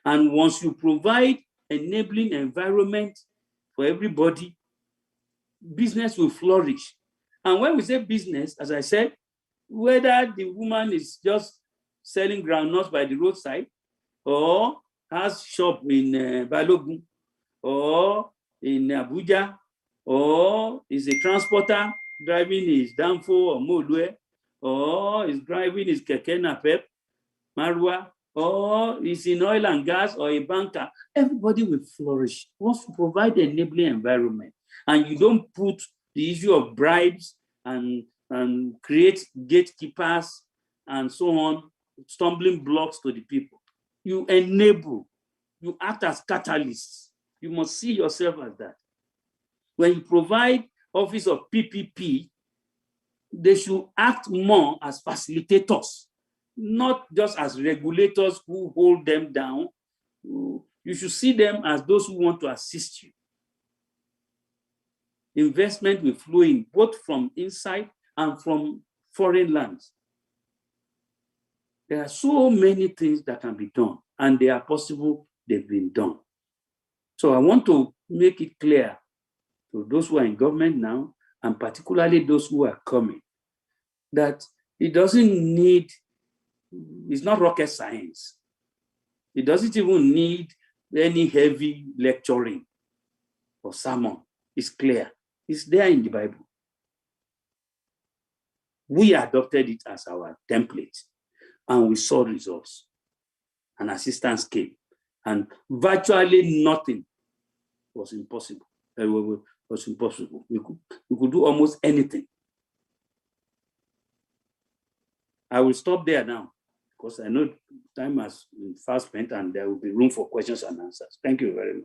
[SPEAKER 5] And once you provide enabling environment for everybody, business will flourish. And when we say business, as I said, whether the woman is just selling groundnuts by the roadside or has shop in Balogun or in Abuja, or is a transporter driving his Danfo or Modwe, or is driving his Keke Napep, Marwa, or is in oil and gas or a banker, everybody will flourish once you provide an enabling environment. And you don't put the issue of bribes and create gatekeepers and so on, stumbling blocks to the people. You enable, you act as catalysts. You must see yourself as that. When you provide office of PPP, they should act more as facilitators, not just as regulators who hold them down. You should see them as those who want to assist you. Investment will flow in both from inside and from foreign lands. There are so many things that can be done, and they are possible, they've been done. So I want to make it clear to those who are in government now, and particularly those who are coming, that it doesn't need, it's not rocket science. It doesn't even need any heavy lecturing or sermon. It's clear. It's there in the Bible. We adopted it as our template, and we saw results. And assistance came, and virtually nothing was impossible. We could do almost anything. I will stop there now because I know time has been fast spent and there will be room for questions and answers. Thank you very much.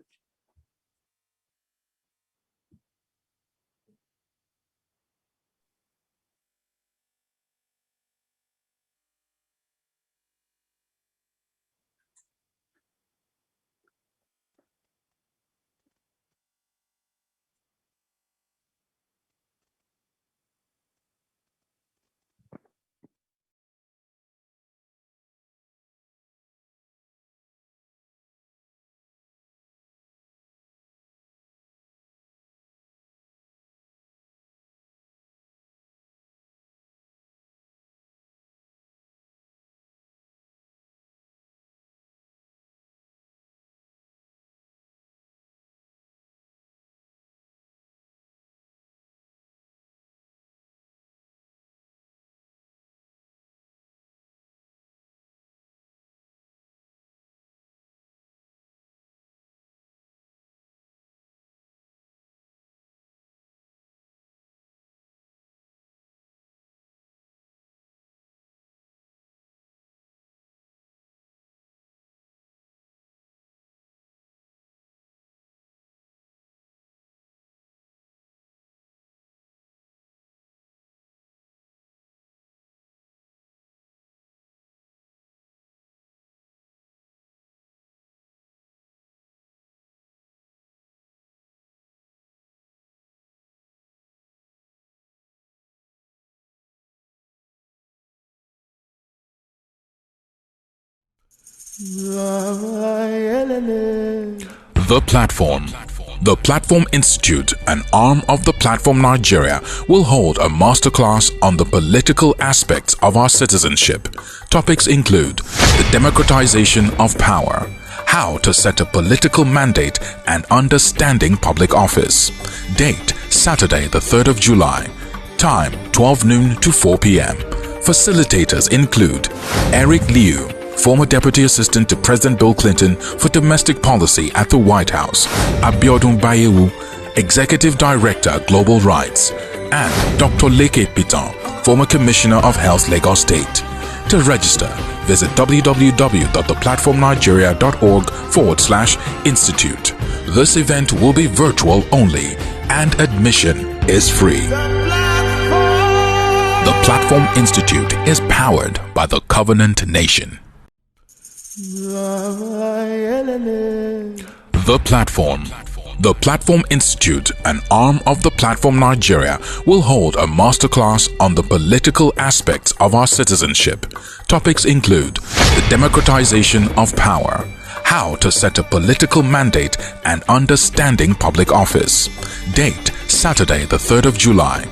[SPEAKER 1] The Platform. The Platform Institute, an arm of the Platform Nigeria, will hold a masterclass on the political aspects of our citizenship. Topics include the democratization of power, how to set a political mandate, and understanding public office. Date, Saturday the 3rd of July. Time, 12 noon to 4 p.m. Facilitators include Eric Liu, former Deputy Assistant to President Bill Clinton for Domestic Policy at the White House, Abiodun Bayewu, Executive Director, Global Rights, and Dr. Leke Piton, former Commissioner of Health, Lagos State. To register, visit www.theplatformnigeria.org/institute. This event will be virtual only, and admission is free. The Platform Institute is powered by the Covenant Nation. The Platform. The Platform Institute, an arm of the Platform Nigeria, will hold a masterclass on the political aspects of our citizenship. Topics include the democratization of power, How to set a political mandate and understanding public office. Date, Saturday the 3rd of July.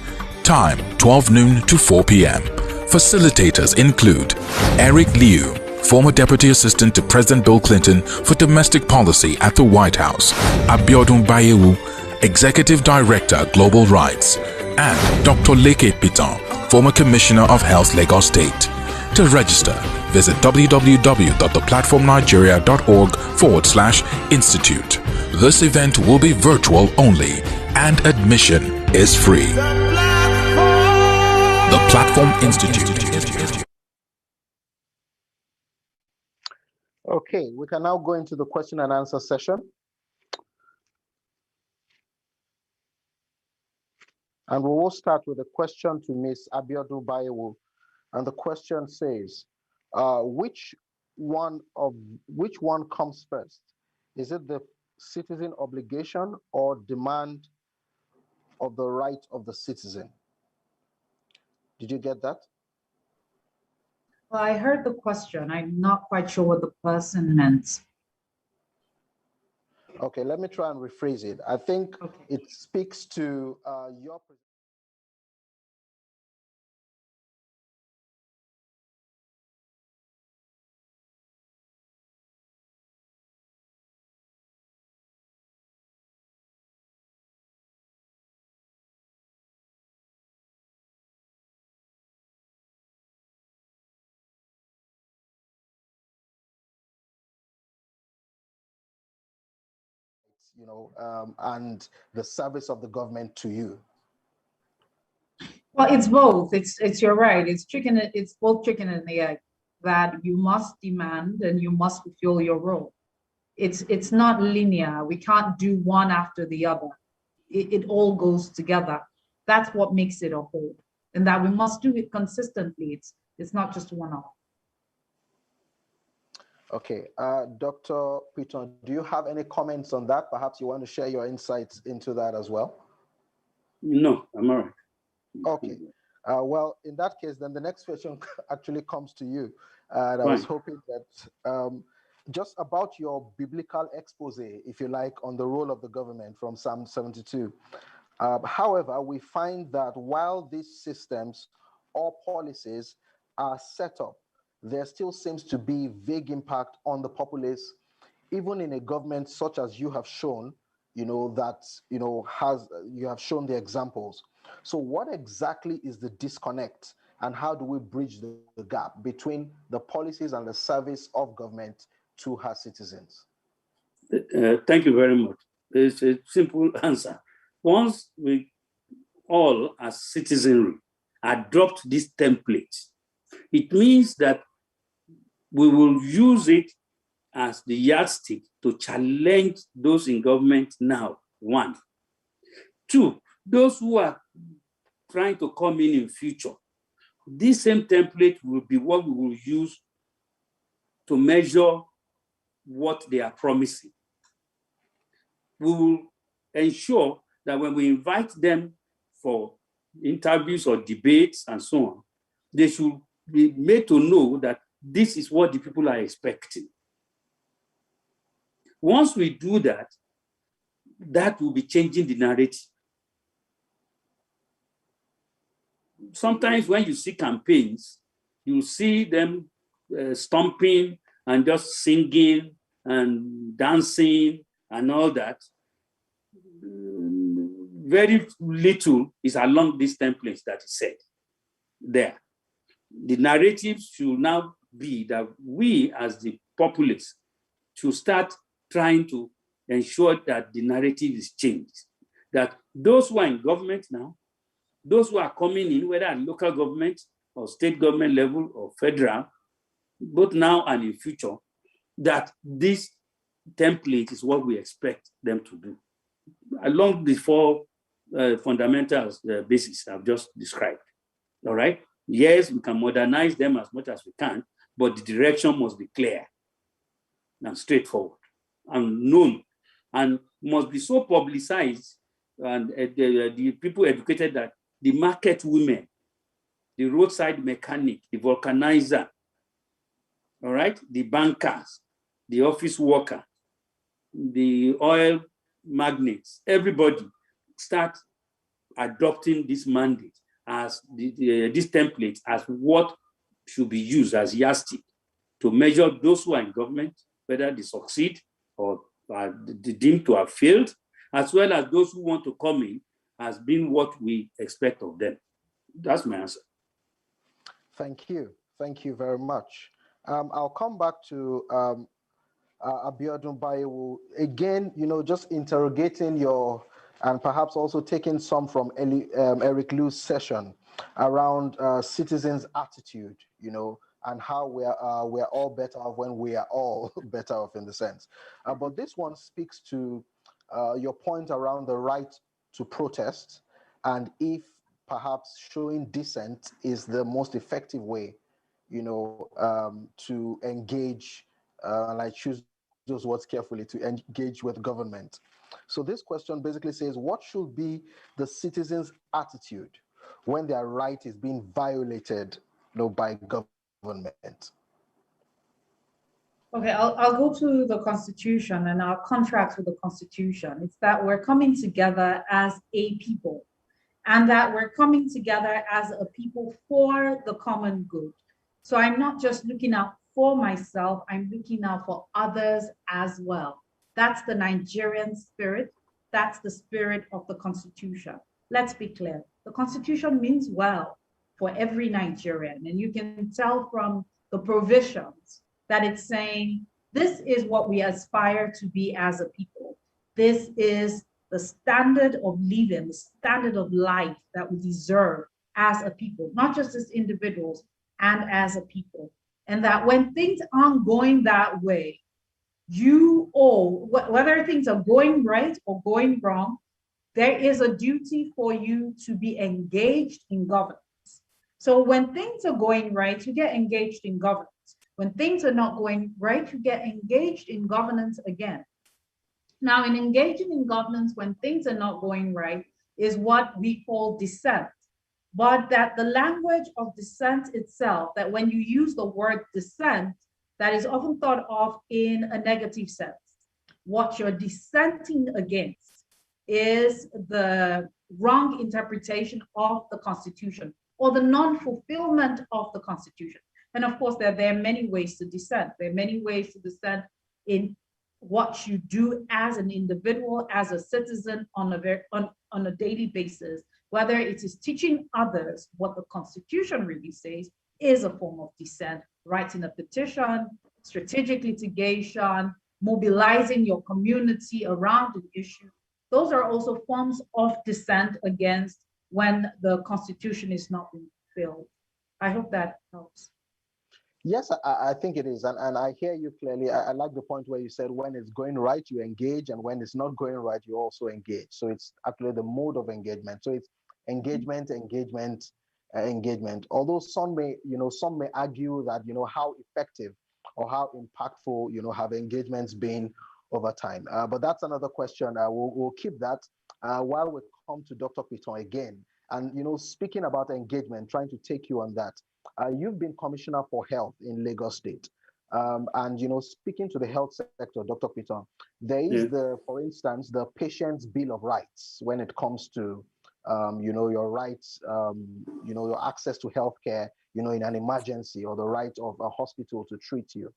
[SPEAKER 1] Time, 12 noon to 4 p.m. Facilitators include Eric Liu, former Deputy Assistant to President Bill Clinton for Domestic Policy at the White House, Abiodun Bayewu, Executive Director, Global Rights, and Dr. Leke Piton, former Commissioner of Health, Lagos State. To register, visit www.theplatformnigeria.org/institute. This event will be virtual only and admission is free. The Platform Institute.
[SPEAKER 2] Okay, we can now go into the question and answer session. And we will start with a question to Ms. Abiodun Bayewu. And the question says, which one comes first? Is it the citizen obligation or demand of the right of the citizen? Did you get that?
[SPEAKER 3] Well, I heard the question. I'm not quite sure what the person meant.
[SPEAKER 2] Okay, let me try and rephrase it. I think it speaks to your and the service of the government to you.
[SPEAKER 3] Well, it's both. You're right. It's both chicken and the egg, that you must demand and you must fulfill your role. It's not linear. We can't do one after the other. It all goes together. That's what makes it a whole, and that we must do it consistently. It's not just one-off.
[SPEAKER 2] Okay, Dr. Piton, do you have any comments on that? Perhaps you want to share your insights into that as well?
[SPEAKER 5] No, I'm all right.
[SPEAKER 2] Okay, well, in that case, then the next question actually comes to you. And I was hoping that just about your biblical expose, if you like, on the role of the government from Psalm 72. However, we find that while these systems or policies are set up, there still seems to be vague impact on the populace, even in a government such as you have shown, you have shown the examples. So what exactly is the disconnect, and how do we bridge the gap between the policies and the service of government to her citizens?
[SPEAKER 5] Thank you very much. It's a simple answer. Once we all as citizenry adopt this template, it means that we will use it as the yardstick to challenge those in government now, one. Two, those who are trying to come in future, this same template will be what we will use to measure what they are promising. We will ensure that when we invite them for interviews or debates and so on, they should be made to know that this is what the people are expecting. Once we do that, that will be changing the narrative. Sometimes when you see campaigns, you see them stomping and just singing and dancing and all that. Very little is along these templates that is said there. The narrative should now be that we as the populace should start trying to ensure that the narrative is changed. That those who are in government now, those who are coming in, whether at local government or state government level or federal, both now and in future, that this template is what we expect them to do, along the four fundamental bases I've just described. All right? Yes, we can modernize them as much as we can, but the direction must be clear and straightforward and known, and must be so publicized and the people educated that the market women, the roadside mechanic, the vulcanizer, all right, the bankers, the office worker, the oil magnates, everybody start adopting this mandate as this template as what should be used as yardstick to measure those who are in government, whether they succeed or are deemed to have failed, as well as those who want to come in as being what we expect of them. That's my answer.
[SPEAKER 2] Thank you. Thank you very much. I'll come back to Abiodun Bayewu. Again, just interrogating your, and perhaps also taking some from Eric Liu's session around citizens' attitude, and how we're all better off when we are all better off in the sense. But this one speaks to your point around the right to protest, and if perhaps showing dissent is the most effective way, to engage, and I choose those words carefully, to engage with government. So this question basically says, what should be the citizens' attitude when their right is being violated, by government?
[SPEAKER 3] Okay, I'll go to the Constitution and our contract with the Constitution. It's that we're coming together as a people, and that we're coming together as a people for the common good. So I'm not just looking out for myself, I'm looking out for others as well. That's the Nigerian spirit. That's the spirit of the Constitution. Let's be clear. The Constitution means well for every Nigerian, and you can tell from the provisions that it's saying, this is what we aspire to be as a people. This is the standard of living, the standard of life that we deserve as a people, not just as individuals and as a people. And that when things aren't going that way, you all, whether things are going right or going wrong, there is a duty for you to be engaged in governance. So when things are going right, you get engaged in governance. When things are not going right, you get engaged in governance again. Now, in engaging in governance when things are not going right is what we call dissent. But that the language of dissent itself, that when you use the word dissent, that is often thought of in a negative sense. What you're dissenting against is the wrong interpretation of the Constitution or the non-fulfillment of the Constitution. And of course, there are many ways to dissent. There are many ways to dissent in what you do as an individual, as a citizen on a daily basis. Whether it is teaching others what the Constitution really says is a form of dissent, writing a petition, strategic litigation, mobilizing your community around an issue. Those are also forms of dissent against when the Constitution is not being fulfilled. I hope that helps.
[SPEAKER 2] Yes, I think it is. And I hear you clearly. I like the point where you said when it's going right, you engage, and when it's not going right, you also engage. So it's actually the mode of engagement. So it's engagement, engagement, engagement. Although some may argue that, how effective or how impactful, have engagements been over time. But that's another question. We'll keep that while we come to Dr. Piton again. And, speaking about engagement, trying to take you on that. You've been Commissioner for Health in Lagos State. And, speaking to the health sector, Dr. Piton, there is for instance, the Patient's Bill of Rights when it comes to, your rights, your access to healthcare, in an emergency, or the right of a hospital to treat you.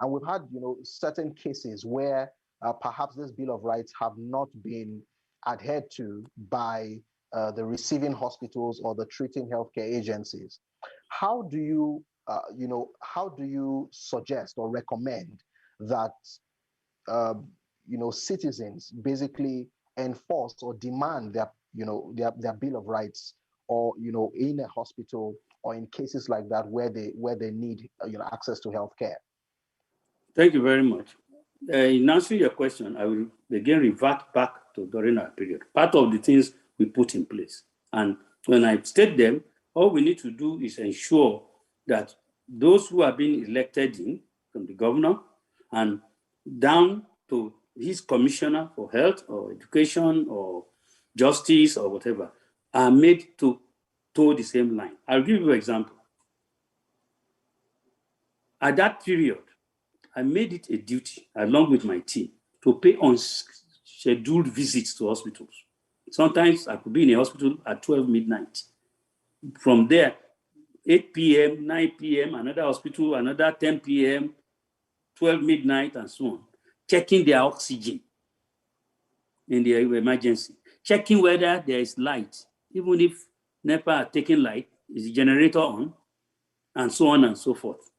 [SPEAKER 2] And we've had, certain cases where perhaps this Bill of Rights have not been adhered to by the receiving hospitals or the treating healthcare agencies. How do you, suggest or recommend that, citizens basically enforce or demand their Bill of Rights, or, in a hospital or in cases like that where they need, access to healthcare?
[SPEAKER 5] Thank you very much. In answering your question, I will again revert back to during our period. Part of the things we put in place. And when I state them, all we need to do is ensure that those who are being elected in, from the governor and down to his commissioner for health or education or justice or whatever, are made to toe the same line. I'll give you an example. At that period, I made it a duty, along with my team, to pay unscheduled visits to hospitals. Sometimes I could be in a hospital at 12 midnight. From there, 8 p.m., 9 p.m., another hospital, another 10 p.m., 12 midnight, and so on, checking their oxygen in the emergency, checking whether there is light, even if NEPA are taking light, is the generator on, and so on and so forth.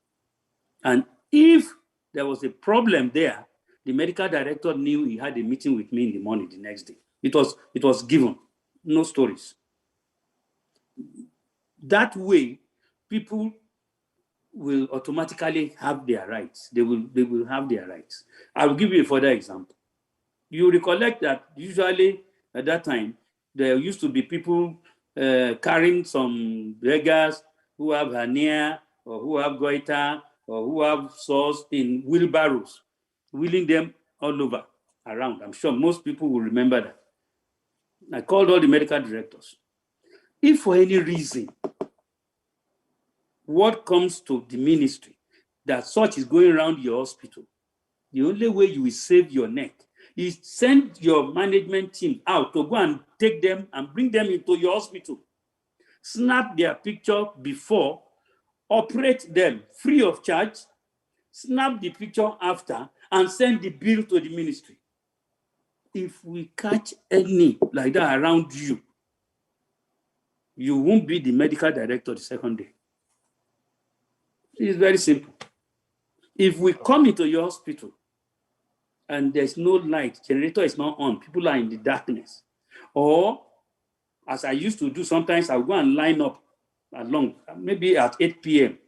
[SPEAKER 5] And if there was a problem there, the medical director knew he had a meeting with me in the morning the next day. It was given, no stories. That way, people will automatically have their rights. They will have their rights. I will give you a further example. You recollect that usually at that time, there used to be people carrying some beggars who have hernia or who have goiter or who have sores in wheelbarrows, wheeling them all over around. I'm sure most people will remember that. I called all the medical directors. If for any reason, what comes to the ministry that such is going around your hospital, the only way you will save your neck is send your management team out to go and take them and bring them into your hospital. Snap their picture before, operate them free of charge, snap the picture after, and send the bill to the ministry. If we catch any like that around you, you won't be the medical director the second day. It's very simple. If we come into your hospital and there's no light, generator is not on, people are in the darkness, or as I used to do, sometimes I'll go and line up along, maybe at 8 p.m.,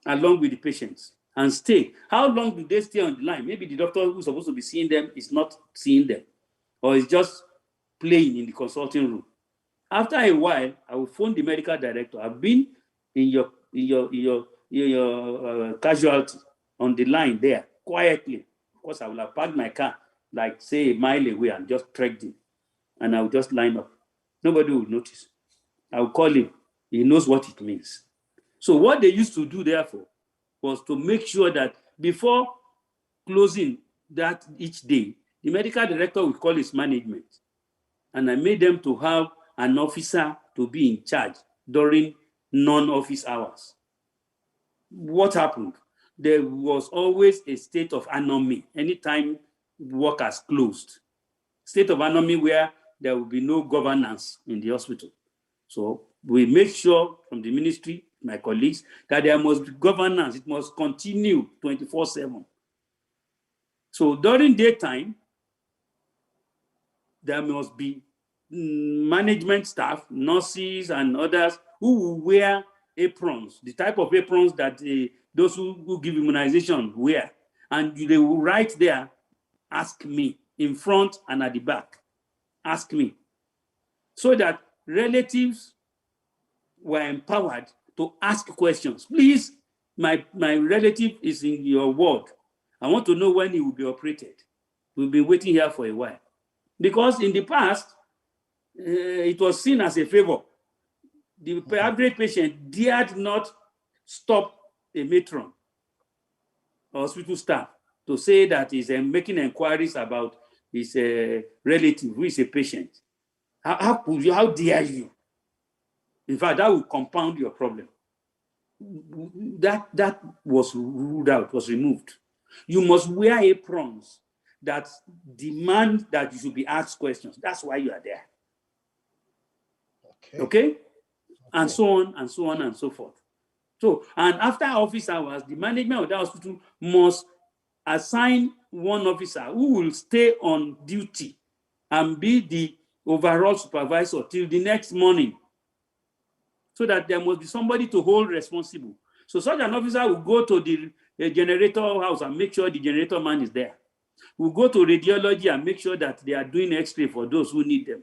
[SPEAKER 5] along with the patients and stay. How long do they stay on the line? Maybe the doctor who's supposed to be seeing them is not seeing them, or is just playing in the consulting room. After a while, I will phone the medical director. I've been in your casualty on the line there quietly. Of course, I will have parked my car like say a mile away and just trekked in, and I will just line up. Nobody will notice. I will call him. He knows what it means. So what they used to do, therefore, was to make sure that before closing that each day, the medical director would call his management, and I made them to have an officer to be in charge during non-office hours. What happened? There was always a state of anomy anytime work has closed. State of anomy where there will be no governance in the hospital. So we make sure from the ministry, my colleagues, that there must be governance. It must continue 24/7. So during daytime, there must be management staff, nurses, and others who will wear aprons, the type of aprons that those who give immunization wear. And they will write there, ask me, in front and at the back, ask me. So that relatives were empowered to ask questions. Please, my relative is in your ward. I want to know when he will be operated. We'll be waiting here for a while. Because in the past, it was seen as a favor. The average patient dared not stop a matron or hospital staff to say that he's making inquiries about his relative who is a patient. How dare you? In fact, that will compound your problem. That was ruled out, was removed. You must wear aprons that demand that you should be asked questions. That's why you are there. Okay? And so on and so on and so forth. So, and after office hours, the management of the hospital must assign one officer who will stay on duty and be the overall supervisor till the next morning, so that there must be somebody to hold responsible. So such an officer will go to the generator house and make sure the generator man is there. We'll go to radiology and make sure that they are doing X-ray for those who need them.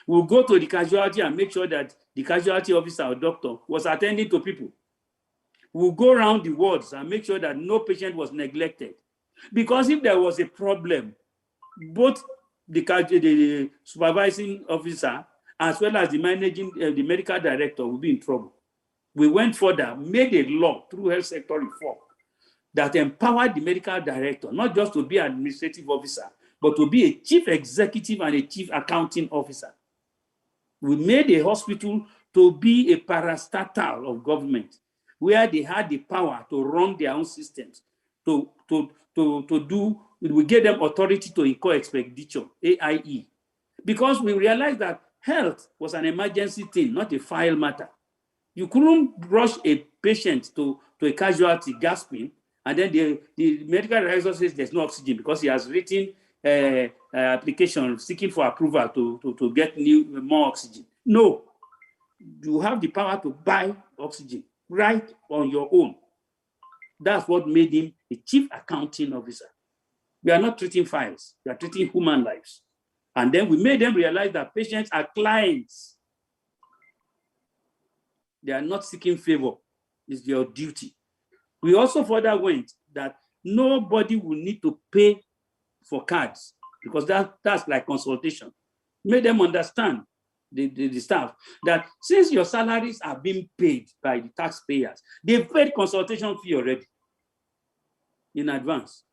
[SPEAKER 5] We'll go to the casualty and make sure that the casualty officer or doctor was attending to people. We'll go around the wards and make sure that no patient was neglected. Because if there was a problem, both the supervising officer as well as the medical director will be in trouble. We went further, made a law through health sector reform that empowered the medical director, not just to be an administrative officer, but to be a chief executive and a chief accounting officer. We made a hospital to be a parastatal of government, where they had the power to run their own systems, to do, we gave them authority to incur expenditure, AIE, because we realized that health was an emergency thing, not a file matter. You couldn't rush a patient to a casualty gasping, and then the medical advisor says there's no oxygen because he has written application seeking for approval to get more oxygen. No, you have the power to buy oxygen right on your own. That's what made him a chief accounting officer. We are not treating files, we are treating human lives. And then we made them realize that patients are clients. They are not seeking favor, it's your duty. We also further went that nobody will need to pay for cards, because that's like consultation. Made them understand, the staff, that since your salaries are being paid by the taxpayers, they've paid consultation fee already in advance.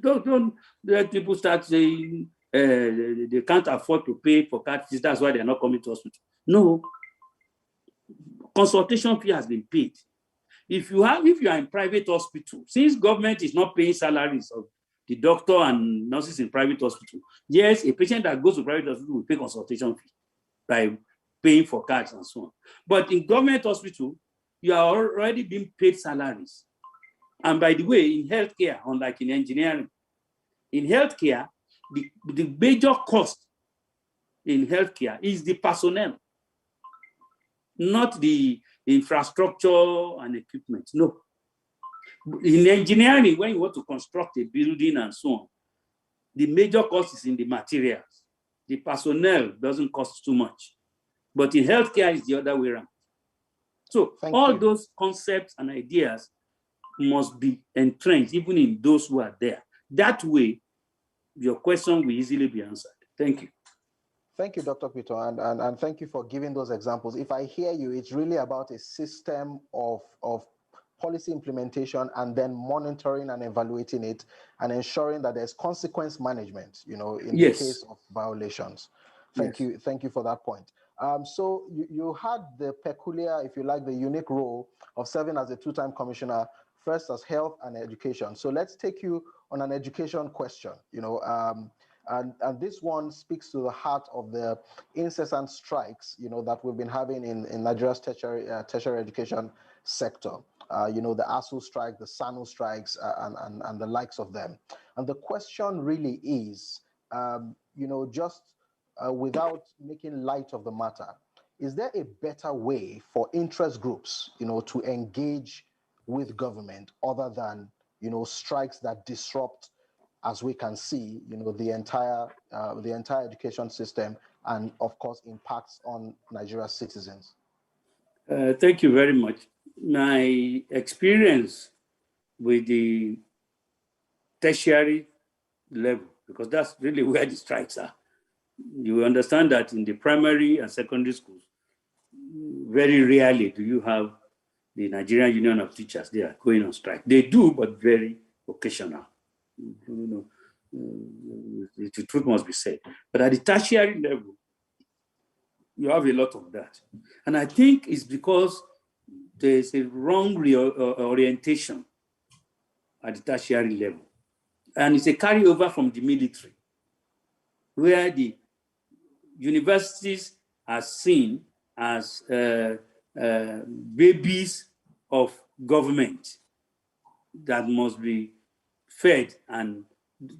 [SPEAKER 5] Don't let people start saying they can't afford to pay for card fees, that's why they're not coming to hospital. No, consultation fee has been paid. If you are in private hospital, since government is not paying salaries of the doctor and nurses in private hospital, yes, a patient that goes to private hospital will pay consultation fee by paying for cards and so on. But in government hospital, you are already being paid salaries. And by the way, in healthcare, unlike in engineering, in healthcare, the major cost in healthcare is the personnel, not the infrastructure and equipment. No. In engineering, when you want to construct a building and so on, the major cost is in the materials. The personnel doesn't cost too much. But in healthcare, it's the other way around. So all those concepts and ideas must be entrenched, even in those who are there. That way, your question will easily be answered. Thank you.
[SPEAKER 2] Thank you, Dr. Peter, and thank you for giving those examples. If I hear you, it's really about a system of policy implementation and then monitoring and evaluating it and ensuring that there's consequence management, in the case of violations. Thank you for that point. So you had the peculiar, if you like, the unique role of serving as a two-time commissioner, first as health and education. So let's take you on an education question, and this one speaks to the heart of the incessant strikes, that we've been having in Nigeria's tertiary education sector. The ASU strike, the SANU strikes, and the likes of them. And the question really is, just without making light of the matter, is there a better way for interest groups, to engage with government other than, strikes that disrupt, as we can see, the entire education system, and of course impacts on Nigeria's citizens?
[SPEAKER 5] Thank you very much. My experience with the tertiary level, because that's really where the strikes are. You understand that in the primary and secondary schools, very rarely do you have the Nigerian Union of Teachers there going on strike. They do, but very occasional. The truth must be said. But at the tertiary level, you have a lot of that. And I think it's because there's a wrong orientation at the tertiary level. And it's a carryover from the military, where the universities are seen as babies of government that must be fed, and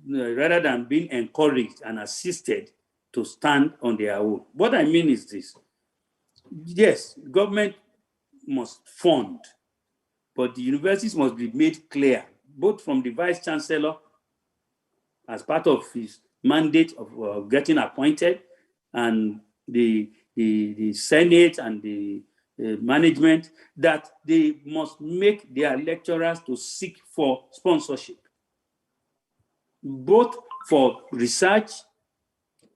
[SPEAKER 5] rather than being encouraged and assisted to stand on their own. What I mean is this. Yes, government must fund, but the universities must be made clear, both from the Vice Chancellor as part of his mandate of getting appointed, and the Senate and the management, that they must make their lecturers to seek for sponsorship, both for research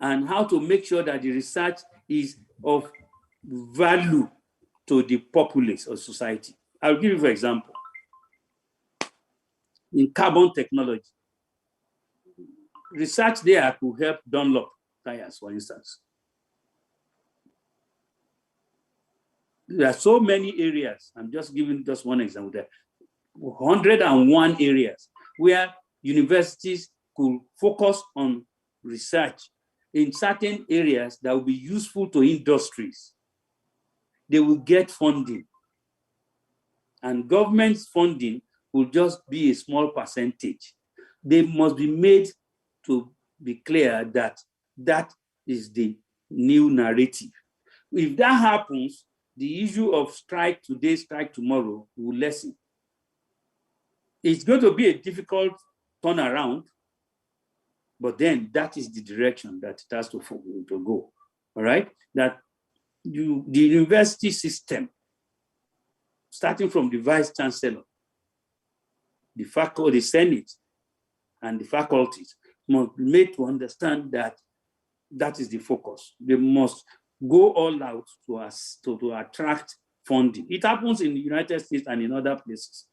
[SPEAKER 5] and how to make sure that the research is of value to the populace of society. I'll give you an example. in carbon technology. Research there to help Dunlop tires, for instance. There are so many areas. I'm just giving just one example there. 101 areas where universities could focus on research in certain areas that will be useful to industries. They will get funding. And government's funding will just be a small percentage. They must be made to be clear that that is the new narrative. If that happens, the issue of strike today, strike tomorrow will lessen. It's going to be a difficult turnaround, but then that is the direction that it has to go. All right? That the university system, starting from the vice chancellor, the faculty, the senate, and the faculties, must be made to understand that that is the focus. They must go all out to attract funding. It happens in the United States and in other places.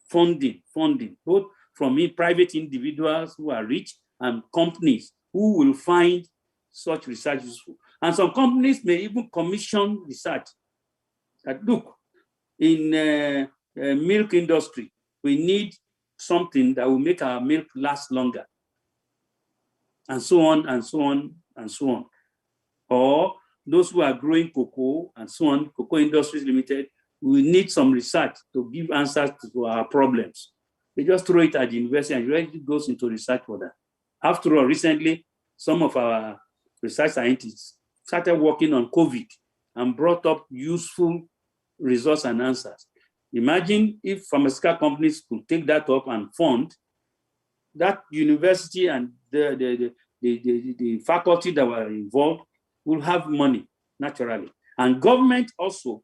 [SPEAKER 5] Funding, both from private individuals who are rich and companies who will find such research useful. And some companies may even commission research that, look, in milk industry, we need something that will make our milk last longer, and so on, and so on, and so on. Or those who are growing cocoa and so on, Cocoa Industries Limited, we need some research to give answers to our problems. They just throw it at the university and it goes into research for that. After all, recently, some of our research scientists started working on COVID and brought up useful results and answers. Imagine if pharmaceutical companies could take that up and fund that university, and the faculty that were involved will have money naturally. And government also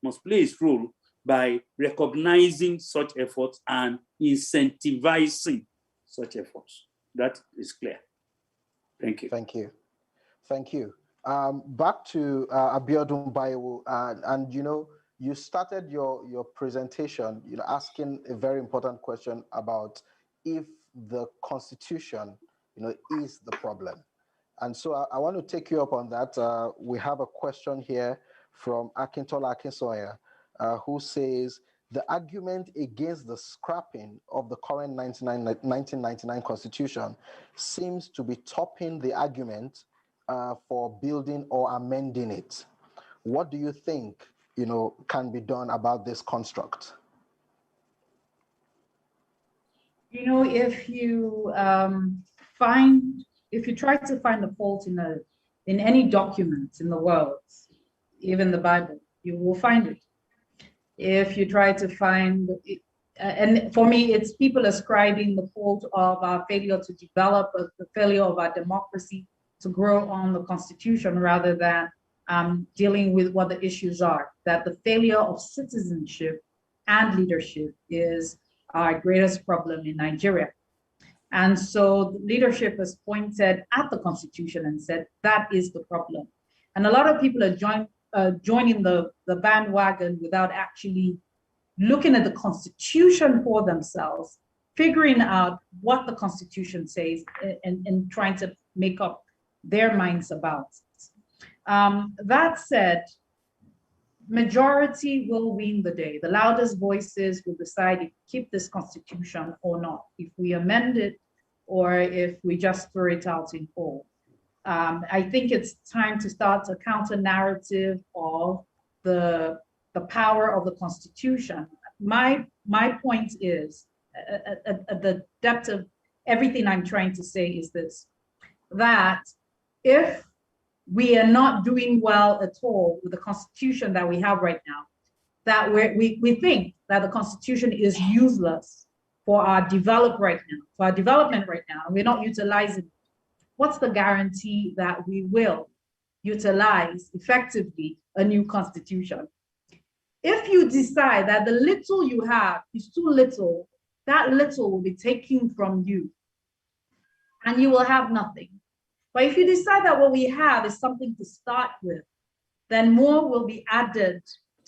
[SPEAKER 5] must play its role by recognizing such efforts and incentivizing such efforts. That is clear. Thank you.
[SPEAKER 2] Thank you. Thank you. Back to Abiodun Bayewu, and you started your presentation, asking a very important question about if the Constitution, is the problem. And so I want to take you up on that. We have a question here from Akintola Akinsoya, who says, the argument against the scrapping of the current 1999 Constitution seems to be topping the argument for building or amending it. What do you think, can be done about this construct?
[SPEAKER 3] If you try to find the fault in any document in the world, even the Bible, you will find it. If you try to find it, and for me, it's people ascribing the fault of our failure to develop, the failure of our democracy to grow on the Constitution, rather than dealing with what the issues are. That the failure of citizenship and leadership is our greatest problem in Nigeria. And so leadership has pointed at the Constitution and said, that is the problem. And a lot of people are joining the bandwagon without actually looking at the Constitution for themselves, figuring out what the Constitution says and trying to make up their minds about it. That said, majority will win the day. The loudest voices will decide if we keep this Constitution or not, if we amend it or if we just throw it out in full. I think it's time to start a counter narrative of the power of the Constitution. My point is, at the depth of everything I'm trying to say is this, that if we are not doing well at all with the Constitution that we have right now, that we think that the Constitution is useless for our development right now, and we're not utilizing it. What's the guarantee that we will utilize effectively a new Constitution? If you decide that the little you have is too little, that little will be taken from you and you will have nothing. But if you decide that what we have is something to start with, then more will be added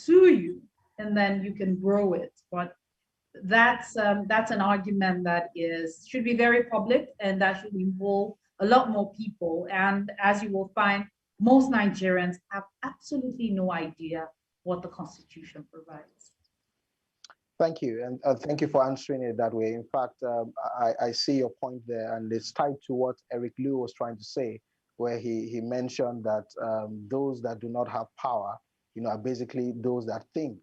[SPEAKER 3] to you and then you can grow it. But that's an argument that should be very public, and that should involve a lot more people. And as you will find, most Nigerians have absolutely no idea what the Constitution provides.
[SPEAKER 2] Thank you, and thank you for answering it that way. In fact, I see your point there, and it's tied to what Eric Liu was trying to say, where he mentioned that those that do not have power, are basically those that think,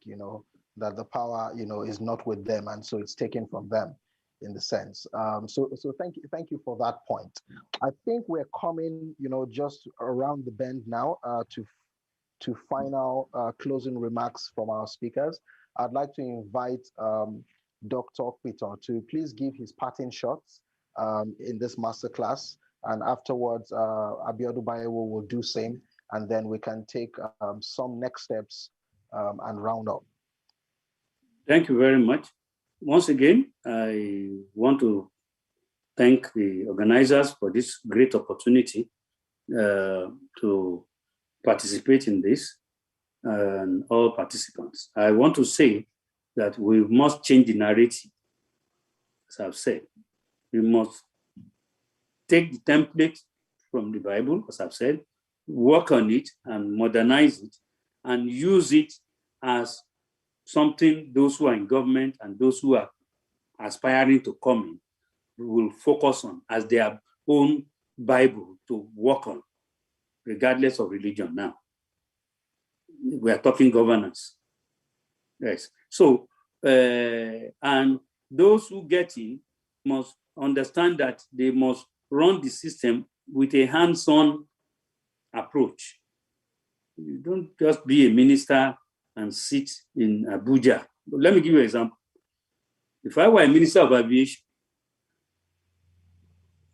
[SPEAKER 2] that the power, is not with them, and so it's taken from them, in the sense. So thank you for that point. I think we're coming, just around the bend now to final closing remarks from our speakers. I'd like to invite Dr. Peter to please give his parting shots in this masterclass. And afterwards, Abiodun Bayewo will do same. And then we can take some next steps and round up.
[SPEAKER 5] Thank you very much. Once again, I want to thank the organizers for this great opportunity to participate in this, and all participants. I want to say that we must change the narrative. As I've said, we must take the template from the Bible, as I've said, work on it and modernize it, and use it as something those who are in government and those who are aspiring to come in will focus on as their own Bible to work on, regardless of religion now. We are talking governance. Yes. So, and those who get in must understand that they must run the system with a hands-on approach. You don't just be a minister and sit in Abuja. But let me give you an example. If I were a minister of aviation,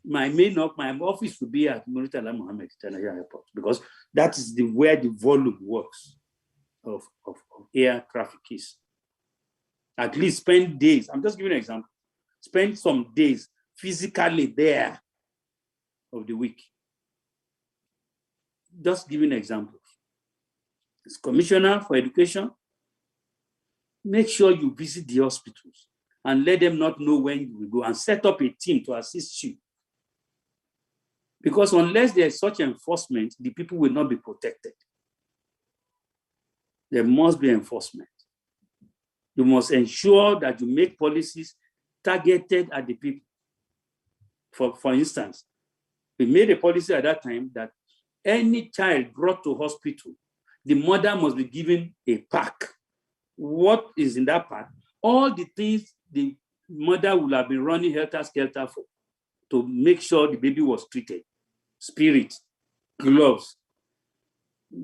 [SPEAKER 5] my office would be at Murtala Mohammed International Airport, because that is where the volume works of air traffic is. At least spend days, I'm just giving an example, spend some days physically there of the week. Just giving examples. As Commissioner for Education, make sure you visit the hospitals and let them not know when you will go, and set up a team to assist you. Because unless there is such enforcement, the people will not be protected. There must be enforcement. You must ensure that you make policies targeted at the people. For instance, we made a policy at that time that any child brought to hospital, the mother must be given a pack. What is in that pack? All the things the mother would have been running helter-skelter for, to make sure the baby was treated. Spirit, gloves,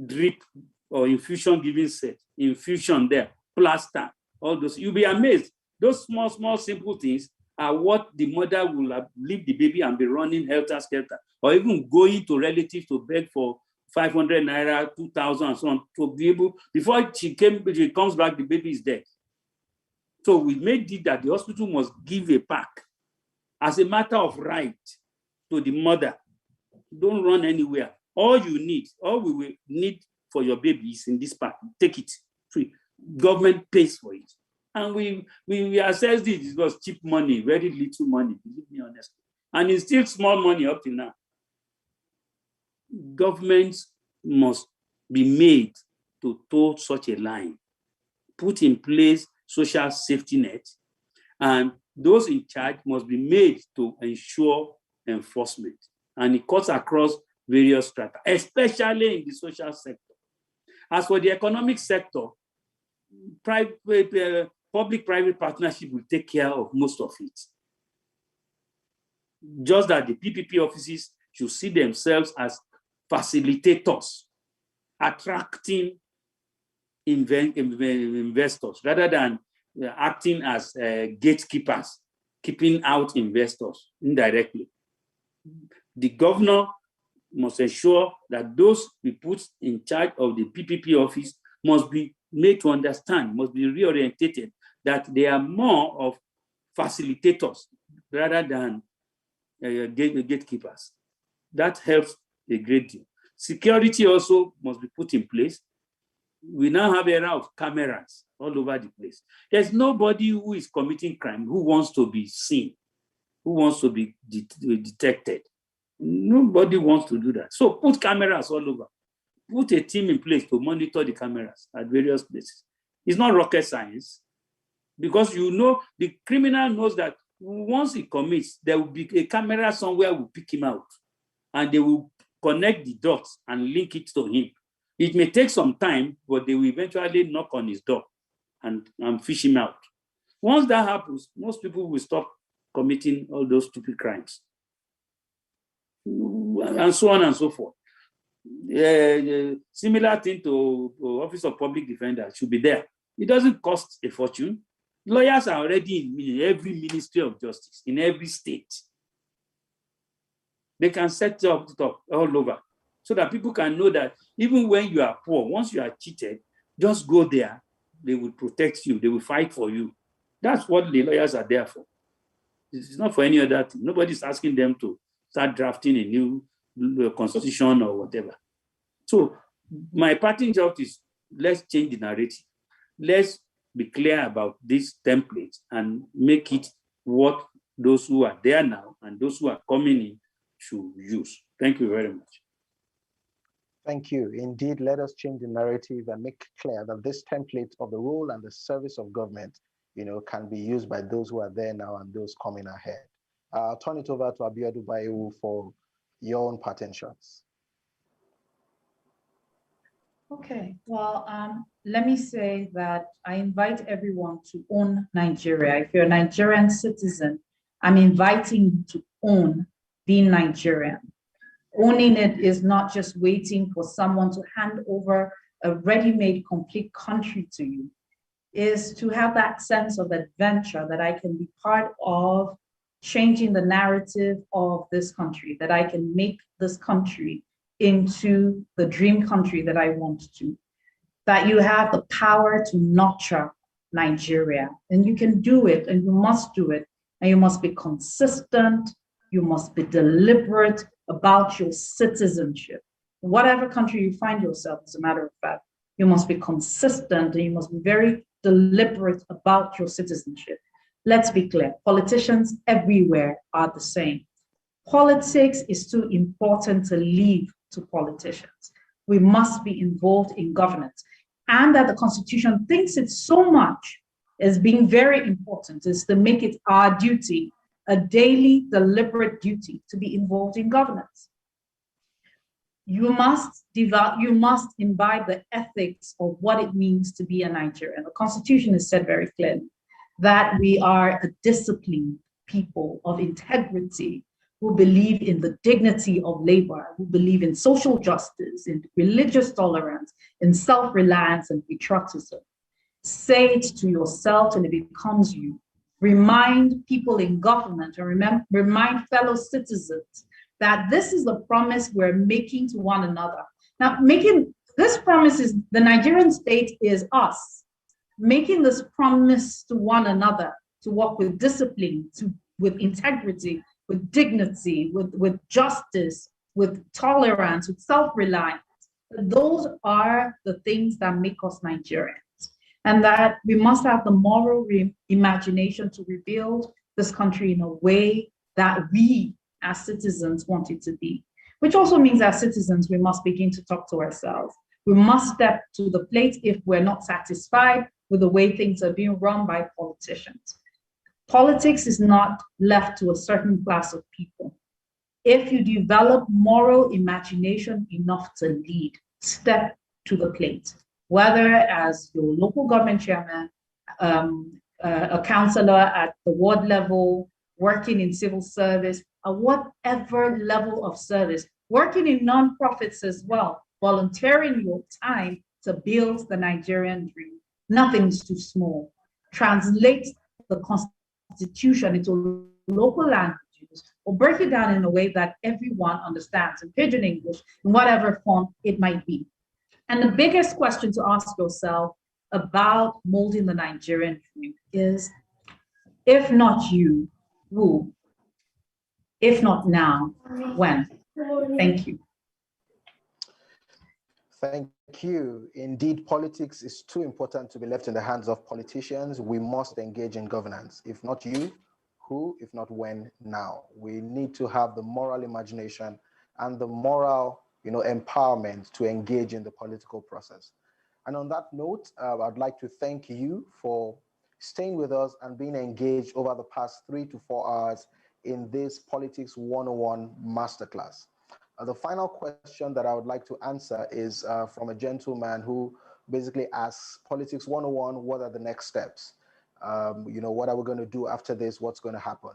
[SPEAKER 5] drip or infusion giving set, infusion there, plaster, all those. You'll be amazed. Those small, simple things are what the mother will have leave the baby and be running helter-skelter, or even going to relatives to beg for 500 naira, 2,000, and so on, to be able, before she comes back, the baby is dead. So we made it that the hospital must give a pack as a matter of right to the mother. Don't run anywhere. All we will need for your baby is in this pack. Take it free. Government pays for it. And we assess this. It was cheap money, very little money, believe me honestly. And it's still small money up till now. Governments must be made to toe such a line, put in place social safety net, and those in charge must be made to ensure enforcement. And it cuts across various strata, especially in the social sector. As for the economic sector, public-private partnership will take care of most of it. Just that the PPP offices should see themselves as facilitators, attracting investors, rather than acting as gatekeepers, keeping out investors indirectly. The governor must ensure that those we put in charge of the PPP office must be made to understand, must be reorientated, that they are more of facilitators rather than gatekeepers. That helps a great deal. Security also must be put in place. we now have an era of cameras all over the place. There's nobody who is committing crime who wants to be seen, who wants to be detected. Nobody wants to do that. So put cameras all over. Put a team in place to monitor the cameras at various places. It's not rocket science, because you know the criminal knows that once he commits, there will be a camera somewhere will pick him out, and they will connect the dots and link it to him. It may take some time, but they will eventually knock on his door and fish him out. Once that happens, most people will stop committing all those stupid crimes, and so on and so forth. Similar thing to Office of Public Defender should be there. It doesn't cost a fortune. Lawyers are already in every Ministry of Justice, in every state. They can set up all over so that people can know that even when you are poor, once you are cheated, just go there. They will protect you. They will fight for you. That's what the lawyers are there for. It's not for any other thing. Nobody's asking them to start drafting a new constitution or whatever. So my parting job is, let's change the narrative. Let's be clear about this template and make it what those who are there now and those who are coming in should use. Thank you very much.
[SPEAKER 2] Thank you. Indeed, let us change the narrative and make clear that this template of the role and the service of government, can be used by those who are there now and those coming ahead. I'll turn it over to Abiodun Bayewu for your own patent shots.
[SPEAKER 3] Okay, well, let me say that I invite everyone to own Nigeria. If you're a Nigerian citizen, I'm inviting you to own being Nigerian. Owning it is not just waiting for someone to hand over a ready-made complete country to you. Is to have that sense of adventure that I can be part of changing the narrative of this country, that I can make this country into the dream country that I want to, that you have the power to nurture Nigeria, and you can do it, and you must do it, and you must be consistent, you must be deliberate about your citizenship. Whatever country you find yourself, as a matter of fact, you must be consistent, and you must be very deliberate about your citizenship. Let's be clear, politicians everywhere are the same. Politics is too important to leave to politicians. We must be involved in governance. And that the Constitution thinks it so much as being very important is to make it our duty, a daily deliberate duty to be involved in governance. You must imbibe the ethics of what it means to be a Nigerian. The Constitution has said very clearly that we are a disciplined people of integrity, who believe in the dignity of labor, who believe in social justice, in religious tolerance, in self-reliance and patriotism. Say it to yourself and it becomes you. Remind people in government and remind fellow citizens that this is the promise we're making to one another. Now, making this promise is the Nigerian state is us. Making this promise to one another to work with discipline, with integrity, with dignity, with justice, with tolerance, with self-reliance. Those are the things that make us Nigerians. And that we must have the moral imagination to rebuild this country in a way that we as citizens want it to be. Which also means as citizens, we must begin to talk to ourselves. We must step to the plate if we're not satisfied with the way things are being run by politicians. Politics is not left to a certain class of people. If you develop moral imagination enough to lead, step to the plate, whether as your local government chairman, a councillor at the ward level, working in civil service, or whatever level of service, working in nonprofits as well, volunteering your time to build the Nigerian dream. Nothing is too small. Translate the Constitution into local languages or break it down in a way that everyone understands in pidgin English, in whatever form it might be. And the biggest question to ask yourself about molding the Nigerian dream is, if not you, who? If not now, when? Thank you.
[SPEAKER 2] Thank you. Indeed, politics is too important to be left in the hands of politicians. We must engage in governance. If not you, who? If not when? Now. We need to have the moral imagination and the moral, empowerment to engage in the political process. And on that note, I'd like to thank you for staying with us and being engaged over the past 3 to 4 hours in this Politics 101 masterclass. The final question that I would like to answer is from a gentleman who basically asks Politics 101, what are the next steps? What are we going to do after this? What's going to happen?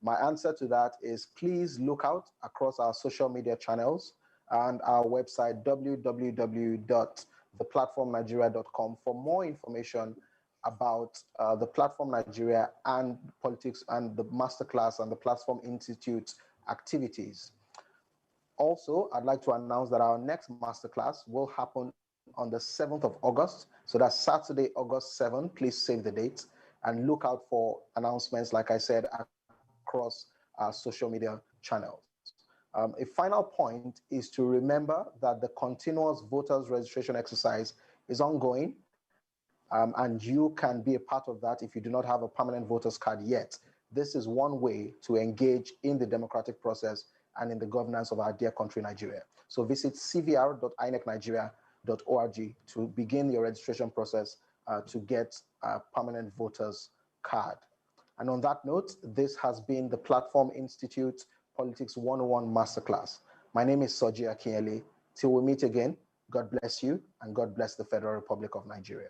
[SPEAKER 2] My answer to that is please look out across our social media channels and our website, www.theplatformnigeria.com, for more information about the Platform Nigeria and politics and the masterclass and the Platform Institute activities. Also, I'd like to announce that our next masterclass will happen on the 7th of August. So that's Saturday, August 7th. Please save the date and look out for announcements, like I said, across our social media channels. A final point is to remember that the continuous voters registration exercise is ongoing, and you can be a part of that if you do not have a permanent voters card yet. This is one way to engage in the democratic process and in the governance of our dear country, Nigeria. So visit cvr.inecnigeria.org to begin your registration process to get a permanent voters card. And on that note, this has been the Platform Institute Politics 101 Masterclass. My name is Soji Akinyele. Till we meet again, God bless you and God bless the Federal Republic of Nigeria.